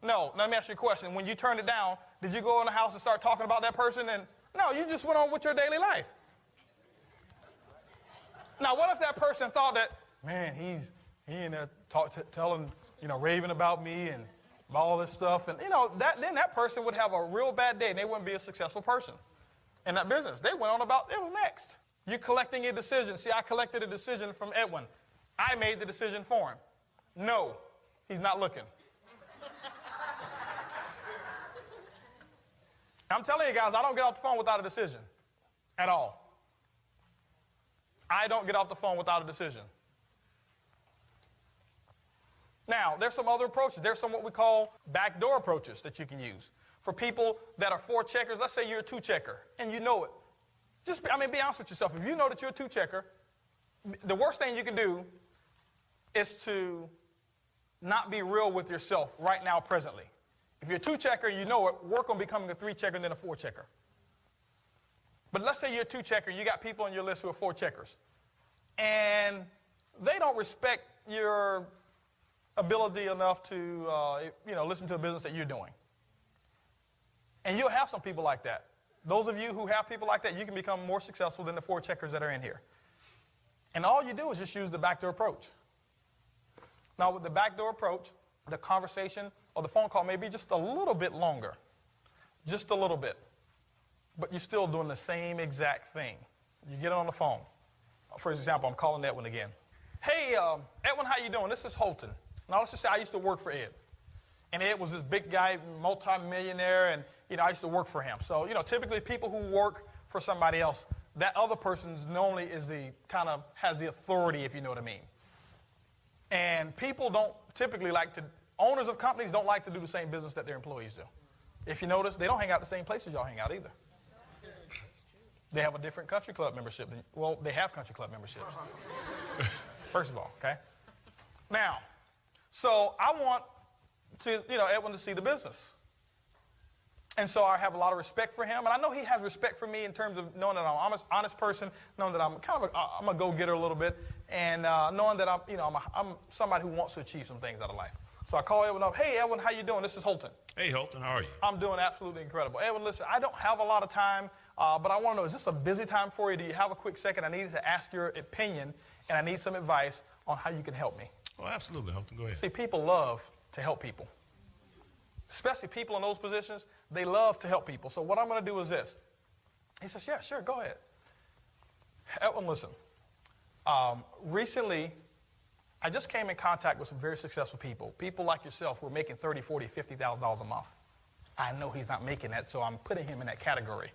No. Let me ask you a question. When you turned it down, did you go in the house and start talking about that person? And no, you just went on with your daily life. Now, what if that person thought that, man, he in there telling, raving about me and all this stuff, and then that person would have a real bad day and they wouldn't be a successful person in that business. They went on about it was next. You're collecting a decision. See, I collected a decision from Edwin. I made the decision for him. No, he's not looking. I'm telling you guys, I don't get off the phone without a decision at all. I don't get off the phone without a decision. Now, there's some other approaches. There's some what we call backdoor approaches that you can use. For people that are 4 checkers, let's say you're a 2 checker, and you know it. Be honest with yourself. If you know that you're a 2 checker, the worst thing you can do is to not be real with yourself right now, presently. If you're a 2 checker, you know it, work on becoming a 3 checker and then a 4 checker. But let's say you're a 2 checker, you got people on your list who are 4 checkers. And they don't respect your ability enough to listen to the business that you're doing. And you'll have some people like that. Those of you who have people like that, you can become more successful than the 4 checkers that are in here. And all you do is just use the backdoor approach. Now, with the backdoor approach, the conversation or the phone call may be just a little bit longer. just a little bit, but you're still doing the same exact thing. You get on the phone. For example, I'm calling Edwin again. Hey, Edwin, how you doing? This is Holton. Now, let's just say I used to work for Ed. And Ed was this big guy, multi-millionaire, and, I used to work for him. So, typically people who work for somebody else, that other person normally is has the authority, if you know what I mean. And people don't typically owners of companies don't like to do the same business that their employees do. If you notice, they don't hang out the same places y'all hang out either. They have a different country club membership. Well, they have country club memberships. First of all, okay? Now, so I want to, Edwin to see the business. And so I have a lot of respect for him. And I know he has respect for me in terms of knowing that I'm an honest person, knowing that I'm I'm a go-getter a little bit, and knowing that I'm somebody who wants to achieve some things out of life. So I call Edwin up. Hey, Edwin, how you doing? This is Holton. Hey, Holton, how are you? I'm doing absolutely incredible. Edwin, listen, I don't have a lot of time, but I want to know, is this a busy time for you? Do you have a quick second? I need to ask your opinion, and I need some advice on how you can help me. Oh, absolutely, Holton. Go ahead. See, people love to help people. Especially people in those positions, they love to help people. So what I'm going to do is this. He says, yeah, sure, go ahead. Edwin, listen. Recently, I just came in contact with some very successful people. People like yourself who are making $30,000, $40,000, $50,000 a month. I know he's not making that, so I'm putting him in that category.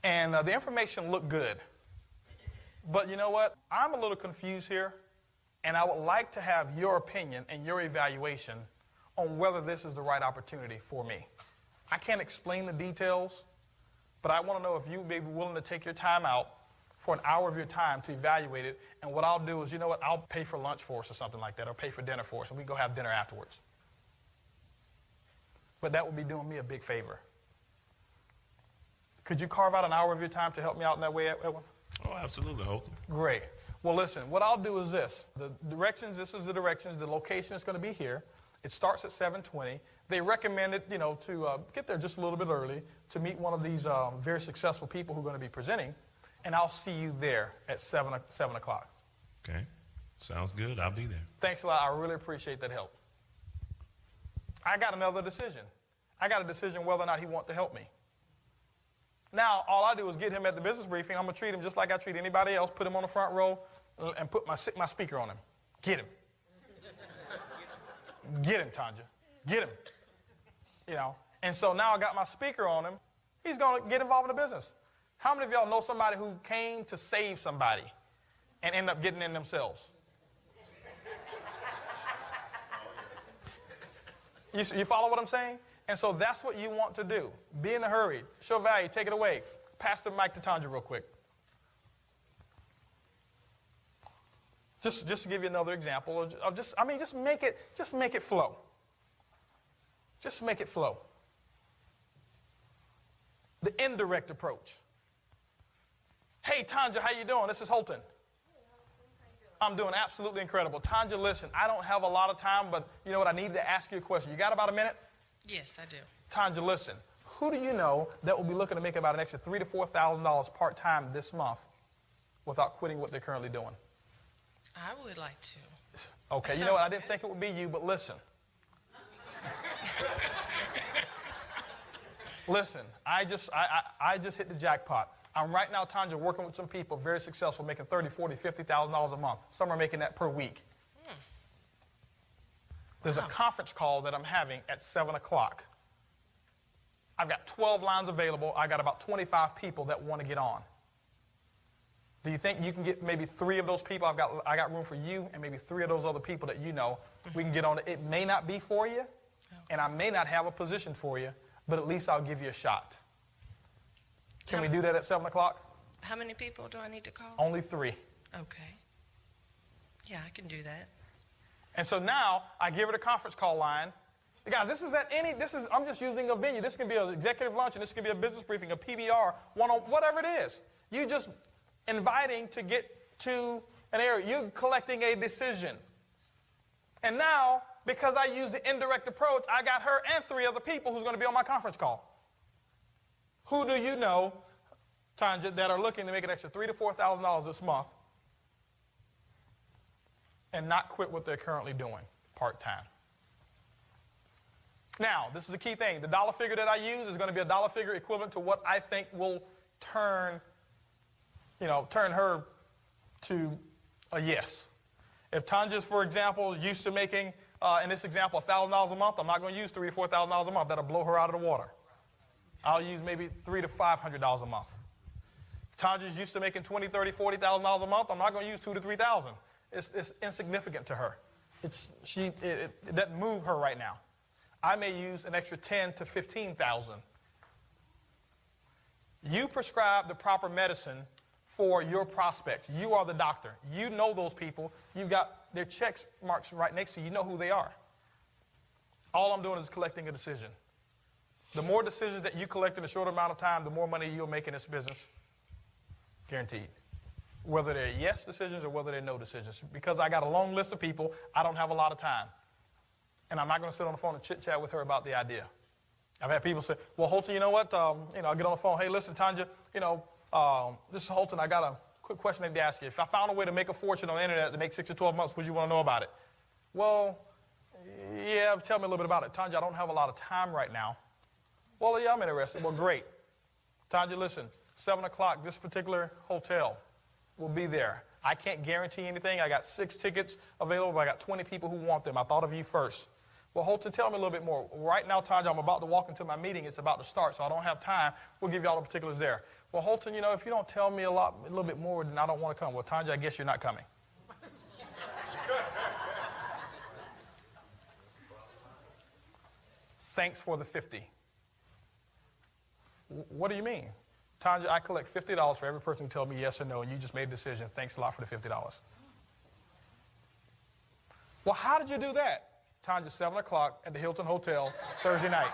And the information looked good. But you know what? I'm a little confused here, and I would like to have your opinion and your evaluation on whether this is the right opportunity for me. I can't explain the details, but I want to know if you may be willing to take your time out for an hour of your time to evaluate it. And what I'll do is, you know what, I'll pay for lunch for us or something like that, or pay for dinner for us, and we go have dinner afterwards. But that would be doing me a big favor. Could you carve out an hour of your time to help me out in that way, Edwin? Oh, absolutely, Holton. Great. Well, listen, what I'll do is this. The directions, this is the directions. The location is going to be here. It starts at 7:20. They recommend it, to get there just a little bit early to meet one of these very successful people who are going to be presenting. And I'll see you there at 7 o'clock. Okay. Sounds good. I'll be there. Thanks a lot. I really appreciate that help. I got another decision. I got a decision whether or not he wants to help me. Now, all I do is get him at the business briefing. I'm going to treat him just like I treat anybody else, put him on the front row, and put my speaker on him. Get him. Get him, Tanja. Get him. And so now I got my speaker on him. He's going to get involved in the business. How many of y'all know somebody who came to save somebody and ended up getting in themselves? You follow what I'm saying? And so that's what you want to do. Be in a hurry. Show value. Take it away. Pass the mic to Tanja real quick. Just to give you another example. Just make it flow. Just make it flow. The indirect approach. Hey, Tanja, how you doing? This is Holton. I'm doing absolutely incredible. Tanja, listen, I don't have a lot of time, but you know what? I need to ask you a question. You got about a minute? Yes, I do. Tanja, listen. Who do you know that will be looking to make about an extra $3,000 to $4,000 part-time this month without quitting what they're currently doing? I would like to. Okay, That you know what? I sounds didn't think it would be you, but listen. Listen, I just hit the jackpot. I'm right now, Tanja, working with some people very successful, making $30,000, $40,000, $50,000 a month. Some are making that per week. There's a conference call that I'm having at 7 o'clock. I've got 12 lines available. I got about 25 people that want to get on. Do you think you can get maybe 3 of those people? I got room for you and maybe 3 of those other people that you know. We can get on it. It may not be for you, and I may not have a position for you, but at least I'll give you a shot. Can we do that at 7 o'clock? How many people do I need to call? Only 3. Okay. Yeah, I can do that. And so now I give her the conference call line. Guys, I'm just using a venue. This can be an executive luncheon. This can be a business briefing, a PBR, whatever it is. You just inviting to get to an area. You're collecting a decision. And now, because I use the indirect approach, I got her and 3 other people who's going to be on my conference call. Who do you know, Tanja, that are looking to make an extra $3,000 to $4,000 this month and not quit what they're currently doing part-time? Now, this is a key thing. The dollar figure that I use is going to be a dollar figure equivalent to what I think will turn her to a yes. If Tanja's, for example, is used to making, in this example, $1,000 a month, I'm not going to use $3,000 to $4,000 a month. That'll blow her out of the water. I'll use maybe $300 to $500 a month. If Tanja's used to making $20,000, $30,000, $40,000 a month, I'm not going to use $2,000 to $3,000. It's insignificant to her. It doesn't move her right now. I may use an extra $10,000 to $15,000. You prescribe the proper medicine for your prospects. You are the doctor. You know those people. You've got their check marks right next to you. You know who they are. All I'm doing is collecting a decision. The more decisions that you collect in a short amount of time, the more money you'll make in this business. Guaranteed. Whether they're yes decisions or whether they're no decisions. Because I got a long list of people, I don't have a lot of time. And I'm not going to sit on the phone and chit-chat with her about the idea. I've had people say, well, Holton, you know what? I get on the phone. Hey, listen, Tanja, this is Holton. I got a quick question I need to ask you. If I found a way to make a fortune on the internet to make 6 to 12 months, would you want to know about it? Well, yeah, tell me a little bit about it. Tanja, I don't have a lot of time right now. Well, yeah, I'm interested. Well, great. Tanja, listen, 7 o'clock, this particular hotel will be there. I can't guarantee anything. I got 6 tickets available, but I got 20 people who want them. I thought of you first. Well, Holton, tell me a little bit more. Right now, Tanja, I'm about to walk into my meeting. It's about to start, so I don't have time. We'll give you all the particulars there. Well, Holton, if you don't tell me a little bit more, then I don't want to come. Well, Tanja, I guess you're not coming. Thanks for the 50. What do you mean? Tanja, I collect $50 for every person who tells me yes or no, and you just made a decision. Thanks a lot for the $50. Well, how did you do that? Tanja, 7 o'clock at the Hilton Hotel, Thursday night.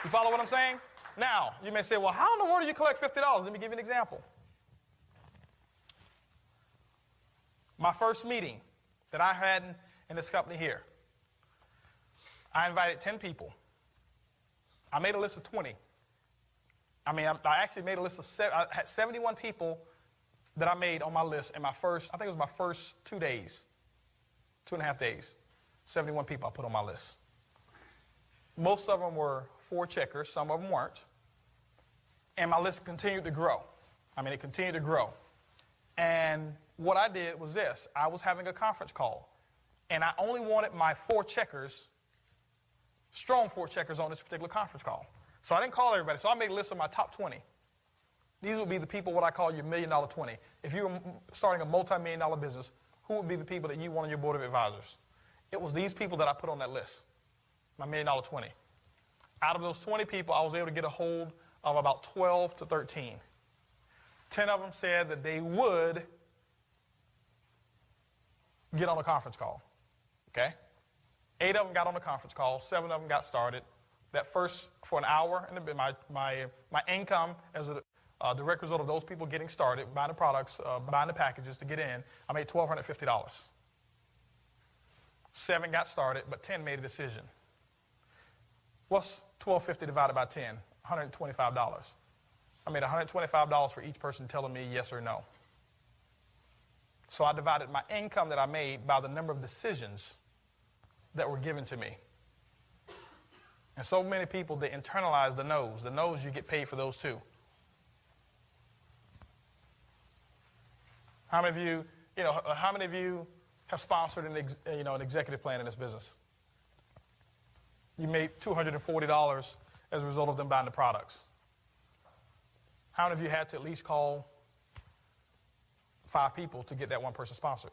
You follow what I'm saying? Now, you may say, well, how in the world do you collect $50? Let me give you an example. My first meeting that I had in this company here, I invited 10 people. I made a list of 20. I actually made a list of I had 71 people that I made on my list in my first, I think it was my first 2 days, 2.5 days. 71 people I put on my list. Most of them were 4 checkers, some of them weren't. And my list continued to grow. It continued to grow. And what I did was this. I was having a conference call. And I only wanted my 4 checkers, strong 4 checkers on this particular conference call. So I didn't call everybody. So I made a list of my top 20. These would be the people, what I call your $1 million 20. If you were starting a multi-million-dollar business, who would be the people that you want on your board of advisors? It was these people that I put on that list, my $1 million 20. Out of those 20 people, I was able to get a hold of about 12 to 13. 10 of them said that they would get on a conference call. Okay? 8 of them got on the conference call. 7 of them got started. That first, for an hour, and my income as a direct result of those people getting started, buying the products, buying the packages to get in, I made $1,250. 7 got started, but 10 made a decision. What's $1,250 divided by 10? $125. I made $125 for each person telling me yes or no. So I divided my income that I made by the number of decisions that were given to me. And so many people, they internalize the no's. The no's, you get paid for those too. How many of you have sponsored an executive plan in this business? You made $240 as a result of them buying the products. How many of you had to at least call 5 people to get that one person sponsored?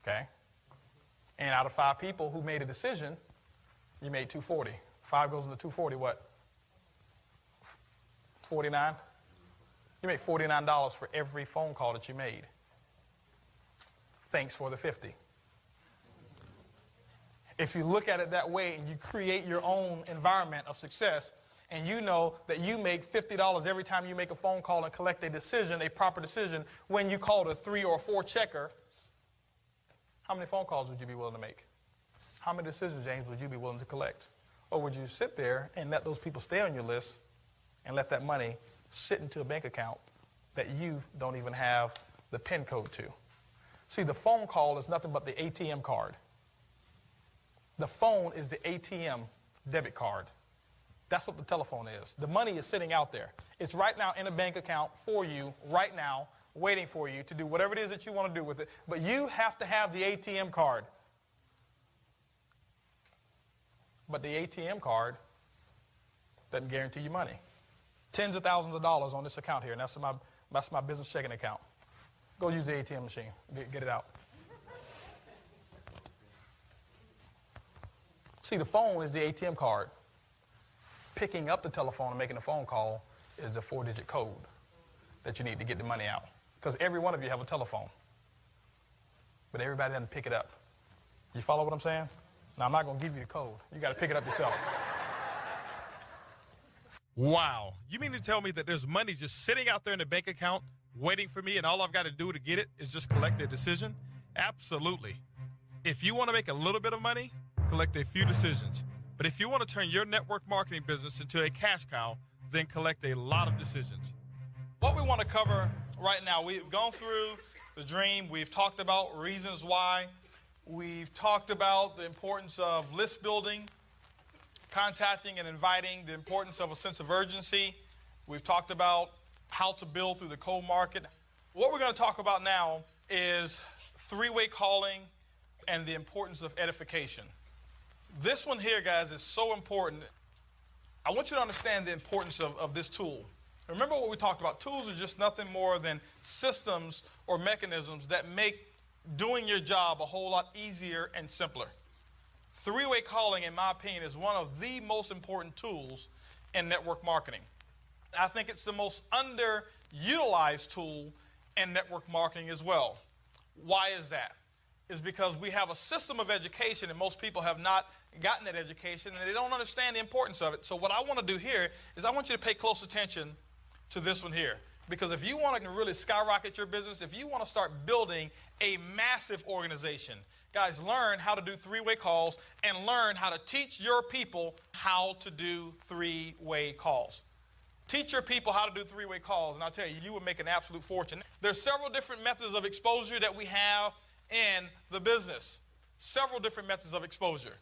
Okay? And out of 5 people who made a decision, you made $240. 5 goes into $240, what? 49? You make $49 for every phone call that you made. Thanks for the 50. If you look at it that way and you create your own environment of success, and you know that you make $50 every time you make a phone call and collect a decision, a proper decision, when you called a 3 or 4 checker, how many phone calls would you be willing to make? How many decisions, James, would you be willing to collect? Or would you sit there and let those people stay on your list and let that money sit into a bank account that you don't even have the PIN code to? See, the phone call is nothing but the ATM card. The phone is the ATM debit card. That's what the telephone is. The money is sitting out there. It's right now in a bank account for you right now, waiting for you to do whatever it is that you want to do with it. But you have to have the ATM card. But the ATM card doesn't guarantee you money. Tens of thousands of dollars on this account here, and that's my business checking account. Go use the ATM machine. Get it out. See, the phone is the ATM card. Picking up the telephone and making a phone call is the 4-digit code that you need to get the money out. Because every one of you have a telephone. But everybody doesn't pick it up. You follow what I'm saying? Now, I'm not going to give you the code. You got to pick it up yourself. Wow. You mean to tell me that there's money just sitting out there in the bank account waiting for me, and all I've got to do to get it is just collect a decision? Absolutely. If you want to make a little bit of money, collect a few decisions. But if you want to turn your network marketing business into a cash cow, then collect a lot of decisions. What we want to cover right now, we've gone through the dream. We've talked about reasons why. We've talked about the importance of list building, contacting and inviting, the importance of a sense of urgency. We've talked about how to build through the cold market. What we're going to talk about now is three-way calling and the importance of edification. This one here, guys, is so important. I want you to understand the importance of this tool. Remember what we talked about. Tools are just nothing more than systems or mechanisms that make doing your job a whole lot easier and simpler. Three-way calling, in my opinion, is one of the most important tools in network marketing. I think it's the most underutilized tool in network marketing as well. Why is that? It's because we have a system of education and most people have not gotten that education and they don't understand the importance of it. So what I want to do here is I want you to pay close attention to this one here. Because if you want to really skyrocket your business, if you want to start building a massive organization, guys, learn how to do three-way calls and learn how to teach your people how to do three-way calls. Teach your people how to do three-way calls, and I'll tell you, you will make an absolute fortune. There's several different methods of exposure that we have in the business. Several different methods of exposure.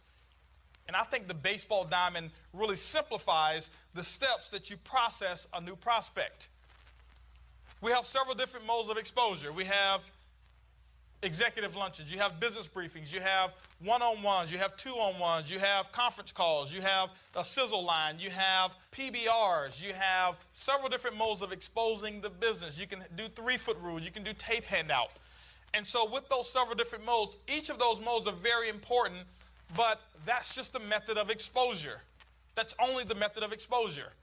And I think the baseball diamond really simplifies the steps that you process a new prospect. We have several different modes of exposure. We have executive luncheons, you have business briefings, you have one-on-ones, you have two-on-ones, you have conference calls, you have a sizzle line, you have PBRs, you have several different modes of exposing the business. You can do 3-foot rule, you can do tape handout. And so with those several different modes, each of those modes are very important, but that's just the method of exposure. That's only the method of exposure.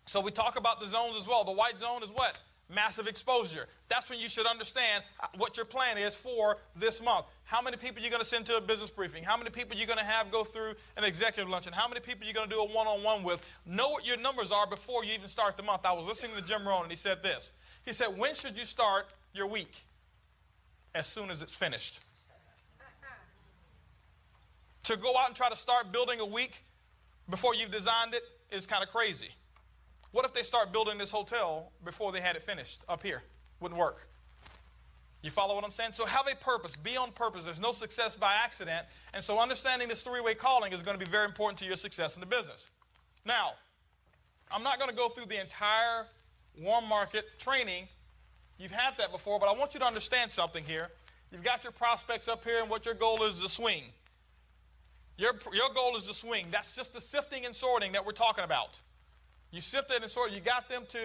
So we talk about the zones as well. The white zone is what? Massive exposure. That's when you should understand what your plan is for this month. How many people you're going to send to a business briefing? How many people you're going to have go through an executive luncheon? How many people you're going to do a one-on-one with? Know what your numbers are before you even start the month. I was listening to Jim Rohn and he said this. He said, when should you start your week? As soon as it's finished. To go out and try to start building a week before you've designed it is kind of crazy. What if they start building this hotel before they had it finished up here? Wouldn't work. You follow what I'm saying? So have a purpose. Be on purpose. There's no success by accident. And so understanding this three-way calling is going to be very important to your success in the business. Now, I'm not going to go through the entire warm market training. You've had that before, but I want you to understand something here. You've got your prospects up here, and what your goal is to swing. Your goal is to swing. That's just the sifting and sorting that we're talking about. You sifted and sorted. You got them to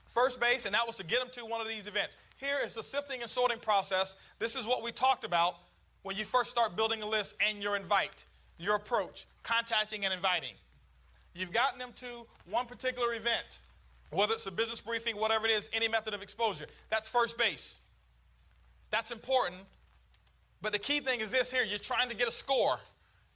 first base, and that was to get them to one of these events. Here is the sifting and sorting process. This is what we talked about when you first start building a list and your invite, your approach, contacting and inviting. You've gotten them to one particular event, whether it's a business briefing, whatever it is, any method of exposure. That's first base. That's important. But the key thing is this here. You're trying to get a score.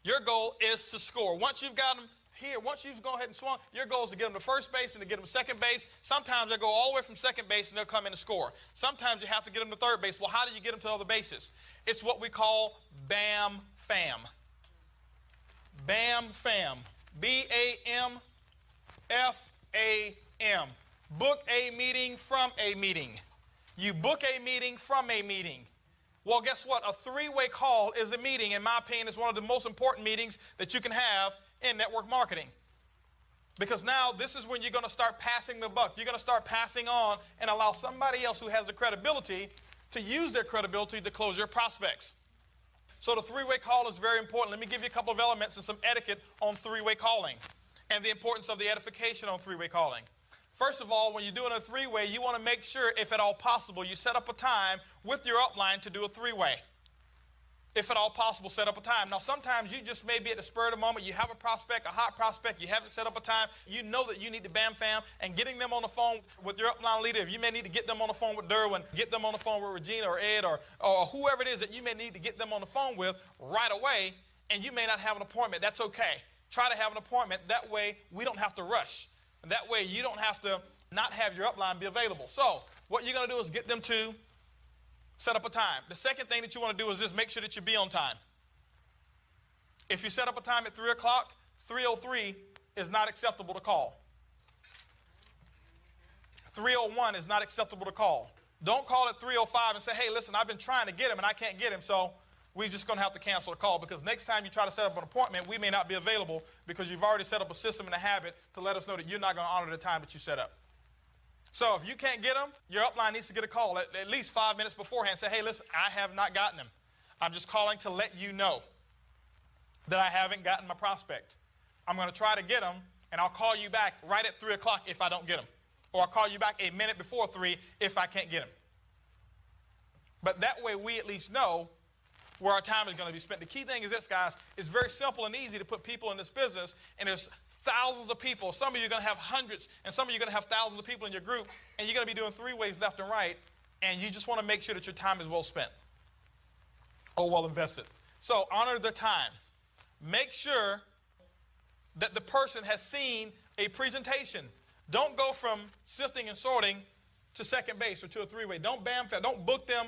Your goal is to score. Once you've got them here, once you've gone ahead and swung, your goal is to get them to first base and to get them to second base. Sometimes they go all the way from second base and they'll come in and score. Sometimes you have to get them to third base. Well, how do you get them to other bases? It's what we call BAM FAM. BAM FAM. BAMFAM. Book a meeting from a meeting. You book a meeting from a meeting. Well, guess what? A three-way call is a meeting, in my opinion, is one of the most important meetings that you can have in network marketing. Because now this is when you're going to start passing the buck. You're going to start passing on and allow somebody else who has the credibility to use their credibility to close your prospects. So the three-way call is very important. Let me give you a couple of elements and some etiquette on three-way calling and the importance of the edification on three-way calling. First of all, when you're doing a three-way, you want to make sure, if at all possible, you set up a time with your upline to do a three-way. If at all possible, set up a time. Now, sometimes you just may be at the spur of the moment. You have a prospect, a hot prospect. You haven't set up a time. You know that you need to bam-fam, and getting them on the phone with your upline leader. If you may need to get them on the phone with Derwin, get them on the phone with Regina or Ed or whoever it is that you may need to get them on the phone with right away, and you may not have an appointment. That's okay. Try to have an appointment. That way, we don't have to rush. And that way, you don't have to not have your upline be available. So what you're going to do is get them to set up a time. The second thing that you want to do is just make sure that you be on time. If you set up a time at 3 o'clock, 3:03 is not acceptable to call. 3:01 is not acceptable to call. Don't call at 3:05 and say, hey, listen, I've been trying to get him and I can't get him, so we're just going to have to cancel the call, because next time you try to set up an appointment, we may not be available because you've already set up a system and a habit to let us know that you're not going to honor the time that you set up. So if you can't get them, your upline needs to get a call at least 5 minutes beforehand. Say, hey, listen, I have not gotten him. I'm just calling to let you know that I haven't gotten my prospect. I'm going to try to get him, and I'll call you back right at 3 o'clock if I don't get him. Or I'll call you back a minute before 3 if I can't get him. But that way we at least know where our time is going to be spent. The key thing is this, guys. It's very simple and easy to put people in this business, and there's thousands of people. Some of you are going to have hundreds, and some of you are going to have thousands of people in your group, and you're going to be doing three ways left and right, and you just want to make sure that your time is well spent or well invested. So honor the time. Make sure that the person has seen a presentation. Don't go from sifting and sorting to second base or to a three-way. Don't book them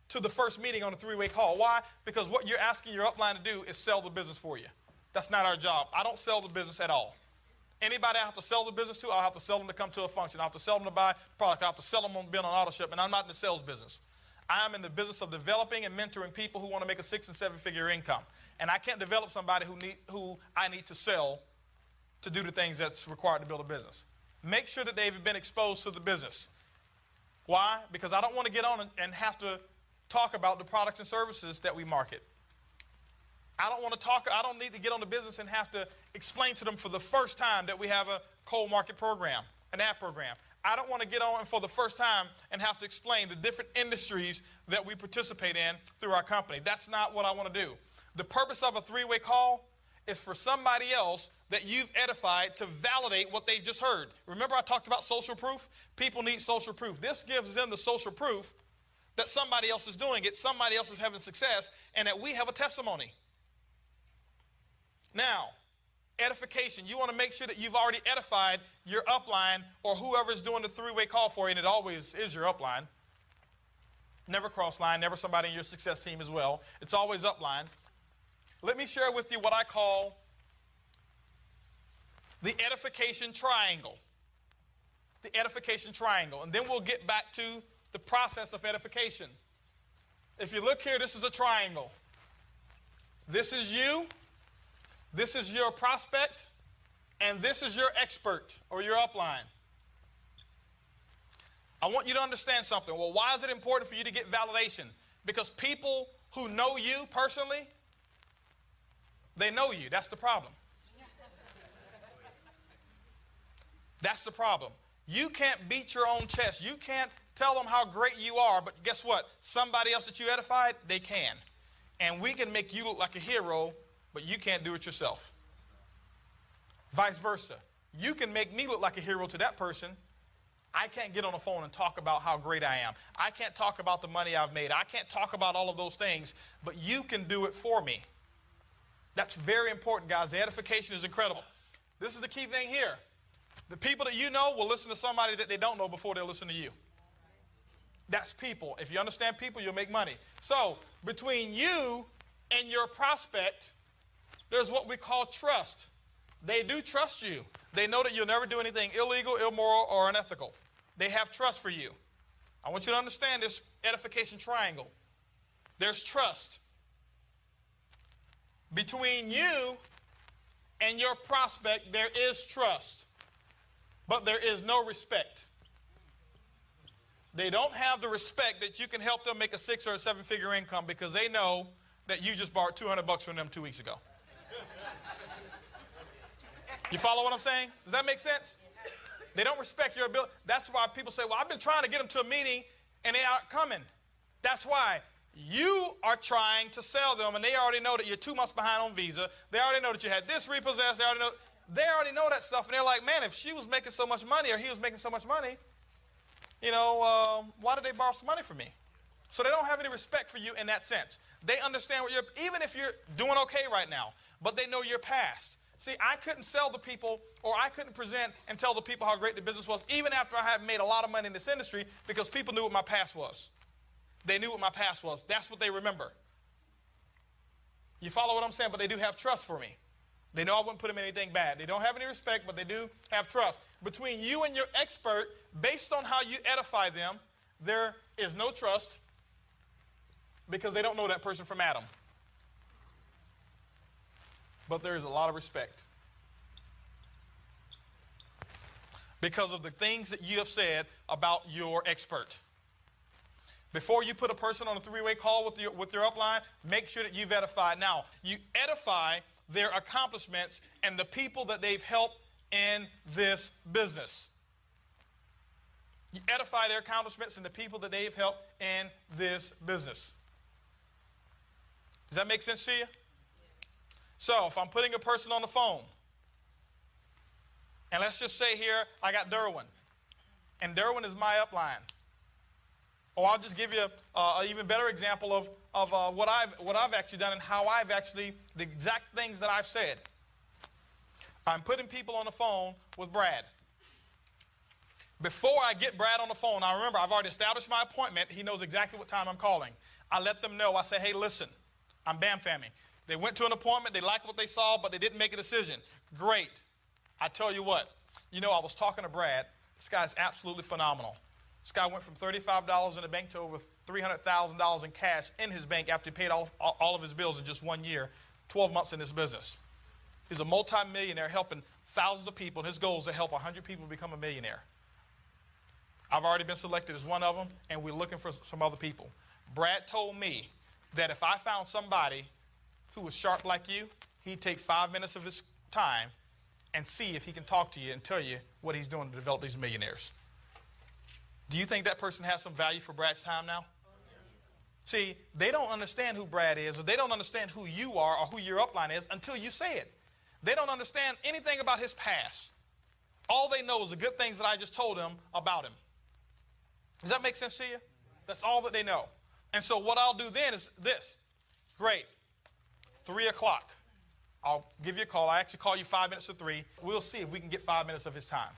to the first meeting on a three-way call. Why? Because what you're asking your upline to do is sell the business for you. That's not our job. I don't sell the business at all. Anybody I have to sell the business to, I'll have to sell them to come to a function. I have to sell them to buy product. I have to sell them on being on auto ship, and I'm not in the sales business. I am in the business of developing and mentoring people who want to make a 6- and 7-figure income. And I can't develop somebody who I need to sell to do the things that's required to build a business. Make sure that they've been exposed to the business. Why? Because I don't want to get on and have to talk about the products and services that we market. I don't need to get on the business and have to explain to them for the first time that we have a cold market program, an ad program. I don't want to get on for the first time and have to explain the different industries that we participate in through our company. That's not what I want to do. The purpose of a three-way call is for somebody else that you've edified to validate what they've just heard. Remember I talked about social proof? People need social proof. This gives them the social proof that somebody else is doing it, somebody else is having success, and that we have a testimony. Now, edification. You want to make sure that you've already edified your upline or whoever's doing the three-way call for you, and it always is your upline. Never cross-line, never somebody in your success team as well. It's always upline. Let me share with you what I call the edification triangle. The edification triangle. And then we'll get back to the process of edification. If you look here, this is a triangle. This is you. This is your prospect, and this is your expert or your upline. I want you to understand something. Well, why is it important for you to get validation? Because people who know you personally, they know you. That's the problem. That's the problem. You can't beat your own chest. You can't tell them how great you are, but guess what? Somebody else that you edified, they can. And we can make you look like a hero, but you can't do it yourself. Vice versa. You can make me look like a hero to that person. I can't get on the phone and talk about how great I am. I can't talk about the money I've made. I can't talk about all of those things, but you can do it for me. That's very important, guys. The edification is incredible. This is the key thing here. The people that you know will listen to somebody that they don't know before they'll listen to you. That's people. If you understand people, you'll make money. So between you and your prospect, there's what we call trust. They do trust you. They know that you'll never do anything illegal, immoral, or unethical. They have trust for you. I want you to understand this edification triangle. There's trust. Between you and your prospect, there is trust, but there is no respect. They don't have the respect that you can help them make a 6 or a 7-figure income because they know that you just borrowed $200 from them 2 weeks ago. You follow what I'm saying? Does that make sense? They don't respect your ability. That's why people say, well, I've been trying to get them to a meeting and they aren't coming. That's why you are trying to sell them and they already know that you're 2 months behind on Visa. They already know that you had this repossessed. They already know that stuff. And they're like, man, if she was making so much money or he was making so much money, why did they borrow some money from me? So they don't have any respect for you in that sense. They understand what even if you're doing okay right now, but they know your past. See, I couldn't sell the people or I couldn't present and tell the people how great the business was even after I had made a lot of money in this industry because people knew what my past was. They knew what my past was. That's what they remember. You follow what I'm saying? But they do have trust for me. They know I wouldn't put them in anything bad. They don't have any respect, but they do have trust. Between you and your expert, based on how you edify them, there is no trust because they don't know that person from Adam. But there is a lot of respect because of the things that you have said about your expert. Before you put a person on a 3-way call with your upline, make sure that you've edified. Now, you edify their accomplishments and the people that they've helped in this business. You edify their accomplishments and the people that they've helped in this business. Does that make sense to you? So if I'm putting a person on the phone, and let's just say here I got Derwin, and Derwin is my upline. Or I'll just give you an even better example of what I've actually done and how I've actually, the exact things that I've said. I'm putting people on the phone with Brad. Before I get Brad on the phone, I remember I've already established my appointment. He knows exactly what time I'm calling. I let them know. I say, hey, listen, I'm Bam-Fammy. They went to an appointment. They liked what they saw, but they didn't make a decision. Great. I tell you what. I was talking to Brad. This guy's absolutely phenomenal. This guy went from $35 in the bank to over $300,000 in cash in his bank after he paid all of his bills in just 1 year, 12 months in this business. He's a multi-millionaire helping thousands of people, and his goal is to help 100 people become a millionaire. I've already been selected as one of them, and we're looking for some other people. Brad told me that if I found somebody who was sharp like you, he'd take 5 minutes of his time and see if he can talk to you and tell you what he's doing to develop these millionaires. Do you think that person has some value for Brad's time now? See, they don't understand who Brad is, or they don't understand who you are or who your upline is until you say it. They don't understand anything about his past. All they know is the good things that I just told them about him. Does that make sense to you? That's all that they know. And so what I'll do then is this. Great. 3 o'clock. I'll give you a call. I actually call you 5 minutes to 3. We'll see if we can get 5 minutes of his time.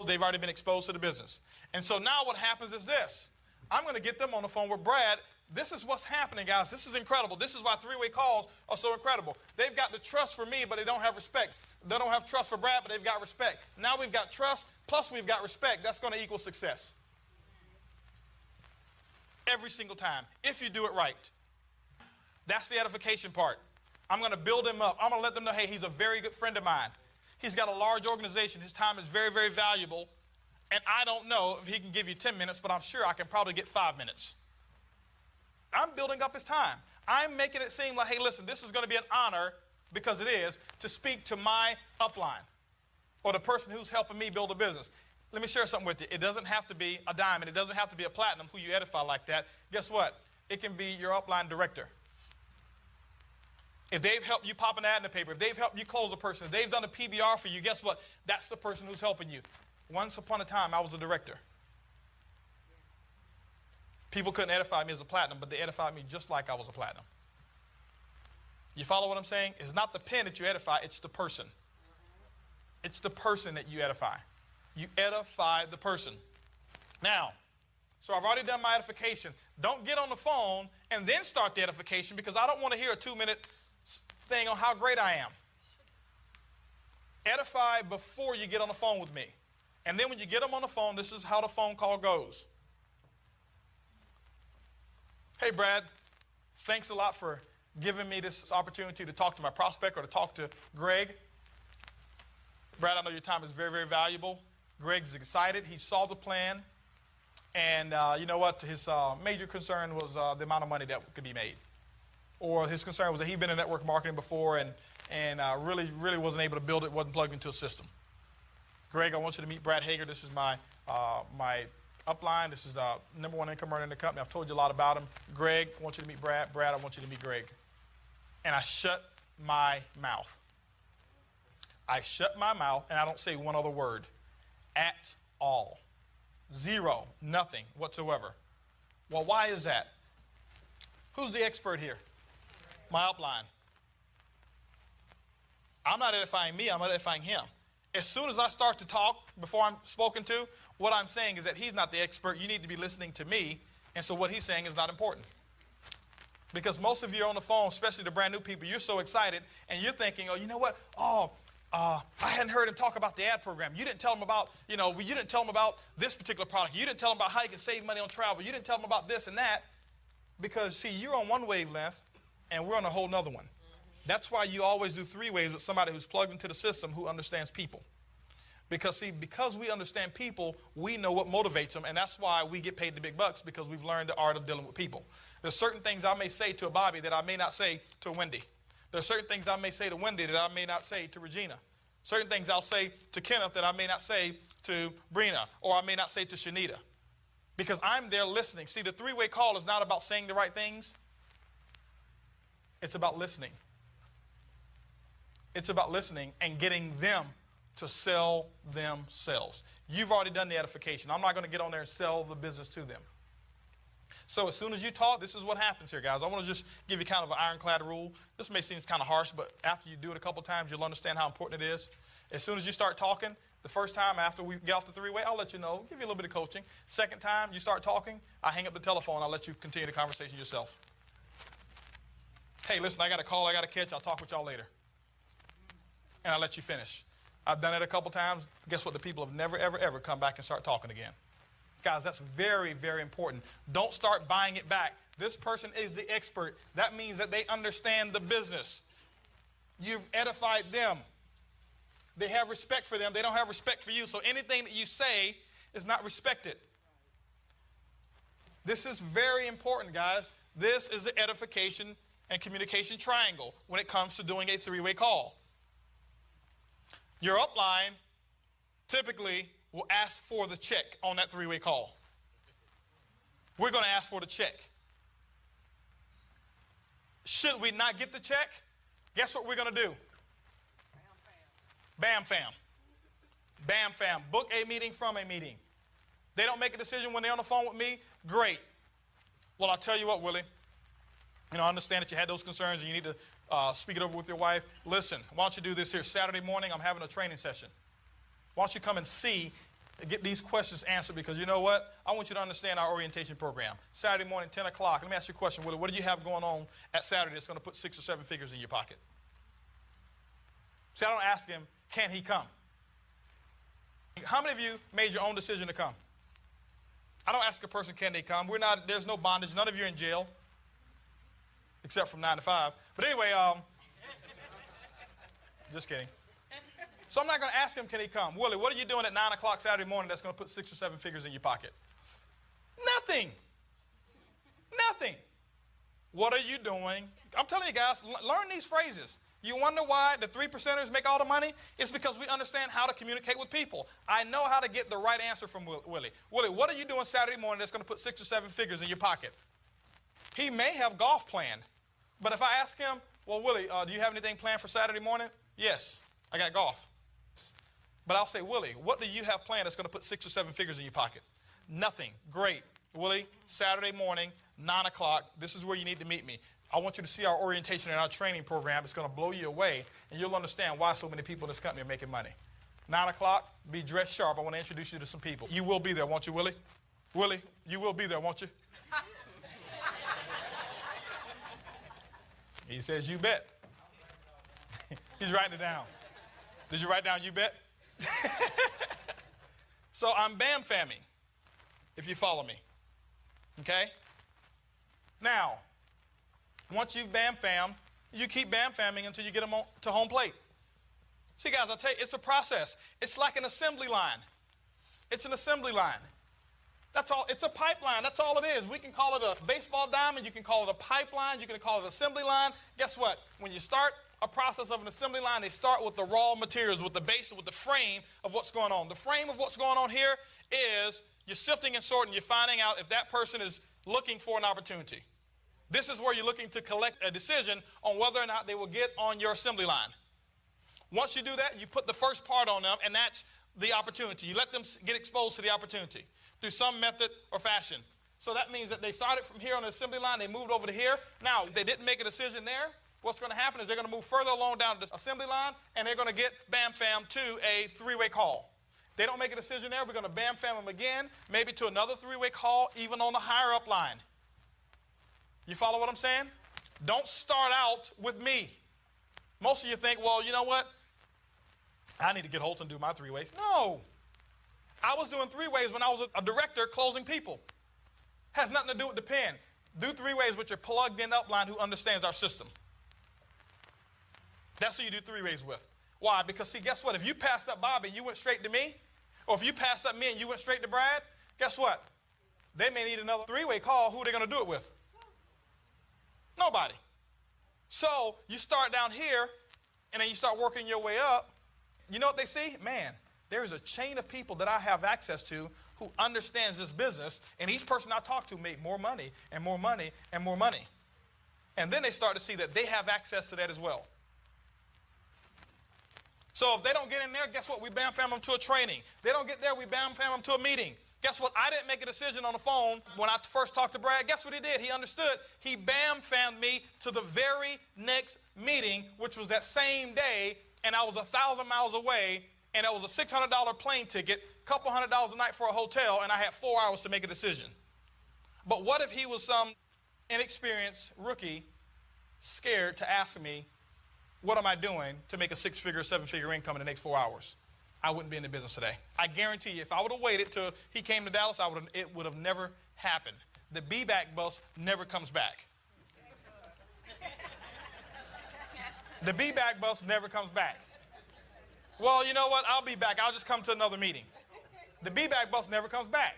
They've already been exposed to the business. And so now what happens is this. I'm going to get them on the phone with Brad. This is what's happening, guys. This is incredible. This is why 3-way calls are so incredible. They've got the trust for me, but they don't have respect. They don't have trust for Brad, but they've got respect. Now we've got trust, plus we've got respect. That's going to equal success. Every single time, if you do it right. That's the edification part. I'm going to build him up. I'm going to let them know, hey, he's a very good friend of mine. He's got a large organization. His time is very, very valuable. And I don't know if he can give you 10 minutes, but I'm sure I can probably get 5 minutes. I'm building up his time. I'm making it seem like, hey, listen, this is going to be an honor, because it is, to speak to my upline or the person who's helping me build a business. Let me share something with you. It doesn't have to be a diamond. It doesn't have to be a platinum who you edify like that. Guess what? It can be your upline director. If they've helped you pop an ad in the paper, if they've helped you close a person, if they've done a PBR for you, guess what? That's the person who's helping you. Once upon a time, I was a director. People couldn't edify me as a platinum, but they edified me just like I was a platinum. You follow what I'm saying? It's not the pen that you edify, it's the person. It's the person that you edify. You edify the person. Now, so I've already done my edification. Don't get on the phone and then start the edification, because I don't want to hear a 2-minute thing on how great I am. Edify before you get on the phone with me. And then when you get them on the phone, this is how the phone call goes. Hey, Brad, thanks a lot for giving me this opportunity to talk to my prospect or to talk to Greg. Brad, I know your time is very, very valuable. Greg's excited. He saw the plan. And you know what? His major concern was the amount of money that could be made. Or his concern was that he'd been in network marketing before and really wasn't able to build it, wasn't plugged into a system. Greg, I want you to meet Brad Hager. This is my upline. This is #1 income earner in the company. I've told you a lot about him. Greg, I want you to meet Brad. Brad, I want you to meet Greg. And I shut my mouth. I shut my mouth, and I don't say one other word at all. Zero, nothing whatsoever. Well, why is that? Who's the expert here? My upline. I'm not edifying me, I'm edifying him. As soon as I start to talk before I'm spoken to, what I'm saying is that he's not the expert. You need to be listening to me, and so what he's saying is not important. Because most of you are on the phone, especially the brand new people, you're so excited, and you're thinking, oh, you know what? I hadn't heard him talk about the ad program. You didn't tell him about, you didn't tell him about this particular product. You didn't tell him about how you can save money on travel. You didn't tell him about this and that. Because, see, you're on one wavelength, and we're on a whole nother one. That's why you always do 3 waves with somebody who's plugged into the system who understands people. Because, see, because we understand people, we know what motivates them, and that's why we get paid the big bucks, because we've learned the art of dealing with people. There's certain things I may say to a Bobby that I may not say to Wendy. There's certain things I may say to Wendy that I may not say to Regina. Certain things I'll say to Kenneth that I may not say to Brina, or I may not say to Shanita. Because I'm there listening. See, the 3-way call is not about saying the right things. It's about listening. It's about listening and getting them to sell themselves. You've already done the edification. I'm not going to get on there and sell the business to them. So as soon as you talk, this is what happens here, guys. I want to just give you kind of an ironclad rule. This may seem kind of harsh, but after you do it a couple times, you'll understand how important it is. As soon as you start talking, the first time after we get off the 3-way, I'll let you know, give you a little bit of coaching. Second time you start talking, I hang up the telephone. I'll let you continue the conversation yourself. Hey, listen, I got a call I got to catch. I'll talk with y'all later. And I'll let you finish. I've done it a couple times. Guess what? The people have never, ever, ever come back and start talking again. Guys, that's very, very important. Don't start buying it back. This person is the expert. That means that they understand the business. You've edified them. They have respect for them. They don't have respect for you. So anything that you say is not respected. This is very important, guys. This is the edification and communication triangle when it comes to doing a 3-way call. Your upline typically will ask for the check on that 3-way call. We're going to ask for the check. Should we not get the check? Guess what we're going to do? Bam, fam. Bam, fam. Book a meeting from a meeting. They don't make a decision when they're on the phone with me? Great. Well, I'll tell you what, Willie. I understand that you had those concerns and you need to speak it over with your wife. Listen, why don't you do this here? Saturday morning, I'm having a training session. Why don't you come and get these questions answered, because you know what? I want you to understand our orientation program. Saturday morning, 10 o'clock. Let me ask you a question, Willie. What do you have going on at Saturday that's going to put 6 or 7 figures in your pocket? See, I don't ask him, can he come? How many of you made your own decision to come? I don't ask a person, can they come? There's no bondage. None of you are in jail, except from 9 to 5. But anyway, just kidding. So I'm not going to ask him, can he come? Willie, what are you doing at 9 o'clock Saturday morning that's going to put 6 or 7 figures in your pocket? Nothing. Nothing. What are you doing? I'm telling you guys, learn these phrases. You wonder why the 3%ers make all the money? It's because we understand how to communicate with people. I know how to get the right answer from Willie. Willie, what are you doing Saturday morning that's going to put 6 or 7 figures in your pocket? He may have golf planned, but if I ask him, well, Willie, do you have anything planned for Saturday morning? Yes, I got golf. But I'll say, Willie, what do you have planned that's going to put 6 or 7 figures in your pocket? Nothing. Great. Willie, Saturday morning, 9 o'clock, this is where you need to meet me. I want you to see our orientation and our training program. It's going to blow you away, and you'll understand why so many people in this company are making money. 9 o'clock, be dressed sharp. I want to introduce you to some people. You will be there, won't you, Willie? Willie, you will be there, won't you? He says, you bet. He's writing it down. Did you write down, you bet? So I'm bam-famming, if you follow me. Okay? Now, once you've bam-fammed, you keep bam-famming until you get them to home plate. See, guys, I'll tell you, it's a process. It's like an assembly line. It's an assembly line. That's all. It's a pipeline. That's all it is. We can call it a baseball diamond. You can call it a pipeline. You can call it an assembly line. Guess what? When you start a process of an assembly line, they start with the raw materials, with the base, with the frame of what's going on. The frame of what's going on here is you're sifting and sorting. You're finding out if that person is looking for an opportunity. This is where you're looking to collect a decision on whether or not they will get on your assembly line. Once you do that, you put the first part on them, and that's the opportunity. You let them get exposed to the opportunity through some method or fashion. So that means that they started from here on the assembly line, they moved over to here. Now, if they didn't make a decision there, what's going to happen is they're going to move further along down the assembly line, and they're going to get bam-fam to a three-way call. They don't make a decision there, we're going to bam-fam them again, maybe to another three-way call, even on the higher up line. You follow what I'm saying? Don't start out with me. Most of you think, well, you know what? I need to get Holton to do my three ways. No. I was doing three ways when I was a director closing people. Has nothing to do with the pen. Do three ways with your plugged-in upline who understands our system. That's who you do three ways with. Why? Because, see, guess what? If you passed up Bobby and you went straight to me, or if you passed up me and you went straight to Brad, guess what? They may need another three-way call. Who are they going to do it with? Nobody. So you start down here, and then you start working your way up. You know what they see? Man, there is a chain of people that I have access to who understands this business, and each person I talk to make more money and more money and more money. And then they start to see that they have access to that as well. So if they don't get in there, guess what? We bam-fam them to a training. They don't get there, we bam-fam them to a meeting. Guess what? I didn't make a decision on the phone when I first talked to Brad. Guess what he did? He understood. He bam-fammed me to the very next meeting, which was that same day, and I was 1,000 miles away, and it was a $600 plane ticket, a couple $100 a night for a hotel, and I had 4 hours to make a decision. But what if he was some inexperienced rookie scared to ask me, what am I doing to make a 6-figure, 7-figure income in the next 4 hours? I wouldn't be in the business today. I guarantee you, if I would have waited till he came to Dallas, it would have never happened. The be-back bus never comes back. The be-back bus never comes back. Well, you know what? I'll be back. I'll just come to another meeting. The be-back bus never comes back.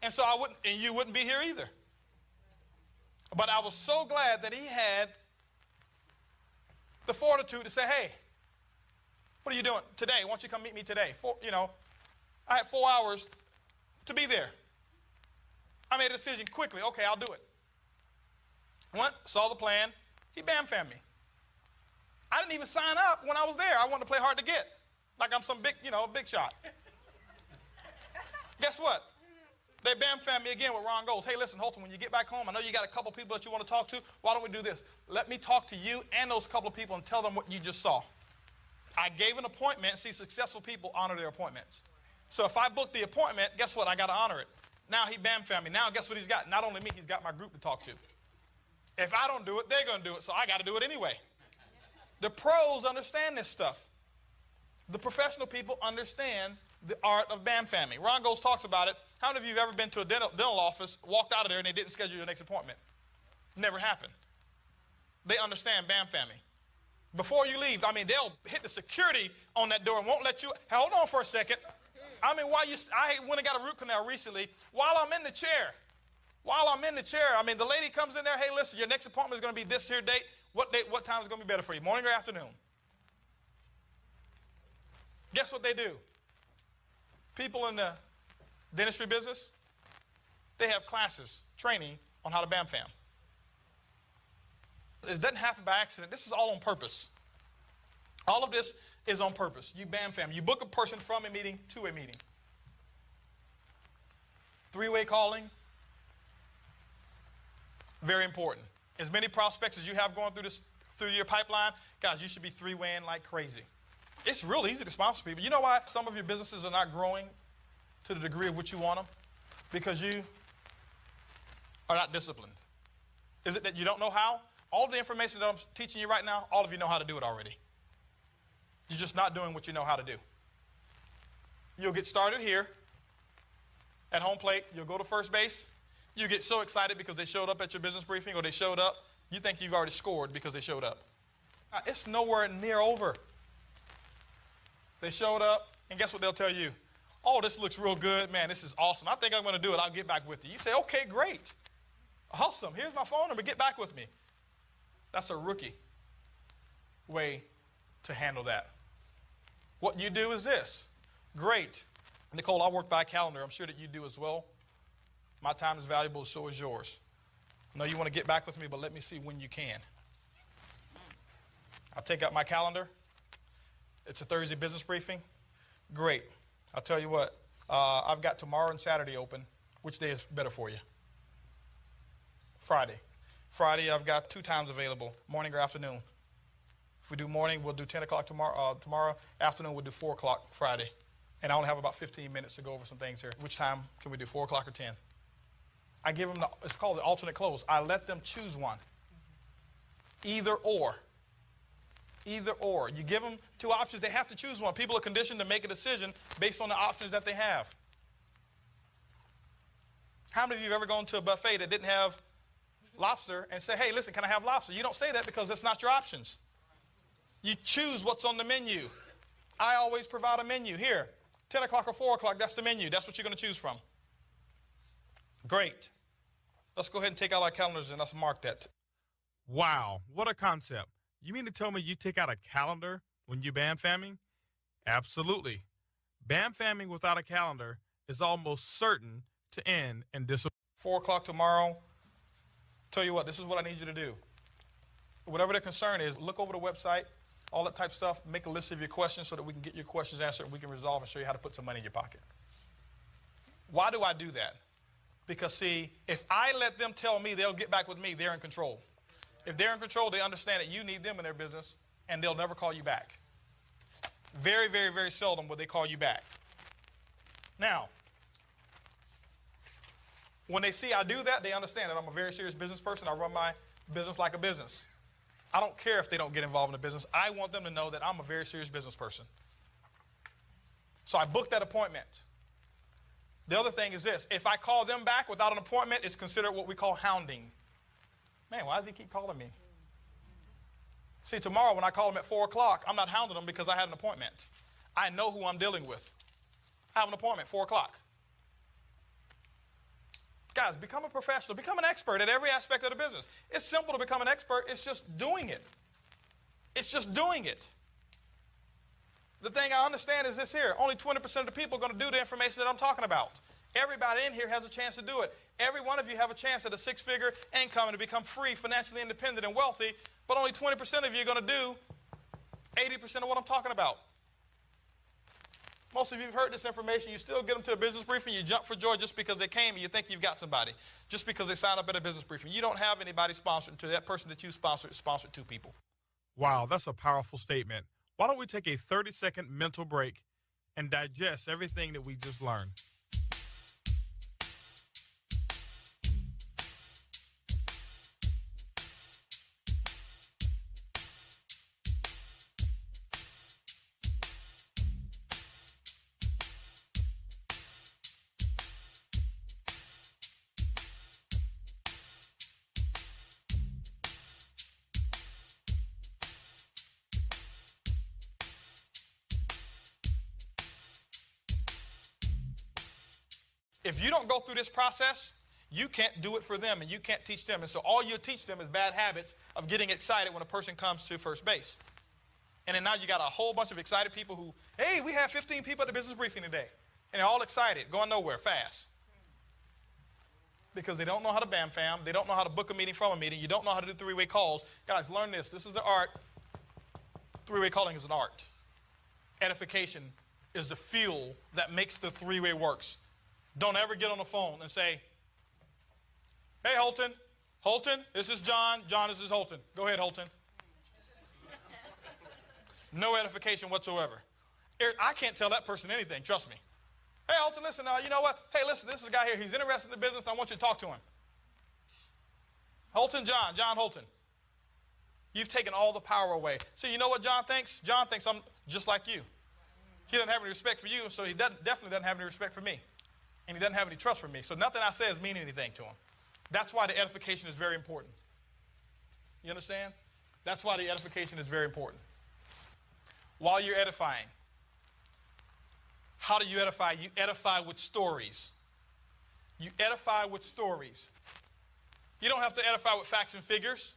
And so I wouldn't, and you wouldn't be here either. But I was so glad that he had the fortitude to say, hey, what are you doing today? Why don't you come meet me today? I had 4 hours to be there. I made a decision quickly. Okay, I'll do it. Went, saw the plan. He bam-fammed me. I didn't even sign up when I was there. I wanted to play hard to get, like I'm some big, big shot. Guess what? They bam-fammed me again with Ron Goals. Hey, listen, Holton, when you get back home, I know you got a couple people that you want to talk to. Why don't we do this? Let me talk to you and those couple of people and tell them what you just saw. I gave an appointment. See, successful people honor their appointments. So if I book the appointment, guess what? I got to honor it. Now he bam-fammed me. Now guess what he's got? Not only me, he's got my group to talk to. If I don't do it, they're going to do it, so I got to do it anyway. The pros understand this stuff. The professional people understand the art of bam-famming. Ron Goals talks about it. How many of you have ever been to a dental office, walked out of there, and they didn't schedule your next appointment? Never happened. They understand bam-famming. Before you leave, they'll hit the security on that door and won't let you. Hold on for a second. I went and got a root canal recently. While I'm in the chair, the lady comes in there. Hey, listen, your next appointment is going to be this here date. What time is going to be better for you, morning or afternoon? Guess what they do? People in the dentistry business, they have classes, training on how to bam-fam. It doesn't happen by accident. This is all on purpose. All of this is on purpose. You bam-fam. You book a person from a meeting to a meeting. Three-way calling, very important. As many prospects as you have going through your pipeline, guys, you should be three-waying like crazy. It's real easy to sponsor people. You know why some of your businesses are not growing to the degree of which you want them? Because you are not disciplined. Is it that you don't know how? All the information that I'm teaching you right now, all of you know how to do it already. You're just not doing what you know how to do. You'll get started here at home plate. You'll go to first base. You get so excited because they showed up at your business briefing or they showed up, you think you've already scored because they showed up. It's nowhere near over. They showed up, and guess what they'll tell you? Oh, this looks real good. Man, this is awesome. I think I'm going to do it. I'll get back with you. You say, okay, great. Awesome. Here's my phone number. Get back with me. That's a rookie way to handle that. What you do is this. Great. Nicole, I work by calendar. I'm sure that you do as well. My time is valuable, so is yours. I know you want to get back with me, but let me see when you can. I'll take out my calendar. It's a Thursday business briefing. Great. I'll tell you what. I've got tomorrow and Saturday open. Which day is better for you? Friday. Friday, I've got 2 times available, morning or afternoon. If we do morning, we'll do 10 o'clock tomorrow. Tomorrow afternoon, we'll do 4 o'clock Friday. And I only have about 15 minutes to go over some things here. Which time can we do, 4 o'clock or 10? I give them, it's called the alternate close. I let them choose one. Either or. Either or. You give them 2 options, they have to choose one. People are conditioned to make a decision based on the options that they have. How many of you have ever gone to a buffet that didn't have lobster and say, hey, listen, can I have lobster? You don't say that because that's not your options. You choose what's on the menu. I always provide a menu. Here, 10 o'clock or 4 o'clock, that's the menu. That's what you're going to choose from. Great. Let's go ahead and take out our calendars and let's mark that. Wow, what a concept. You mean to tell me you take out a calendar when you BAM-famming? Absolutely. BAM-famming without a calendar is almost certain to end in disappointment. 4 o'clock tomorrow. Tell you what, this is what I need you to do. Whatever the concern is, look over the website, all that type of stuff. Make a list of your questions so that we can get your questions answered and we can resolve and show you how to put some money in your pocket. Why do I do that? Because, see, if I let them tell me they'll get back with me, they're in control. If they're in control, they understand that you need them in their business, and they'll never call you back. Very, very, very seldom will they call you back. Now, when they see I do that, they understand that I'm a very serious business person. I run my business like a business. I don't care if they don't get involved in the business. I want them to know that I'm a very serious business person. So I booked that appointment. The other thing is this. If I call them back without an appointment, it's considered what we call hounding. Man, why does he keep calling me? See, tomorrow when I call him at 4 o'clock, I'm not hounding him because I had an appointment. I know who I'm dealing with. I have an appointment, 4 o'clock. Guys, become a professional. Become an expert at every aspect of the business. It's simple to become an expert. It's just doing it. It's just doing it. The thing I understand is this here. Only 20% of the people are going to do the information that I'm talking about. Everybody in here has a chance to do it. Every one of you have a chance at a 6-figure income and to become free, financially independent, and wealthy, but only 20% of you are going to do 80% of what I'm talking about. Most of you have heard this information. You still get them to a business briefing. You jump for joy just because they came and you think you've got somebody. Just because they signed up at a business briefing. You don't have anybody sponsored. To that person that you sponsored 2 people. Wow, that's a powerful statement. Why don't we take a 30-second mental break and digest everything that we just learned? If you don't go through this process, you can't do it for them and you can't teach them. And so all you teach them is bad habits of getting excited when a person comes to first base. And then now you got a whole bunch of excited people who, hey, we have 15 people at the business briefing today. And they're all excited, going nowhere fast. Because they don't know how to BAM-fam. They don't know how to book a meeting from a meeting. You don't know how to do 3-way calls. Guys, learn this. This is the art. 3-way calling is an art. Edification is the fuel that makes the 3-way works. Don't ever get on the phone and say, hey, Holton. Holton, this is John. John, this is Holton. Go ahead, Holton. No edification whatsoever. I can't tell that person anything. Trust me. Hey, Holton, listen, you know what? Hey, listen, this is a guy here. He's interested in the business, and I want you to talk to him. Holton, John Holton. You've taken all the power away. So you know what John thinks? John thinks I'm just like you. He doesn't have any respect for you, so he definitely doesn't have any respect for me. and he doesn't have any trust for me. So nothing I say is meaning anything to him. That's why the edification is very important. You understand? That's why the edification is very important. While you're edifying, how do you edify? You edify with stories. You edify with stories. You don't have to edify with facts and figures.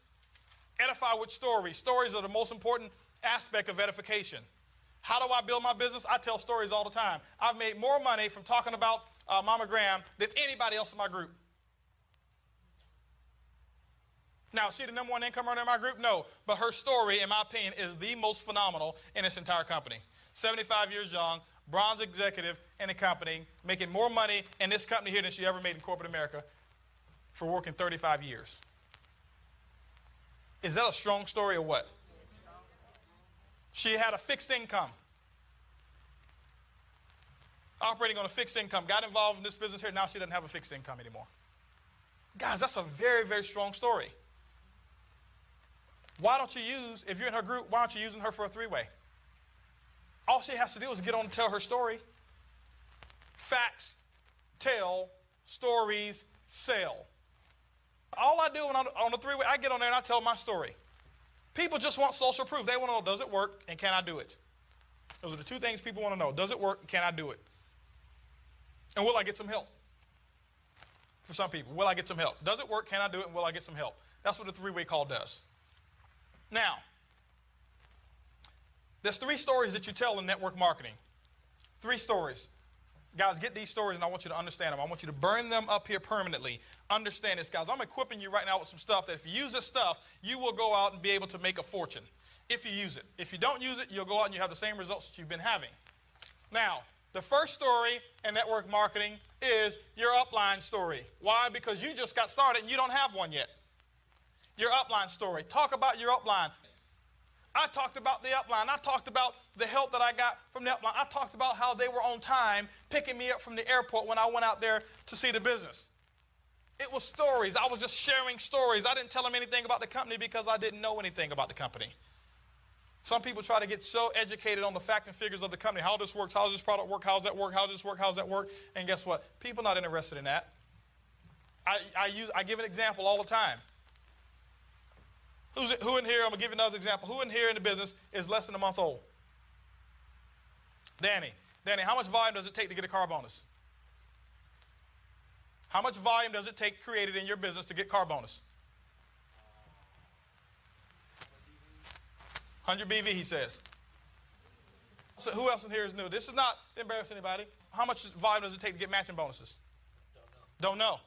Edify with stories. Stories are the most important aspect of edification. How do I build my business? I tell stories all the time. I've made more money from talking about Mama Graham than anybody else in my group. Now, is she the number one income earner in my group? No. But her story, in my opinion, is the most phenomenal in this entire company. 75 years young, bronze executive in the company, making more money in this company here than she ever made in corporate America for working 35 years. Is that a strong story or what? She had a fixed income. Operating on a fixed income. Got involved in this business here. Now she doesn't have a fixed income anymore. Guys, that's a very, very strong story. Why don't you use, if you're in her group, why aren't you using her for a three-way? All she has to do is get on and tell her story. Facts, tell, stories, sell. All I do when I'm on the three-way, I get on there and I tell my story. People just want social proof. They want to know, does it work and can I do it? Those are the two things people want to know. Does it work and can I do it? And will I get some help? For some people, will I get some help? Does it work? Can I do it? And will I get some help? That's what the three-way call does. Now, there's 3 stories that you tell in network marketing. 3 stories. Guys, get these stories and I want you to understand them. I want you to burn them up here permanently. Understand this, guys. I'm equipping you right now with some stuff that if you use this stuff, you will go out and be able to make a fortune if you use it. If you don't use it, you'll go out and you have the same results that you've been having. Now, the first story in network marketing is your upline story. Why? Because you just got started and you don't have one yet. Your upline story. Talk about your upline. I talked about the upline. I talked about the help that I got from the upline. I talked about how they were on time picking me up from the airport when I went out there to see the business. It was stories. I was just sharing stories. I didn't tell them anything about the company because I didn't know anything about the company. Some people try to get so educated on the facts and figures of the company. How this works, how does this product work, how does that work, how does this work, how does that work? And guess what? People are not interested in that. I give an example all the time. Who in here, I'm going to give you another example. Who in here in the business is less than a month old? Danny. Danny, how much volume does it take to get a car bonus? How much volume does it take created in your business to get car bonus? 100 BV, he says. So who else in here is new? This is not to embarrass anybody. How much volume does it take to get matching bonuses? Don't know.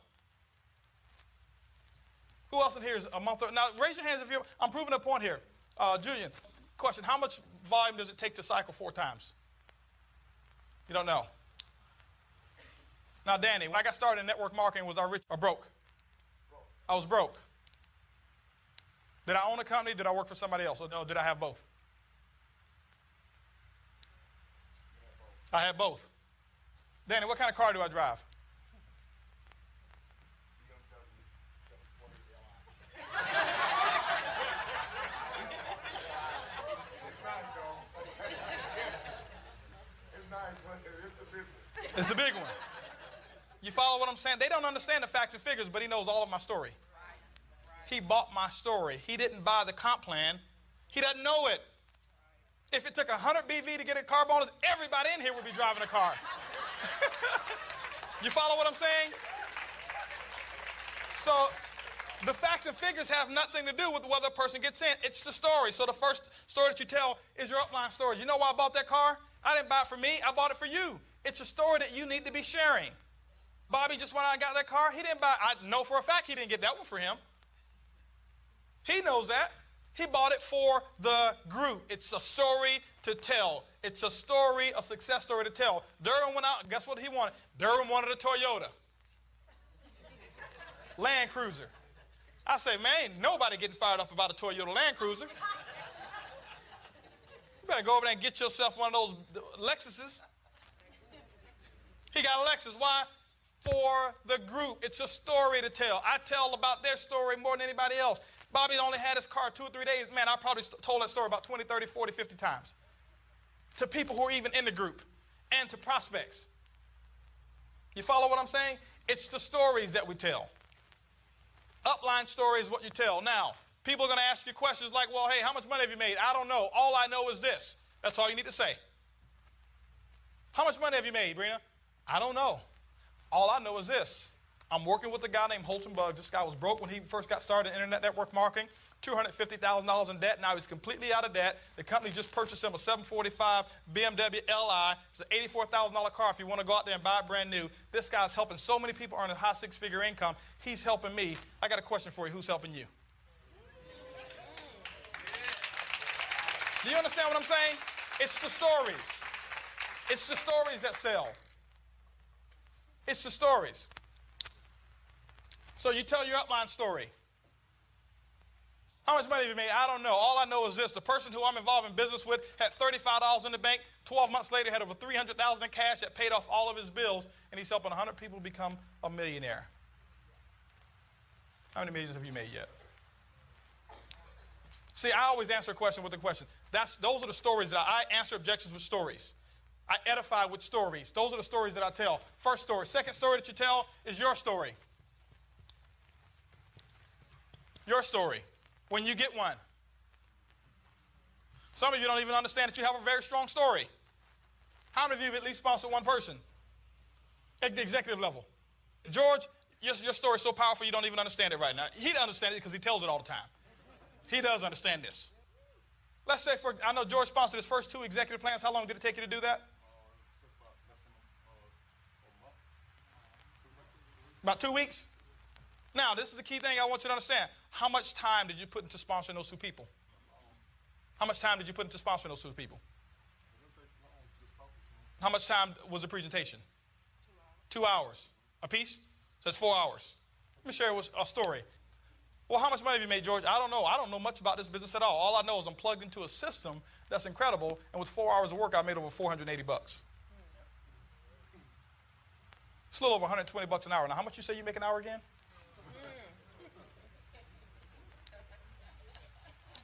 Who else in here is a month old? Now, raise your hands if you're, I'm proving a point here. Julian, question, how much volume does it take to cycle 4 times? You don't know. Now, Danny, when I got started in network marketing, was I rich or broke? I was broke. Did I own a company? Did I work for somebody else? Or no, did I have both? I had both. Danny, what kind of car do I drive? It's the big one. You follow what I'm saying? They don't understand the facts and figures, but he knows all of my story. He bought my story. He didn't buy the comp plan. He doesn't know it. If it took 100 BV to get a car bonus, everybody in here would be driving a car. You follow what I'm saying? So the facts and figures have nothing to do with whether a person gets in. It's the story. So the first story that you tell is your upline stories. You know why I bought that car? I didn't buy it for me. I bought it for you. It's a story that you need to be sharing. Bobby just went out and got that car. He didn't buy it. I know for a fact he didn't get that one for him. He knows that. He bought it for the group. It's a story to tell. It's a story, a success story to tell. Durham went out. Guess what he wanted? Durham wanted a Toyota Land Cruiser. I say, man, ain't nobody getting fired up about a Toyota Land Cruiser. You better go over there and get yourself one of those Lexuses. He got a Lexus. Why? For the group. It's a story to tell. I tell about their story more than anybody else. Bobby only had his car 2 or 3 days. Man, I probably told that story about 20, 30, 40, 50 times. To people who are even in the group and to prospects. You follow what I'm saying? It's the stories that we tell. Upline story is what you tell. Now, people are going to ask you questions like, well, hey, how much money have you made? I don't know. All I know is this. That's all you need to say. How much money have you made, Brina? I don't know. All I know is this. I'm working with a guy named Holton. This guy was broke when he first got started in internet network marketing, $250,000 in debt. Now he's completely out of debt. The company just purchased him a 745 BMW Li. It's an $84,000 car if you want to go out there and buy it brand new. This guy's helping so many people earn a high six-figure income. He's helping me. I got a question for you. Who's helping you? Do you understand what I'm saying? It's the stories. It's the stories that sell. It's the stories. So you tell your upline story. How much money have you made? I don't know. All I know is this. The person who I'm involved in business with had $35 in the bank. 12 months later, had over $300,000 in cash that paid off all of his bills, and he's helping 100 people become a millionaire. How many millions have you made yet? See, I always answer a question with a question. Those are the stories that I answer objections with stories. I edify with stories. Those are the stories that I tell. First story. Second story that you tell is your story. Your story, when you get one. Some of you don't even understand that you have a very strong story. How many of you have at least sponsored one person at the executive level? George, your story is so powerful you don't even understand it right now. He doesn't understand it because he tells it all the time. He does understand this. Let's say, I know George sponsored his first 2 executive plans. How long did it take you to do that? About 2 weeks? Now, this is the key thing I want you to understand. How much time did you put into sponsoring those 2 people? How much time did you put into sponsoring those 2 people? How much time was the presentation? 2 hours. A piece? So that's 4 hours. Let me share a story. Well, how much money have you made, George? I don't know. I don't know much about this business at all. All I know is I'm plugged into a system that's incredible, and with 4 hours of work, I made over $480. It's a little over $120 an hour. Now, how much you say you make an hour again?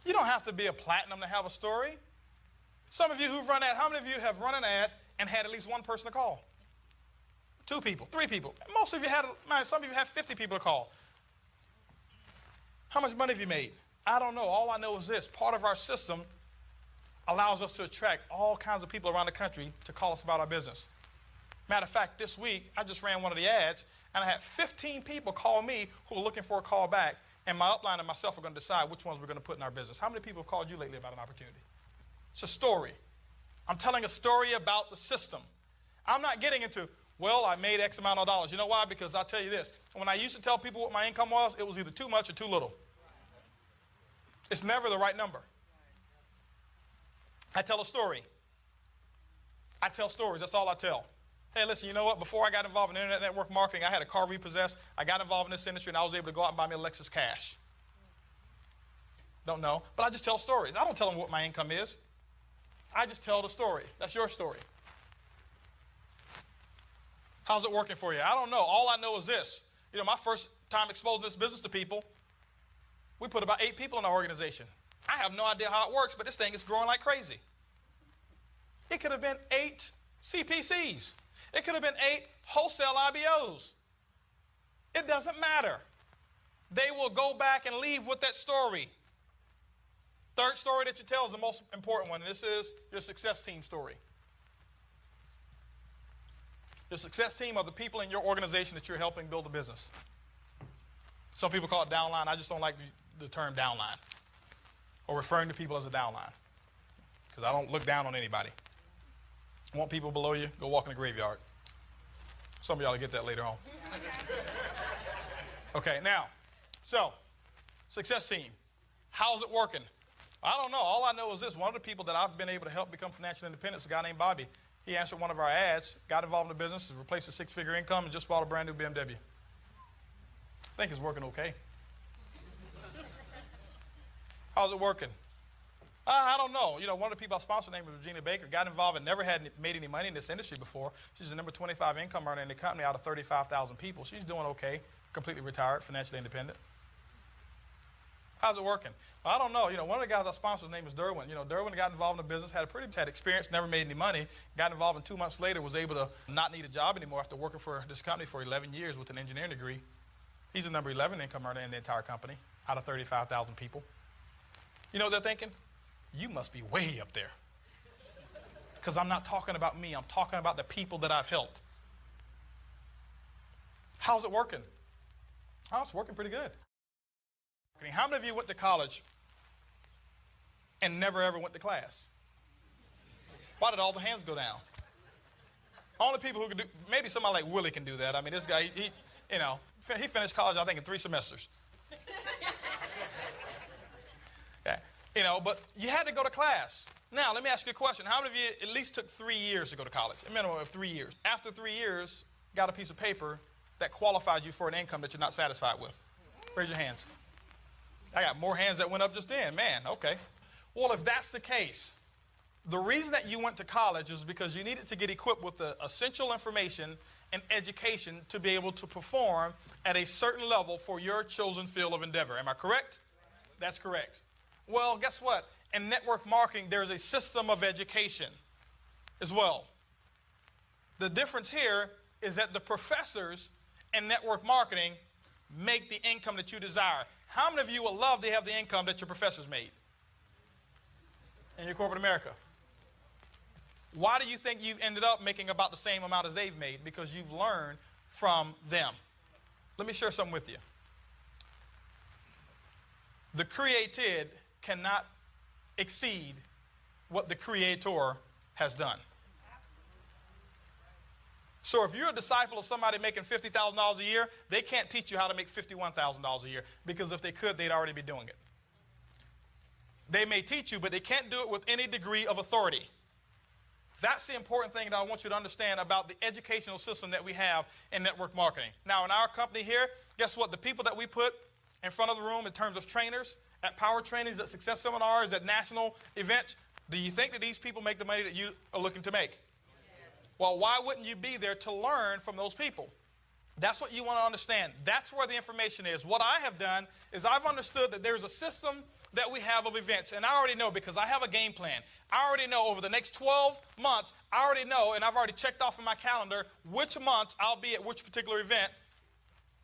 You don't have to be a platinum to have a story. Some of you who've run ads, how many of you have run an ad and had at least one person to call? 2 people, 3 people. Most of you had, some of you have 50 people to call. How much money have you made? I don't know. All I know is this. Part of our system allows us to attract all kinds of people around the country to call us about our business. Matter of fact, this week, I just ran one of the ads, and I had 15 people call me who are looking for a call back, and my upline and myself are going to decide which ones we're going to put in our business. How many people have called you lately about an opportunity? It's a story. I'm telling a story about the system. I'm not getting into, well, I made X amount of dollars. You know why? Because I'll tell you this. When I used to tell people what my income was, it was either too much or too little. It's never the right number. I tell a story. I tell stories. That's all I tell. Hey, listen, you know what? Before I got involved in internet network marketing, I had a car repossessed. I got involved in this industry, and I was able to go out and buy me a Lexus cash. Don't know. But I just tell stories. I don't tell them what my income is. I just tell the story. That's your story. How's it working for you? I don't know. All I know is this. You know, my first time exposing this business to people, we put about 8 people in our organization. I have no idea how it works, but this thing is growing like crazy. It could have been 8 CPCs. It could have been 8 wholesale IBOs. It doesn't matter. They will go back and leave with that story. Third story that you tell is the most important one, and this is your success team story. Your success team are the people in your organization that you're helping build a business. Some people call it downline. I just don't like the term downline or referring to people as a downline because I don't look down on anybody. Want people below you? Go walk in the graveyard. Some of y'all will get that later on. Okay, now, so, success team. How's it working? I don't know. All I know is this. One of the people that I've been able to help become financially independent is a guy named Bobby. He answered one of our ads, got involved in the business, replaced a 6-figure income, and just bought a brand new BMW. I think it's working okay. How's it working? I don't know. You know, one of the people I sponsored, named Regina Baker, got involved and never had made any money in this industry before. She's the number 25 income earner in the company out of 35,000 people. She's doing okay, completely retired, financially independent. How's it working? Well, I don't know. One of the guys I sponsored, his name is Derwin. Derwin got involved in the business, had experience, never made any money, got involved, and 2 months later was able to not need a job anymore after working for this company for 11 years with an engineering degree. He's the number 11 income earner in the entire company out of 35,000 people. You know what they're thinking? You must be way up there. Because I'm not talking about me. I'm talking about the people that I've helped. How's it working? Oh, it's working pretty good. How many of you went to college and never ever went to class? Why did all the hands go down? Only people who can do, maybe somebody like Willie can do that. I mean, this guy, he finished college, I think, in 3 semesters. Yeah, but you had to go to class. Now, let me ask you a question. How many of you at least took 3 years to go to college? A minimum of 3 years. After 3 years, got a piece of paper that qualified you for an income that you're not satisfied with? Raise your hands. I got more hands that went up just then. Man, okay. Well, if that's the case, the reason that you went to college is because you needed to get equipped with the essential information and education to be able to perform at a certain level for your chosen field of endeavor. Am I correct? That's correct. Well, guess what? In network marketing, there's a system of education as well. The difference here is that the professors in network marketing make the income that you desire. How many of you would love to have the income that your professors made in your corporate America? Why do you think you've ended up making about the same amount as they've made? Because you've learned from them. Let me share something with you. The created cannot exceed what the creator has done. So if you're a disciple of somebody making $50,000 a year, they can't teach you how to make $51,000 a year, because if they could, they'd already be doing it. They may teach you, but they can't do it with any degree of authority. That's the important thing that I want you to understand about the educational system that we have in network marketing. Now, in our company here, guess what? The people that we put in front of the room in terms of trainers, at power trainings, at success seminars, at national events, do you think that these people make the money that you are looking to make? Well, why wouldn't you be there to learn from those people? That's what you want to understand. That's where the information is. What I have done is I've understood that there's a system that we have of events, and I already know because I have a game plan. I already know over the next 12 months, I already know, and I've already checked off in my calendar which months I'll be at which particular event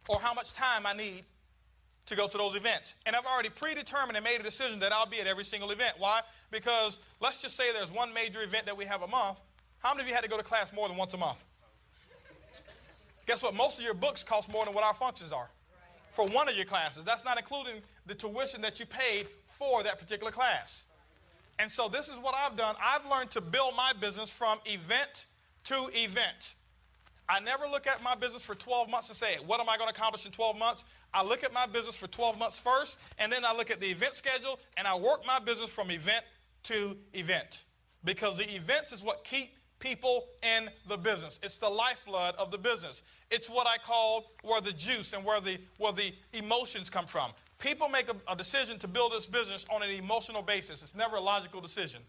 or how much time I need to go to those events. And I've already predetermined and made a decision that I'll be at every single event. Why? Because let's just say there's one major event that we have a month. How many of you had to go to class more than once a month? Guess what? Most of your books cost more than what our functions are for one of your classes. That's not including the tuition that you paid for that particular class. And so this is what I've done. I've learned to build my business from event to event. I never look at my business for 12 months and say, what am I going to accomplish in 12 months? I look at my business for 12 months first, and then I look at the event schedule, and I work my business from event to event. Because the events is what keep people in the business. It's the lifeblood of the business. It's what I call where the juice and where the emotions come from. People make a decision to build this business on an emotional basis. It's never a logical decision.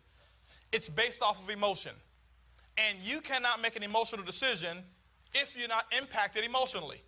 It's based off of emotion. And you cannot make an emotional decision if you're not impacted emotionally.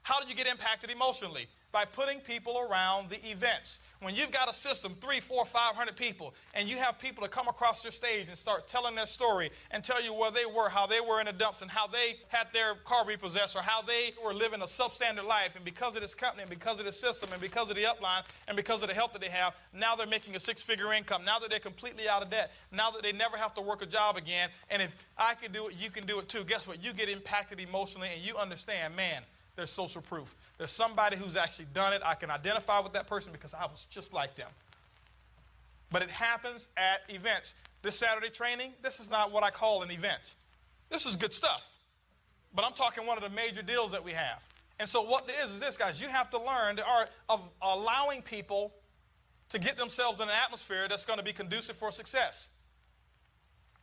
How do you get impacted emotionally? By putting people around the events. When you've got a system, 300, 400, 500 people, and you have people to come across your stage and start telling their story and tell you where they were, how they were in the dumps, and how they had their car repossessed, or how they were living a substandard life, and because of this company, and because of this system, and because of the upline, and because of the help that they have, now they're making a 6-figure income. Now that they're completely out of debt. Now that they never have to work a job again. And if I can do it, you can do it too. Guess what? You get impacted emotionally, and you understand, man, there's social proof. There's somebody who's actually done it. I can identify with that person because I was just like them. But it happens at events. This Saturday training, this is not what I call an event. This is good stuff. But I'm talking one of the major deals that we have. And so what it is this, guys. You have to learn the art of allowing people to get themselves in an atmosphere that's going to be conducive for success.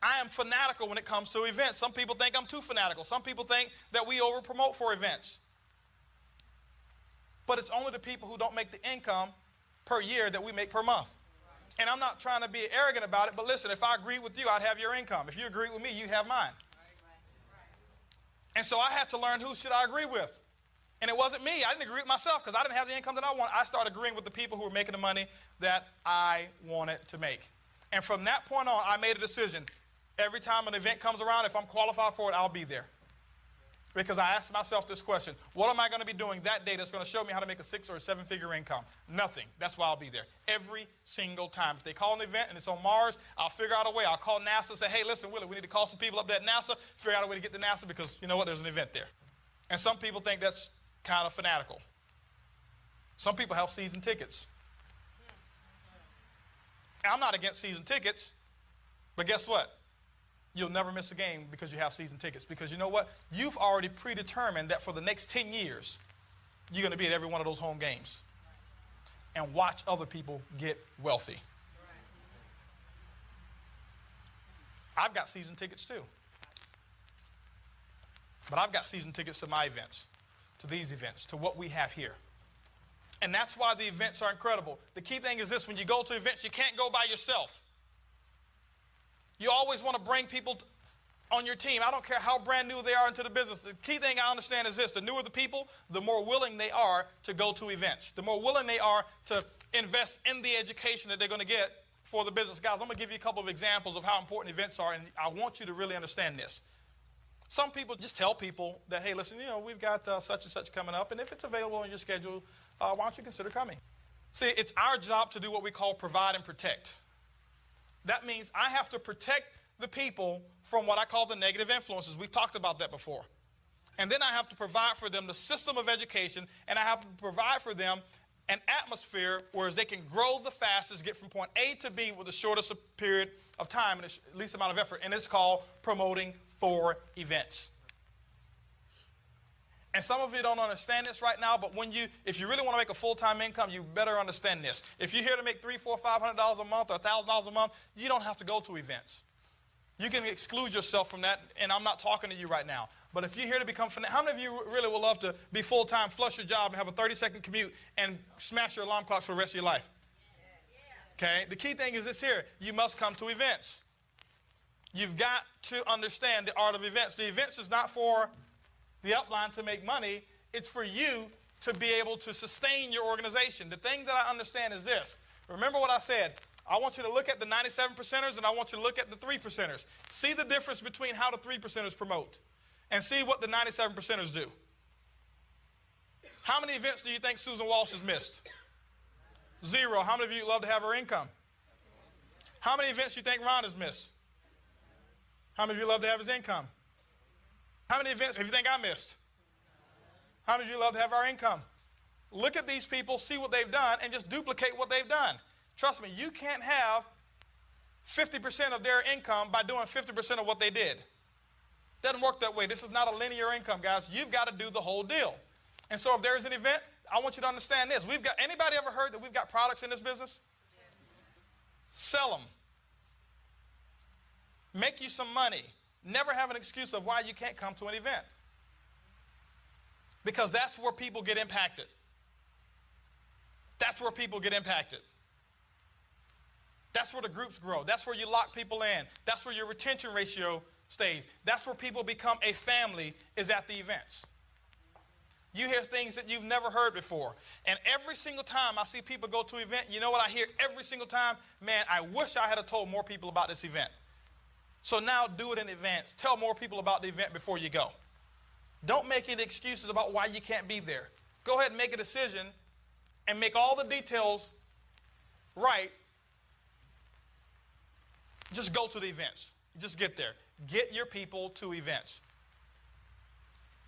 I am fanatical when it comes to events. Some people think I'm too fanatical. Some people think that we over-promote for events. But it's only the people who don't make the income per year that we make per month. And I'm not trying to be arrogant about it, but listen, if I agree with you, I'd have your income. If you agree with me, you have mine. And so I had to learn who should I agree with. And it wasn't me. I didn't agree with myself because I didn't have the income that I want. I started agreeing with the people who were making the money that I wanted to make. And from that point on, I made a decision. Every time an event comes around, if I'm qualified for it, I'll be there. Because I asked myself this question: what am I going to be doing that day that's going to show me how to make a 6 or 7 figure income? Nothing. That's why I'll be there every single time. If they call an event and it's on Mars, I'll figure out a way. I'll call NASA and say, hey, listen, Willie, we need to call some people up there at NASA, figure out a way to get to NASA because you know what, there's an event there. And some people think that's kind of fanatical. Some people have season tickets. And I'm not against season tickets, but guess what? You'll never miss a game because you have season tickets. Because you know what? You've already predetermined that for the next 10 years, you're going to be at every one of those home games and watch other people get wealthy. I've got season tickets too. But I've got season tickets to my events, to these events, to what we have here. And that's why the events are incredible. The key thing is this: when you go to events, you can't go by yourself. You always want to bring people on your team. I don't care how brand new they are into the business. The key thing I understand is this: the newer the people, the more willing they are to go to events. The more willing they are to invest in the education that they're going to get for the business. Guys, I'm going to give you a couple of examples of how important events are, and I want you to really understand this. Some people just tell people that, hey, listen, you know, we've got such and such coming up, and if it's available on your schedule, why don't you consider coming? See, it's our job to do what we call provide and protect. That means I have to protect the people from what I call the negative influences. We've talked about that before. And then I have to provide for them the system of education, and I have to provide for them an atmosphere where they can grow the fastest, get from point A to B with the shortest period of time and the least amount of effort. And it's called promoting for events. And some of you don't understand this right now, but if you really want to make a full-time income, you better understand this. If you're here to make $300, $400, $500 a month or $1,000 a month, you don't have to go to events. You can exclude yourself from that, and I'm not talking to you right now. But if you're here to become, how many of you really would love to be full-time, flush your job, and have a 30-second commute, and smash your alarm clocks for the rest of your life? Okay? The key thing is this here: you must come to events. You've got to understand the art of events. The events is not for the upline to make money. It's for you to be able to sustain your organization. The thing that I understand is this. Remember what I said. I want you to look at the 97%ers and I want you to look at the 3%ers. See the difference between how the 3%ers promote and see what the 97%ers do. How many events do you think Susan Walsh has missed? 0. How many of you love to have her income? How many events do you think Ron has missed? How many of you love to have his income? How many events have you think I missed? How many of you love to have our income? Look at these people, see what they've done, and just duplicate what they've done. Trust me, you can't have 50% of their income by doing 50% of what they did. Doesn't work that way. This is not a linear income, guys. You've got to do the whole deal. And so if there's an event, I want you to understand this. Anybody ever heard that we've got products in this business? Sell them. Make you some money. Never have an excuse of why you can't come to an event. Because that's where people get impacted. That's where people get impacted. That's where the groups grow. That's where you lock people in. That's where your retention ratio stays. That's where people become a family, is at the events. You hear things that you've never heard before. And every single time I see people go to an event, you know what I hear every single time? Man, I wish I had told more people about this event. So now do it in advance. Tell more people about the event before you go. Don't make any excuses about why you can't be there. Go ahead and make a decision and make all the details right. Just go to the events. Just get there. Get your people to events.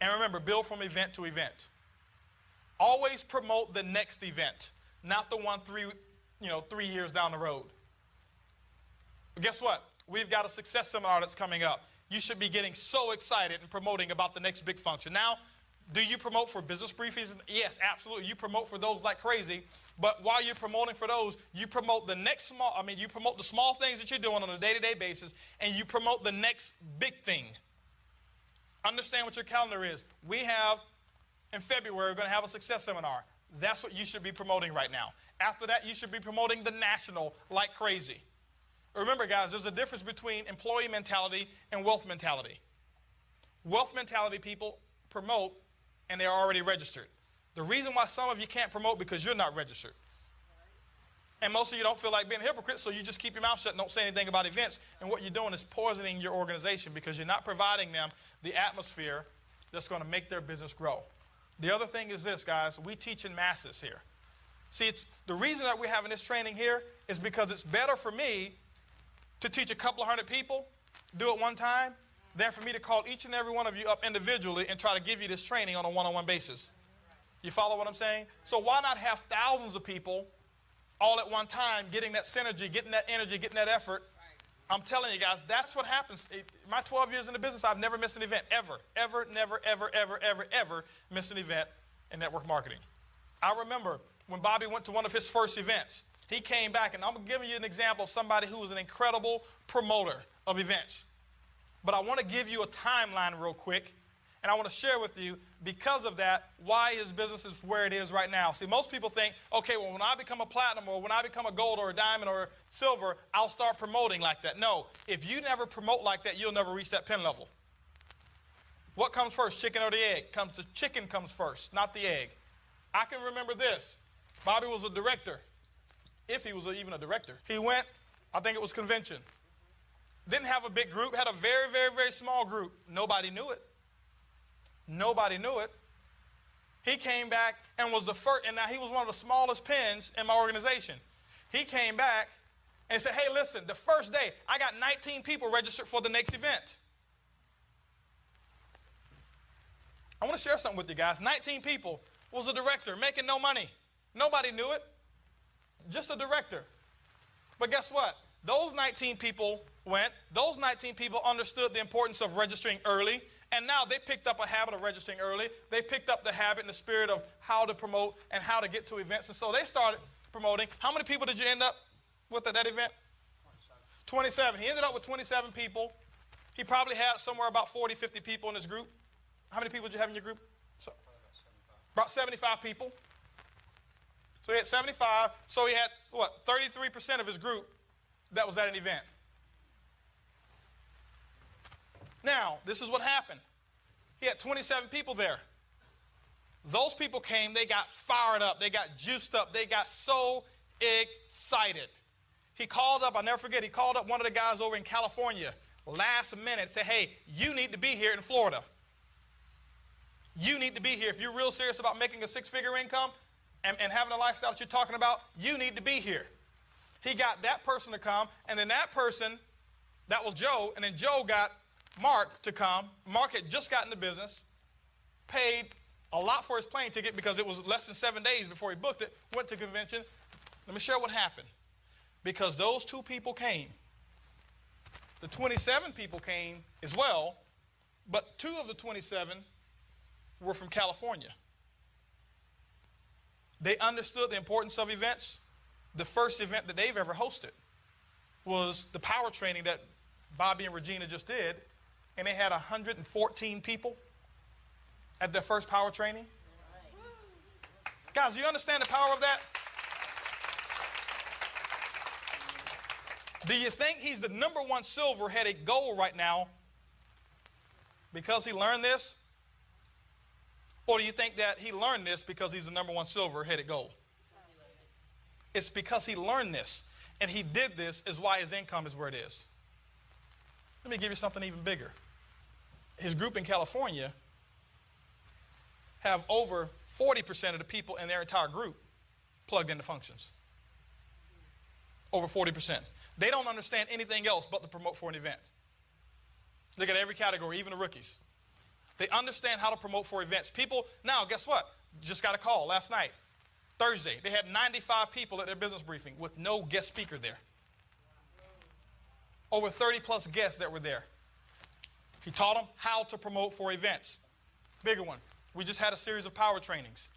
And remember, build from event to event. Always promote the next event, not the one 3 years down the road. But guess what? We've got a success seminar that's coming up. You should be getting so excited and promoting about the next big function. Now, do you promote for business briefings? Yes, absolutely. You promote for those like crazy. But while you're promoting for those, you promote the you promote the small things that you're doing on a day-to-day basis, and you promote the next big thing. Understand what your calendar is. We have, in February, we're going to have a success seminar. That's what you should be promoting right now. After that, you should be promoting the national like crazy. Remember, guys, there's a difference between employee mentality and wealth mentality. Wealth mentality people promote and they're already registered. The reason why some of you can't promote because you're not registered. And most of you don't feel like being a hypocrite, so you just keep your mouth shut and don't say anything about events. And what you're doing is poisoning your organization because you're not providing them the atmosphere that's going to make their business grow. The other thing is this, guys. We teach in masses here. See, the reason that we're having this training here is because it's better for me to teach a couple of hundred people, do it one time, than for me to call each and every one of you up individually and try to give you this training on a one-on-one basis. You follow what I'm saying? So why not have thousands of people all at one time, getting that synergy, getting that energy, getting that effort? I'm telling you guys, that's what happens. My 12 years in the business, I've never missed an event, ever. Ever, never, ever, ever, ever, ever missed an event in network marketing. I remember when Bobby went to one of his first events. He came back, and I'm giving you an example of somebody who was an incredible promoter of events. But I want to give you a timeline real quick, and I want to share with you, because of that, why his business is where it is right now. See, most people think, okay, well, when I become a platinum or when I become a gold or a diamond or a silver, I'll start promoting like that. No, if you never promote like that, you'll never reach that pin level. What comes first, chicken or the egg? The chicken comes first, not the egg. I can remember this. Bobby was a director, if he was even a director. He went, I think it was convention. Didn't have a big group, had a very, very, very small group. Nobody knew it. Nobody knew it. He came back and was the first, and now he was one of the smallest pins in my organization. He came back and said, hey, listen, the first day, I got 19 people registered for the next event. I want to share something with you guys. 19 people, was a director making no money. Nobody knew it. Just a director. But guess what? Those 19 people went. Those 19 people understood the importance of registering early. And now they picked up a habit of registering early. They picked up the habit and the spirit of how to promote and how to get to events. And so they started promoting. How many people did you end up with at that event? 27. He ended up with 27 people. He probably had somewhere about 40, 50 people in his group. How many people did you have in your group? So, about 75 people. So he had 75. So he had, what, 33% of his group that was at an event. Now, this is what happened. He had 27 people there. Those people came, they got fired up, they got juiced up, they got so excited. He called up, I'll never forget, he called up one of the guys over in California last minute, said, hey, you need to be here in Florida. You need to be here. If you're real serious about making a six-figure income and having a lifestyle that you're talking about, you need to be here. He got that person to come, and then that person, that was Joe, and then Joe got Mark to come. Mark had just gotten the business, paid a lot for his plane ticket because it was less than 7 days before he booked it, went to convention. Let me share what happened. Because those two people came. The 27 people came as well, but 2 of the 27 were from California. They understood the importance of events. The first event that they've ever hosted was the power training that Bobby and Regina just did, and they had 114 people at their first power training. Guys, do you understand the power of that? Do you think he's the #1 silver-headed gold right now because he learned this? Or do you think that he learned this because he's the #1 silver-headed gold? It's because he learned this, and he did this is why his income is where it is. Let me give you something even bigger. His group in California have over 40% of the people in their entire group plugged into functions. Over 40%. They don't understand anything else but to promote for an event. Look at every category, even the rookies. They understand how to promote for events. People, now guess what? Just got a call last night. Thursday, they had 95 people at their business briefing with no guest speaker there. Over 30 plus guests that were there. He taught them how to promote for events. Bigger one. We just had a series of power trainings.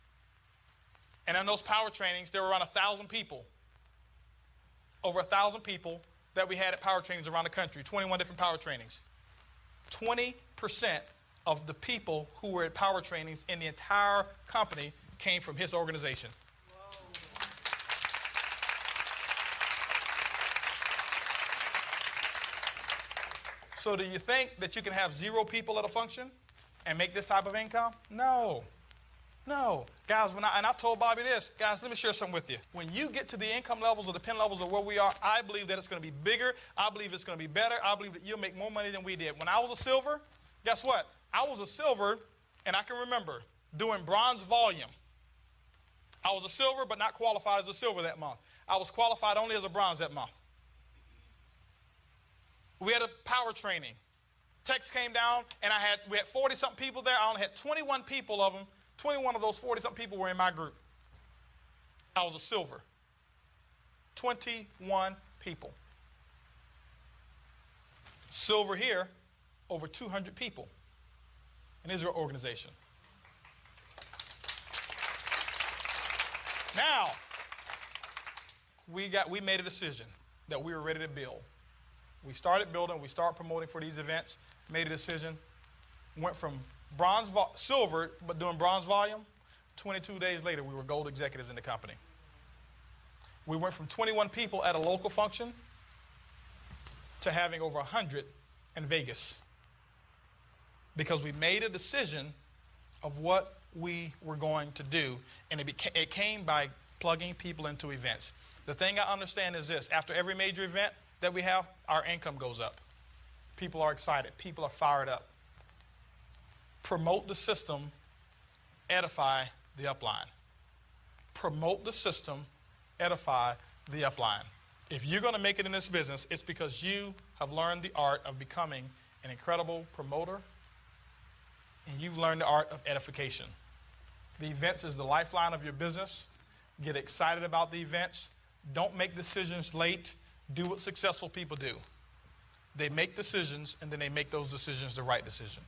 And in those power trainings, there were around 1,000 people. Over 1,000 people that we had at power trainings around the country. 21 different power trainings. 20% of the people who were at power trainings in the entire company came from his organization. So do you think that you can have 0 people at a function and make this type of income? No. No. Guys, and I told Bobby this, guys, let me share something with you. When you get to the income levels or the pen levels of where we are, I believe that it's going to be bigger. I believe it's going to be better. I believe that you'll make more money than we did. When I was a silver, guess what? I was a silver, and I can remember doing bronze volume. I was a silver, but not qualified as a silver that month. I was qualified only as a bronze that month. We had a power training. Text came down, and we had 40-something people there. I only had 21 people of them. 21 of those 40-something people were in my group. I was a silver. 21 people. Silver here, over 200 people in Israel organization. Now, we made a decision that we were ready to build. We started building, we started promoting for these events, made a decision, went from silver, but doing bronze volume. 22 days later, we were gold executives in the company. We went from 21 people at a local function to having over 100 in Vegas, because we made a decision of what we were going to do, and it came by plugging people into events. The thing I understand is this: after every major event that we have, our income goes up. People are excited. People are fired up. Promote the system, edify the upline. Promote the system, edify the upline. If you're going to make it in this business, it's because you have learned the art of becoming an incredible promoter, and you've learned the art of edification. The events is the lifeline of your business. Get excited about the events. Don't make decisions late. Do what successful people do. They make decisions, and then they make those decisions the right decision.